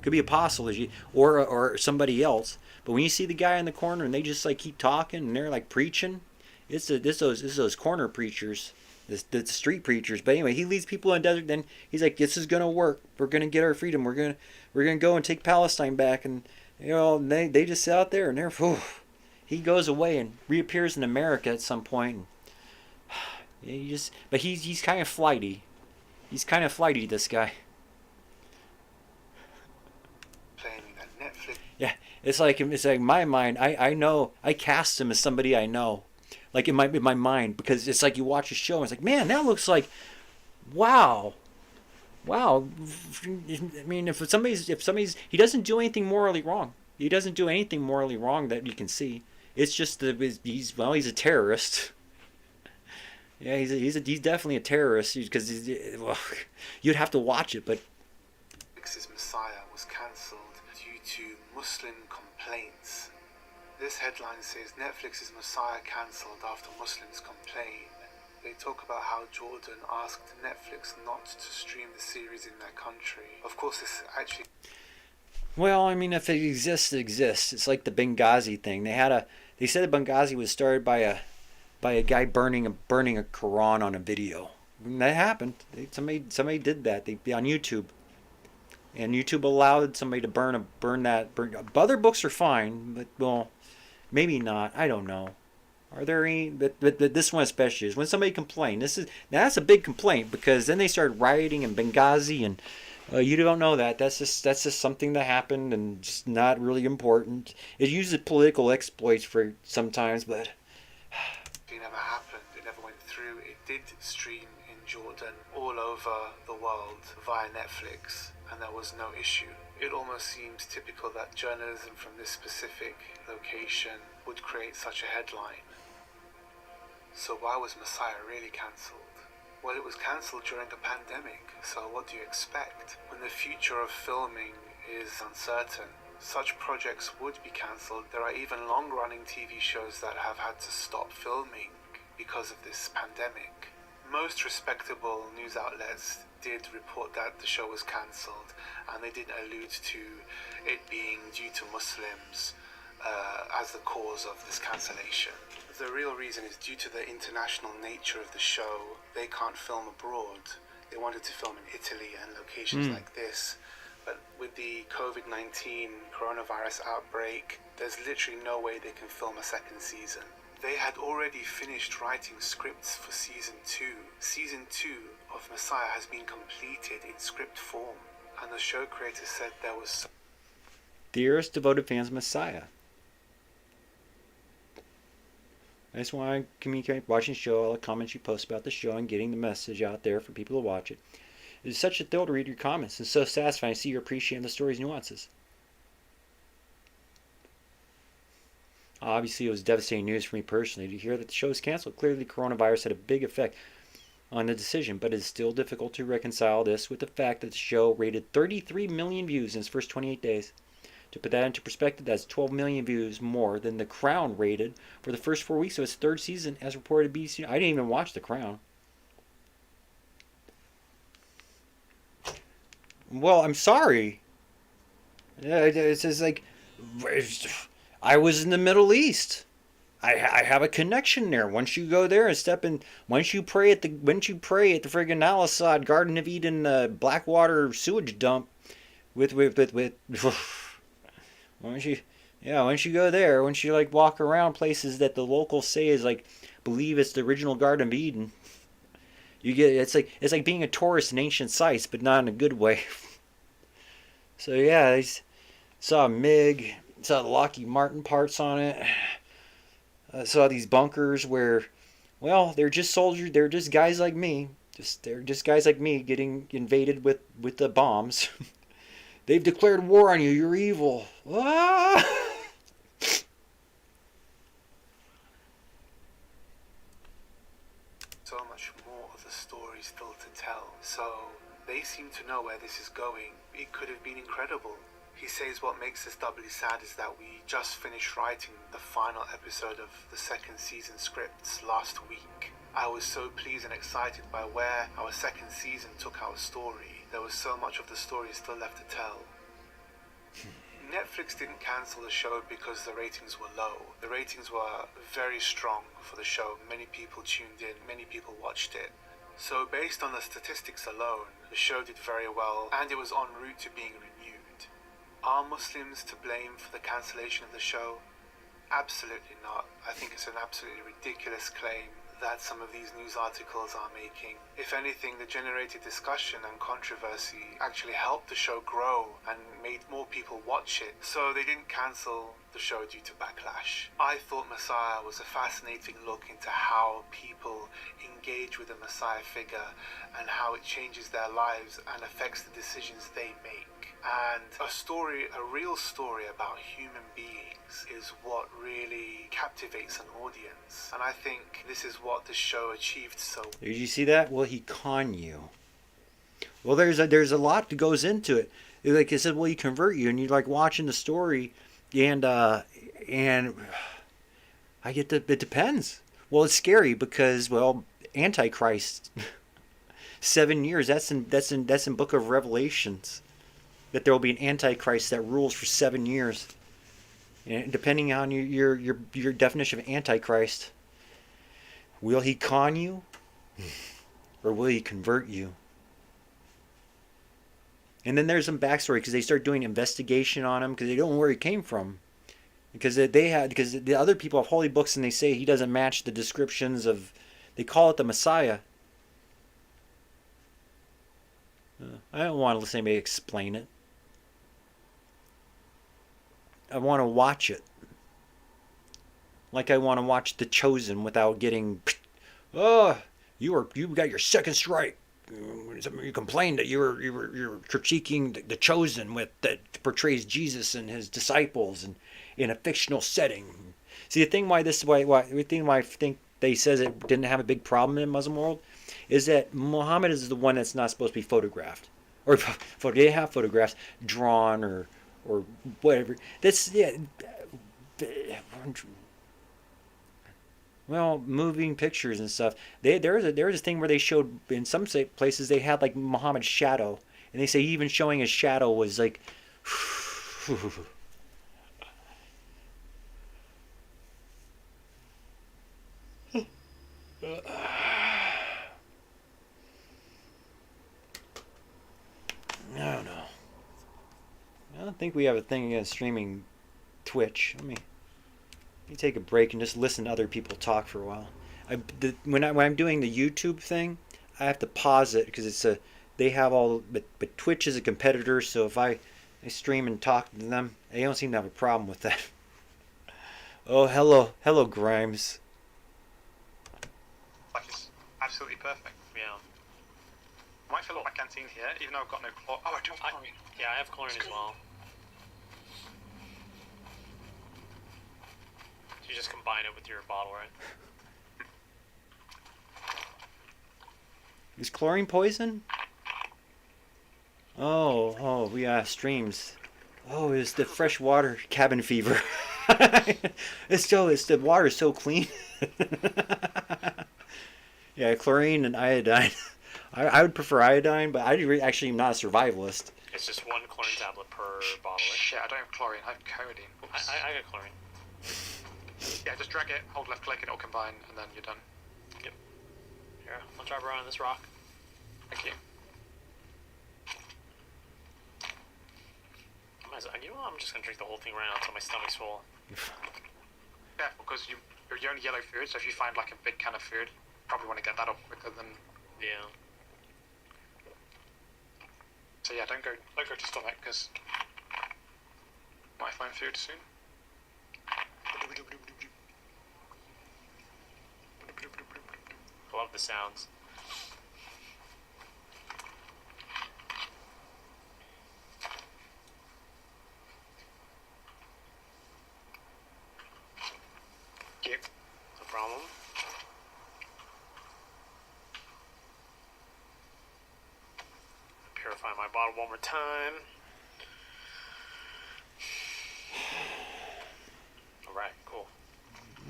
could be apostle or somebody else. But when you see the guy in the corner and they just like keep talking and they're like preaching, it's those corner preachers, the street preachers. But anyway, he leads people in the desert. Then he's like, this is gonna work. We're gonna get our freedom. We're gonna go and take Palestine back. And and they just sit out there and they're. Whew, he goes away and reappears in America at some point. But he's kind of flighty. He's kind of flighty, this guy. Claiming that Netflix. Yeah, it's like in my mind. I know I cast him as somebody I know, like in my mind, because it's like you watch a show and it's like, man, that looks like, wow. I mean, if somebody's he doesn't do anything morally wrong. He doesn't do anything morally wrong that you can see. It's just that he's a terrorist. Yeah, he's definitely a terrorist because you'd have to watch it, but Netflix's Messiah was cancelled due to Muslim complaints. This headline says Netflix's Messiah cancelled after Muslims complain. They talk about how Jordan asked Netflix not to stream the series in their country. Of course, this actually. Well, I mean, if it exists, it exists. It's like the Benghazi thing. They said that Benghazi was started by a guy burning a Quran on a video. And that happened. Somebody did that. On YouTube. And YouTube allowed somebody to burn. Other books are fine, but well, maybe not. I don't know. Are there any? But this one especially is when somebody complained. That's a big complaint because then they started rioting in Benghazi and. You don't know that. That's just something that happened and just not really important. It uses political exploits for sometimes, but it never happened. It never went through. It did stream in Jordan all over the world via Netflix, and there was no issue. It almost seems typical that journalism from this specific location would create such a headline. So why was Messiah really cancelled? Well, it was cancelled during a pandemic, so what do you expect? When the future of filming is uncertain, such projects would be cancelled. There are even long-running TV shows that have had to stop filming because of this pandemic. Most respectable news outlets did report that the show was cancelled, and they did allude to it being due to Muslims as the cause of this cancellation. The real reason is due to the international nature of the show. They can't film abroad. They wanted to film in Italy and locations like this. But with the COVID-19 coronavirus outbreak, there's literally no way they can film a second season. They had already finished writing scripts for season 2. Season 2 of Messiah has been completed in script form. And the show creator said there was... Dearest devoted fans of Messiah, I just want to communicate watching the show, all the comments you post about the show, and getting the message out there for people to watch it. It is such a thrill to read your comments, and so satisfying to see you appreciating the story's nuances. Obviously, it was devastating news for me personally to hear that the show was canceled. Clearly, coronavirus had a big effect on the decision, but it is still difficult to reconcile this with the fact that the show rated 33 million views in its first 28 days. To put that into perspective, that's 12 million views more than The Crown rated for the first 4 weeks of its third season, as reported by BBC. I didn't even watch The Crown. Well, I'm sorry. It's just like I was in the Middle East. I have a connection there. Once you go there and step in, once you pray at the friggin' Al Assad Garden of Eden Blackwater sewage dump, with once you go there, once you like walk around places that the locals say is like believe it's the original Garden of Eden, you get it's like being a tourist in ancient sites, but not in a good way. So yeah, I saw a MiG, saw the Lockheed Martin parts on it. I saw these bunkers where, well, they're just soldiers. They're just guys like me. They're just guys like me getting invaded with the bombs. They've declared war on you. You're evil. Ah! So much more of the story still to tell. So they seem to know where this is going. It could have been incredible. He says what makes this doubly sad is that we just finished writing the final episode of the second season scripts last week. I was so pleased and excited by where our second season took our story. There was so much of the story still left to tell. Netflix didn't cancel the show because the ratings were low. The ratings were very strong for the show. Many people tuned in, many people watched it. So based on the statistics alone, the show did very well and it was en route to being renewed. Are Muslims to blame for the cancellation of the show? Absolutely not. I think it's an absolutely ridiculous claim that some of these news articles are making. If anything, the generated discussion and controversy actually helped the show grow and made more people watch it, so they didn't cancel the show due to backlash. I thought Messiah was a fascinating look into how people engage with the Messiah figure and how it changes their lives and affects the decisions they make. And a real story about human beings is what really captivates an audience. And I think this is what the show achieved so well. Did you see that? Will he con you? Well, there's a lot that goes into it. Like I said, will he convert you? And you're like watching the story, and I get it depends. Well, it's scary because Antichrist, 7 years. That's in Book of Revelations. That there will be an Antichrist that rules for 7 years. And depending on your definition of Antichrist, will he con you? Or will he convert you? And then there's some backstory because they start doing investigation on him because they don't know where he came from. Because the other people have holy books and they say he doesn't match the descriptions of, they call it the Messiah. I don't want to listen to anybody explain it. I want to watch it. Like I want to watch The Chosen without getting, you got your second strike. You complained that you're critiquing The Chosen that portrays Jesus and his disciples and in a fictional setting. See, the thing why I think they says it didn't have a big problem in the Muslim world is that Muhammad is the one that's not supposed to be photographed, or they have photographs drawn or whatever. That's well, moving pictures and stuff. There was a thing where they showed in some places they had like Muhammad's shadow, and they say even showing his shadow was like. I don't know. I don't think we have a thing against streaming Twitch. Let me take a break and just listen to other people talk for a while. When I'm doing the YouTube thing, I have to pause it because they have all, but Twitch is a competitor, so if I stream and talk to them, they don't seem to have a problem with that. Oh, hello, Grimes. Like it's absolutely perfect. Yeah. I might fill up my canteen here, even though I've got no chlorine. Oh, I do have chlorine. Yeah, I have chlorine as well. You just combine it with your bottle, right? Is chlorine poison? Oh, we streams. Oh, it's the fresh water cabin fever. The water is so clean. Yeah, chlorine and iodine. I would prefer iodine, but actually am not a survivalist. It's just one chlorine tablet per bottle, right? Shit, I don't have chlorine, I have codeine. I got chlorine. Yeah, just drag it, hold left click, and it'll combine, and then you're done. Yep. Here, I'll drive around this rock. Thank you. You know what? I'm just gonna drink the whole thing right now until my stomach's full. Yeah, because you're only yellow food, so if you find like a big can of food, probably want to get that up quicker than. Yeah. So yeah, don't go to stomach because might find food soon. I love the sounds. Yep. No problem. Purify my bottle one more time. Alright, cool.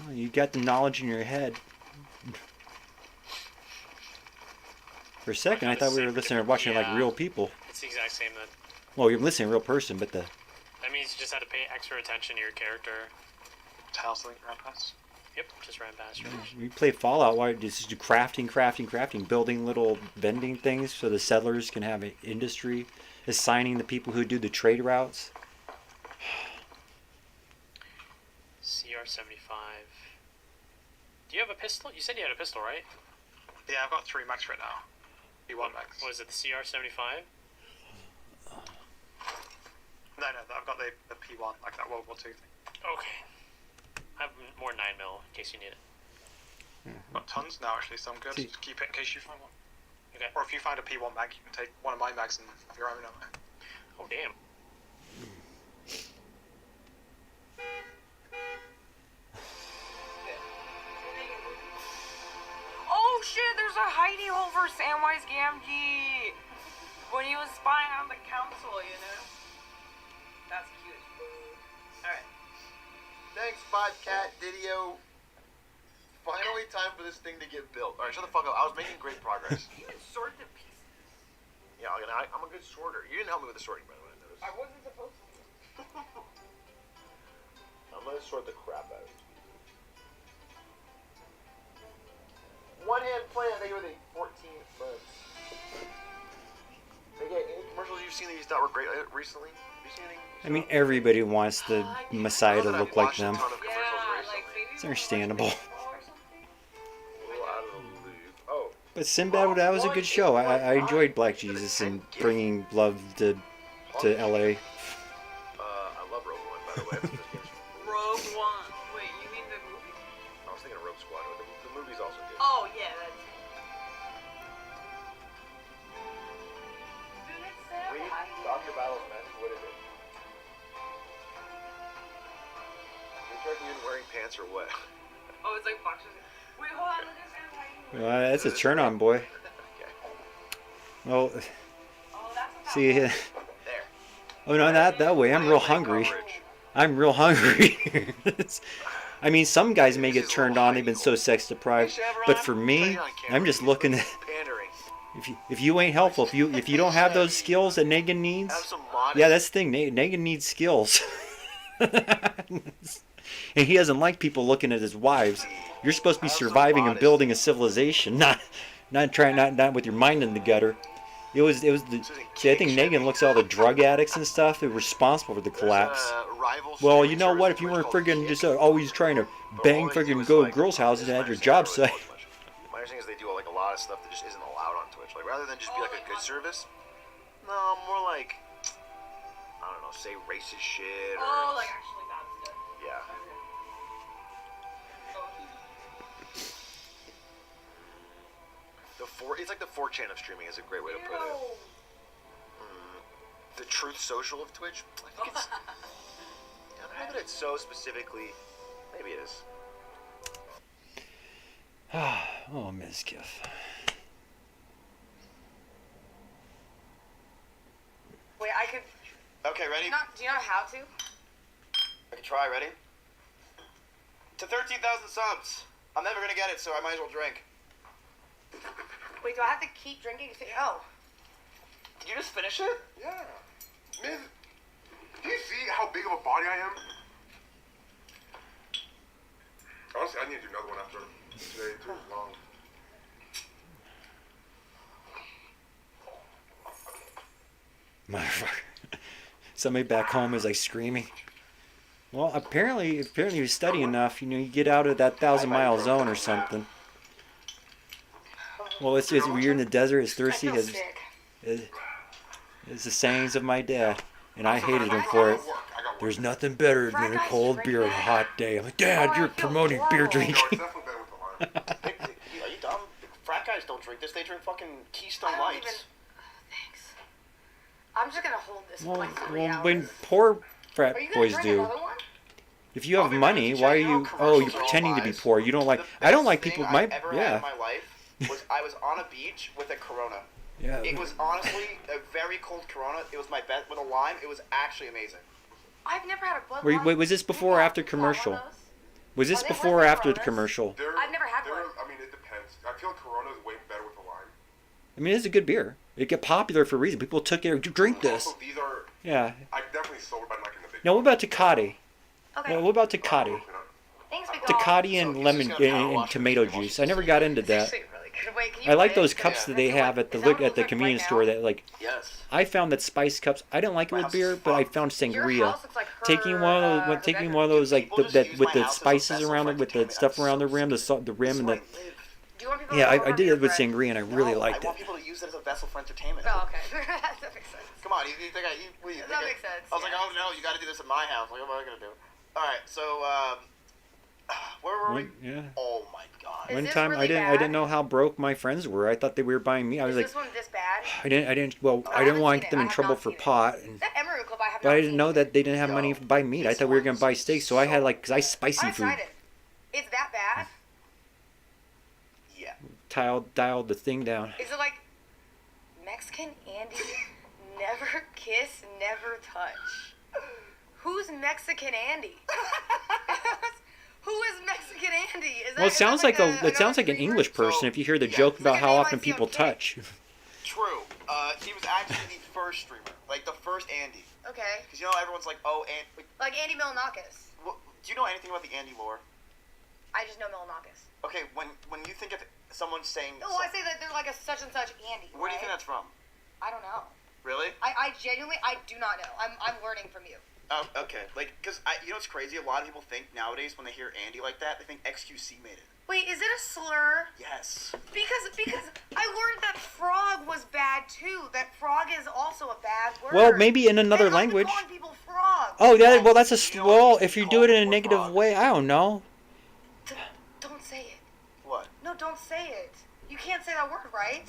Oh, you got the knowledge in your head. For a second, I thought we were listening or watching like real people. It's the exact same then. Well, you're listening to a real person, but the That means you just had to pay extra attention to your character. House link ran past. Yep, just ran past her. we play Fallout. Why just do crafting, building little vending things so the settlers can have an industry, assigning the people who do the trade routes. CR-75. Do you have a pistol? You said you had a pistol, right? Yeah, I've got 3 max right now. P1 max. What is it, the CR-75? No, I've got the P1, like that World War II thing. Okay. I have more 9mm in case you need it. Got tons now, actually, so I'm good. See- Just keep it in case you find one. Okay. Or if you find a P1 mag, you can take one of my mags and have your own ammo. Oh, damn. Oh shit, there's a hidey hole for Samwise Gamgee when he was spying on the council, you know? That's cute. Alright. Thanks, Bobcat Didio. Finally time for this thing to get built. Alright, shut the fuck up. I was making great progress. You even sorted the pieces. Yeah, I'm a good sorter. You didn't help me with the sorting, by the way. I noticed. I wasn't supposed to. I'm gonna sort the crap out of it. One hand plan, I think with a 14 months. Any commercials you've seen that you thought were great recently? Have you seen anything? I mean, everybody wants the Messiah to look like them. Yeah, like maybe It's understandable. Oh, But Sinbad, that was a good show. I enjoyed Black Jesus and bringing love to L.A. I love Rogue One, by the way. That's what this game's from. Rogue One. Wait, you mean the movie? I was thinking of Rogue Squadron. The movie's also good. Oh, yeah, that's. Read Dr. Battle's Magic. What is it? You're checking in wearing pants or what? Oh, it's like boxers. Wait, hold on, look at Sam's hiding. Well, that's a turn on, boy. Well, Oh, that's a see, There. oh no, not that way. I'm real hungry. Coverage. I'm real hungry. I mean, some guys may get turned on. They've been so sex deprived, but for me, I'm just looking at. Pandering. If you ain't helpful, if you don't have those skills that Negan needs, Have some modesty. yeah, that's the thing. Negan needs skills, and he doesn't like people looking at his wives. You're supposed to be surviving and building a civilization, not with your mind in the gutter. It was the. See, I think Negan looks at all the drug addicts and stuff who were responsible for the collapse. Well, you know what? If you weren't friggin' just always trying to bang friggin' go to girls' houses at your job site. My understanding is they do like a lot of stuff that just isn't allowed on Twitch. Like rather than just be like a good service, no, more like I don't know, say racist shit or Oh, like actually bad stuff. yeah. It's like the 4chan of streaming is a great way to put it. The Truth Social of Twitch. I think it's. I don't know that it's so specifically. Maybe it is. Oh, Ms. Kiff. Wait, I could. Okay, ready? Do you know how to? I can try. Ready? To 13,000 subs. I'm never gonna get it, so I might as well drink. Wait, do I have to keep drinking? Oh. Did you just finish it? Yeah. Miz, do you see how big of a body I am? Honestly, I need to do another one after today. Too long. Motherfucker. Somebody back home is like screaming. Well, apparently you study enough, you get out of that 1,000-mile zone or something. Well, it's when you're in the desert, it's thirsty. It's the sayings of my dad, and I hated him for it. There's nothing better than a cold beer on a hot day. I'm like, Dad, you're promoting beer drinking. Are you dumb? Frat guys don't drink this. They drink fucking Keystone Lights. Thanks. I'm just gonna hold this for like 3 Well, hours. when poor frat Are you gonna boys drink do. another one? If you have money, why are you? Oh, you're pretending to be poor. You don't like. I don't like people. I've ever had in my life was I was on a beach with a Corona. Yeah. It was honestly a very cold Corona. It was my best with a lime. It was actually amazing. I've never had a blood. Wait, was this before or after commercial? Was this before or after the commercial? I've never had one. I mean, it depends. I feel Corona is way better with the lime. I mean, it's a good beer. It got popular for a reason. People took it. Drink this. Also, these are. Yeah. I'm definitely sober, but I'm not gonna. Now, what about Tecate? Okay. What about Tecate? Thanks, big Tecate and lemon and tomato juice. I never got into that. Actually really good. Wait, can you I like play those it? cups that Yeah. they have at Is that what the we're convenience right store. now? That like, Yes. I found that spice cups. I didn't like it with beer, but I found Your sangria. house looks like her, Taking one of her those, taking bedroom. one of those like People just that use with my the house as a spices vessel around for it, with the entertainment. stuff I'm around the so rim, the This rim, is and where the. I live. Do you want people Yeah, to I over did your it with bread? sangria, and I really No, liked I want it. people to use it as a vessel for entertainment. Oh, okay. that makes sense. Come on, you think I? What do you think That makes sense. I was like, yeah. oh no, you got to do this at my house. Like, what am I gonna do? All right, so where were we? Yeah. Oh my god. Is One this time really I bad? didn't know how broke my friends were. I thought they were buying me. I was Is like, this one this bad? I didn't. Well, Oh, I didn't haven't want to seen get them it. in I have trouble not for seen it. pot. Is that Emery Club? I have But not I didn't seen know it. that they didn't have money to buy meat. I this thought we were gonna one's buy steak, so I had like, cause I spicy I'm food. excited. It's that bad? Yeah. Dialed the thing down. Is it like Mexican Andy? Never kiss, never touch. Who's Mexican Andy? Who is Mexican Andy? Is that, Well, it sounds like it sounds like an streamer? English person. So, If you hear the yeah, joke it's about like a how name often I see on people Kick. touch. True. He was actually the first streamer, like the first Andy. Okay. Because you know everyone's like, oh, and Like Andy Milonakis. do you know anything about the Andy lore? I just know Milonakis. Okay, when you think of someone saying, Oh, I say that they're like a such and such Andy. where do you think right? that's from? I don't know. Really? I genuinely, I do not know. I'm learning from you. Okay. Like, because you know what's crazy? A lot of people think nowadays when they hear Andy like that, they think XQC made it. Wait, is it a slur? Yes. Because I learned that frog was bad too. That frog is also a bad word. Well, maybe in another And I've been language. calling people frogs. Oh, yeah. Well, that's You a know well. what If you you do it in a call negative frogs? way, I don't know. Don't say it. What? No, don't say it. You can't say that word, right?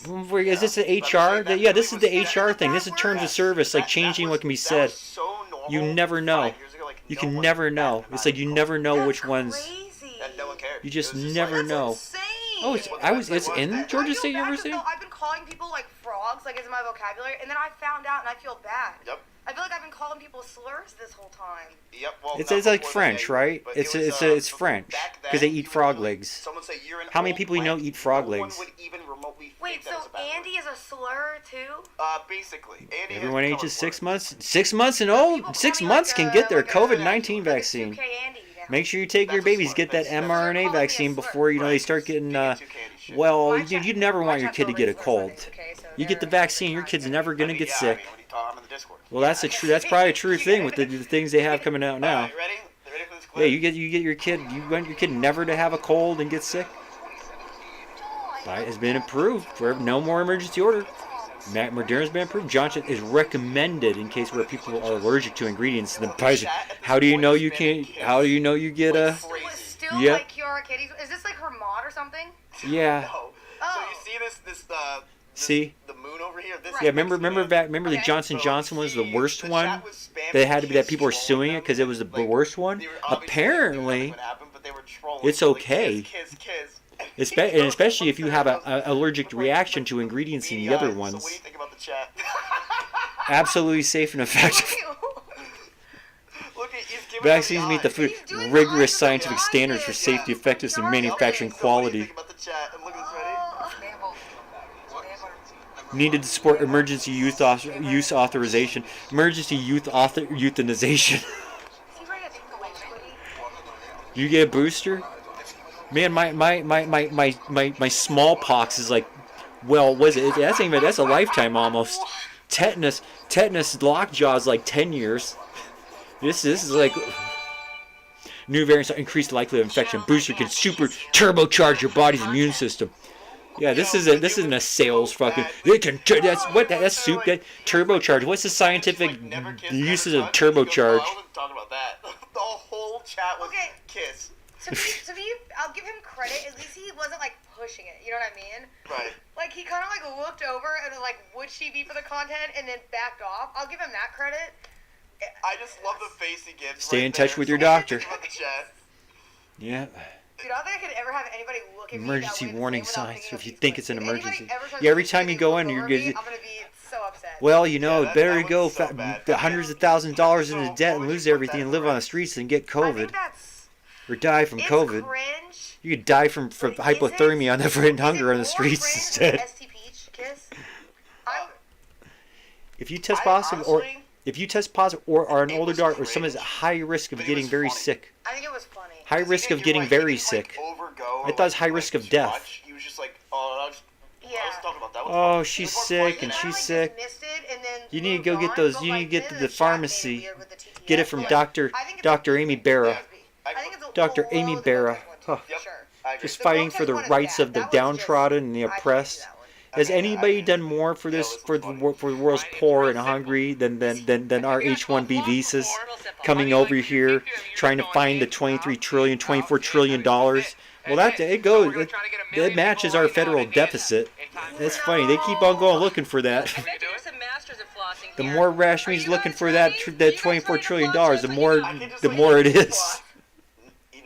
Is this the But I'm HR? saying that Yeah, this is really the was- HR thing. This is terms of service, like changing what can be That said. was so normal You never know. 5 years ago, like, You no can one never batted know. an It's eye like you at all. never know That's which ones. crazy. That no one cared. You just It was never like, know. That's insane. Oh, it's, Well, I was. that's It's what it in was. I Georgia feel State bad 'cause, University. though, I've been calling people like frogs, like it's in my vocabulary, and then I found out and I feel bad. Yep. I feel like I've been calling people slurs this whole time. Yep. Well, It's not like before French, the right? but It's it was, it's but French back then, because they you eat would frog literally- legs. Someone say you're an How many old people you know blank. eat frog No legs? one would even remotely Wait, think that so was a bad Andy is a slur too? word. Basically, Andy. has Everyone become ages a 6 slur. months. 6 months and People old. call 6 me months like can a- get their like a- COVID-19 like a vaccine. 2K Andy now. Make sure you take your That's a babies. slur. Get that That's a slur. mRNA You're calling me a vaccine slur. before you know they Right. start getting. Speaking too candy shit. Well, My chat- you'd never my want your chat's kid to still get a racist cold. Sundays, okay, so You get the they're- vaccine, your kid's never gonna get sick. I mean, when you talk, I'm in the Discord. Well, that's a true. That's probably a true thing with the things they have coming out now. All right, ready? Ready for this Yeah, clip? you get your kid. You want your kid never to have a cold and get sick. Right, has been approved for no more emergency order. Moderna's been approved. Johnson is recommended in case where people are allergic to ingredients. And the price. How do you know you can't? How do you know you get a? So it's still Yep. like Kiara Kitty. Is this like her mod or something? Yeah. No. Oh. So you see this See. the moon over here? This Right. Yeah. Remember the Okay. Johnson Johnson was the worst chat one. was spamming That had to be that kiss people were trolling suing it them. because it was the Like, worst one. they were obviously Apparently, nothing would happen, but they were trolling. it's Like, okay. Kiss. and especially if you have an allergic reaction to ingredients in the other So what do ones. you think about the chat? Absolutely safe and effective. Look at he's giving Vaccines them meet the eyes. food He's doing the rigorous eyes with the scientific eyes. standards for safety, effectiveness, and manufacturing So what do you quality. think about the chat? And look at this, ready? Needed to support emergency use authorization, emergency euthanization. You get a booster? Man, my smallpox is like, well, was it? That's a lifetime almost. Tetanus lockjaw is like 10 years. This is like new variants increase the likelihood of infection. Booster can super turbocharge your body's immune system. Yeah, this isn't a sales fucking. That's soup. That turbocharge. What's the scientific uses of turbocharge? I wasn't talking about that. The whole chat was Okay. kiss. To be, I'll give him credit. At least he wasn't like pushing it. You know what I mean? Right. Like he kind of like looked over and was like, would she be for the content? And then backed off. I'll give him that credit. I just love the face he gives. Stay right in touch there. with your So what do you doctor. think about the chat? Yeah. Dude, I don't think I could ever have anybody look at me Emergency that way warning the same without signs thinking if you of think me. it's an If anybody emergency. ever tries Yeah, every to time you look go in, over you're me, good. I'm gonna be so upset. Well, you know, Yeah, better that go was so bad. hundreds of thousands of dollars into debt and Why would lose you put everything that and live on right? the streets and get I COVID think that's or die from it's COVID. cringe. You could die from But is hypothermia on the is hunger it on the more streets cringe than instead. ST Peach kiss? if you test I positive, honestly- if you test positive or are an It older was daughter or someone cringe, at high risk of but it getting was very funny. sick, I think it was funny. high risk of getting very sick. I thought it was high risk of death. He was just like, oh, I was talking about that. Oh, she's sick and she's sick. You need to go get those. You need to get to the pharmacy. Get it from Dr. Amy Barra. Dr. Amy Barra. Huh. Just fighting for the rights of the downtrodden and the oppressed. Has anybody done more for this for the world's poor and hungry than our H-1B visas coming over here trying to find the 24 trillion dollars? Well, it matches our federal deficit. That's funny. They keep on going looking for that. The more Rashmi's looking for that $24 trillion, the more it is.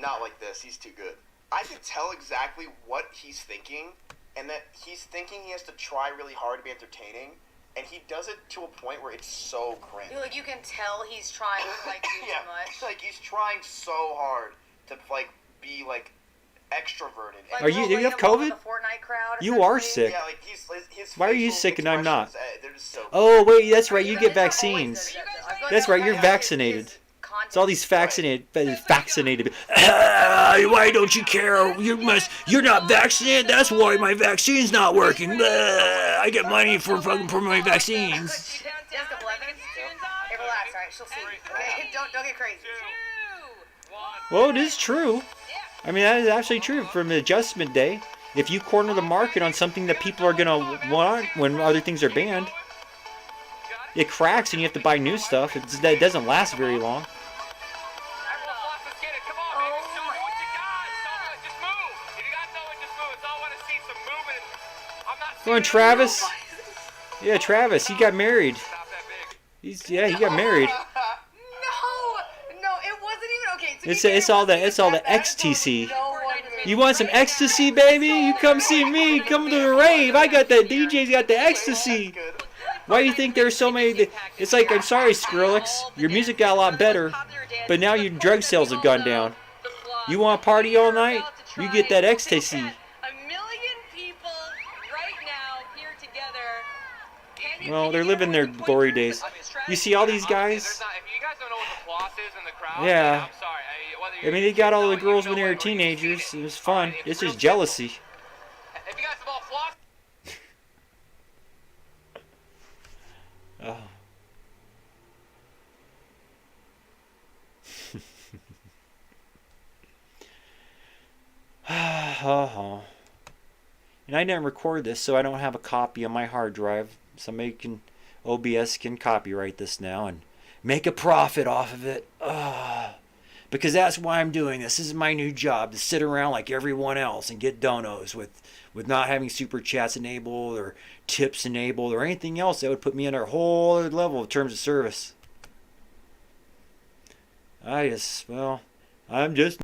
Not like this. He's too good. I can tell exactly what he's thinking, and that he's thinking he has to try really hard to be entertaining, and he does it to a point where it's so cringe. Like, you can tell he's trying to, like, do Yeah, too much. like he's trying so hard to like be like extroverted. Are you? Do you have COVID? You are sick. Yeah, like his Why are you sick and I'm not? They're just so Oh wait, that's right. You get vaccines. That's right. You're vaccinated. It's all these vaccinated. Why don't you care? You're not vaccinated. That's why my vaccine's not working. I get money for my vaccines. Hey, relax, alright? She'll see. Okay? Don't get crazy. Well, it is true. I mean, that is actually true from the adjustment day. If you corner the market on something that people are gonna want when other things are banned, it cracks and you have to buy new stuff. It doesn't last very long. Go on, Travis. Yeah, Travis. He got married. He got married. No, it wasn't even okay. It's all the XTC. You want some ecstasy, baby? You come see me. Come to the rave. I got the DJ's got the ecstasy. Why do you think there's so many? It's like, I'm sorry, Skrillex. Your music got a lot better, but now your drug sales have gone down. You want to party all night? You get that ecstasy. Well, they're living their glory days. You see all these guys? Yeah. I mean, they got all the girls when they were teenagers. It was fun. It's just jealousy. Oh. Oh. And I didn't record this, so I don't have a copy on my hard drive. OBS can copyright this now and make a profit off of it. Because that's why I'm doing this. This is my new job, to sit around like everyone else and get donos with not having super chats enabled or tips enabled or anything else that would put me on a whole other level of terms of service. I'm just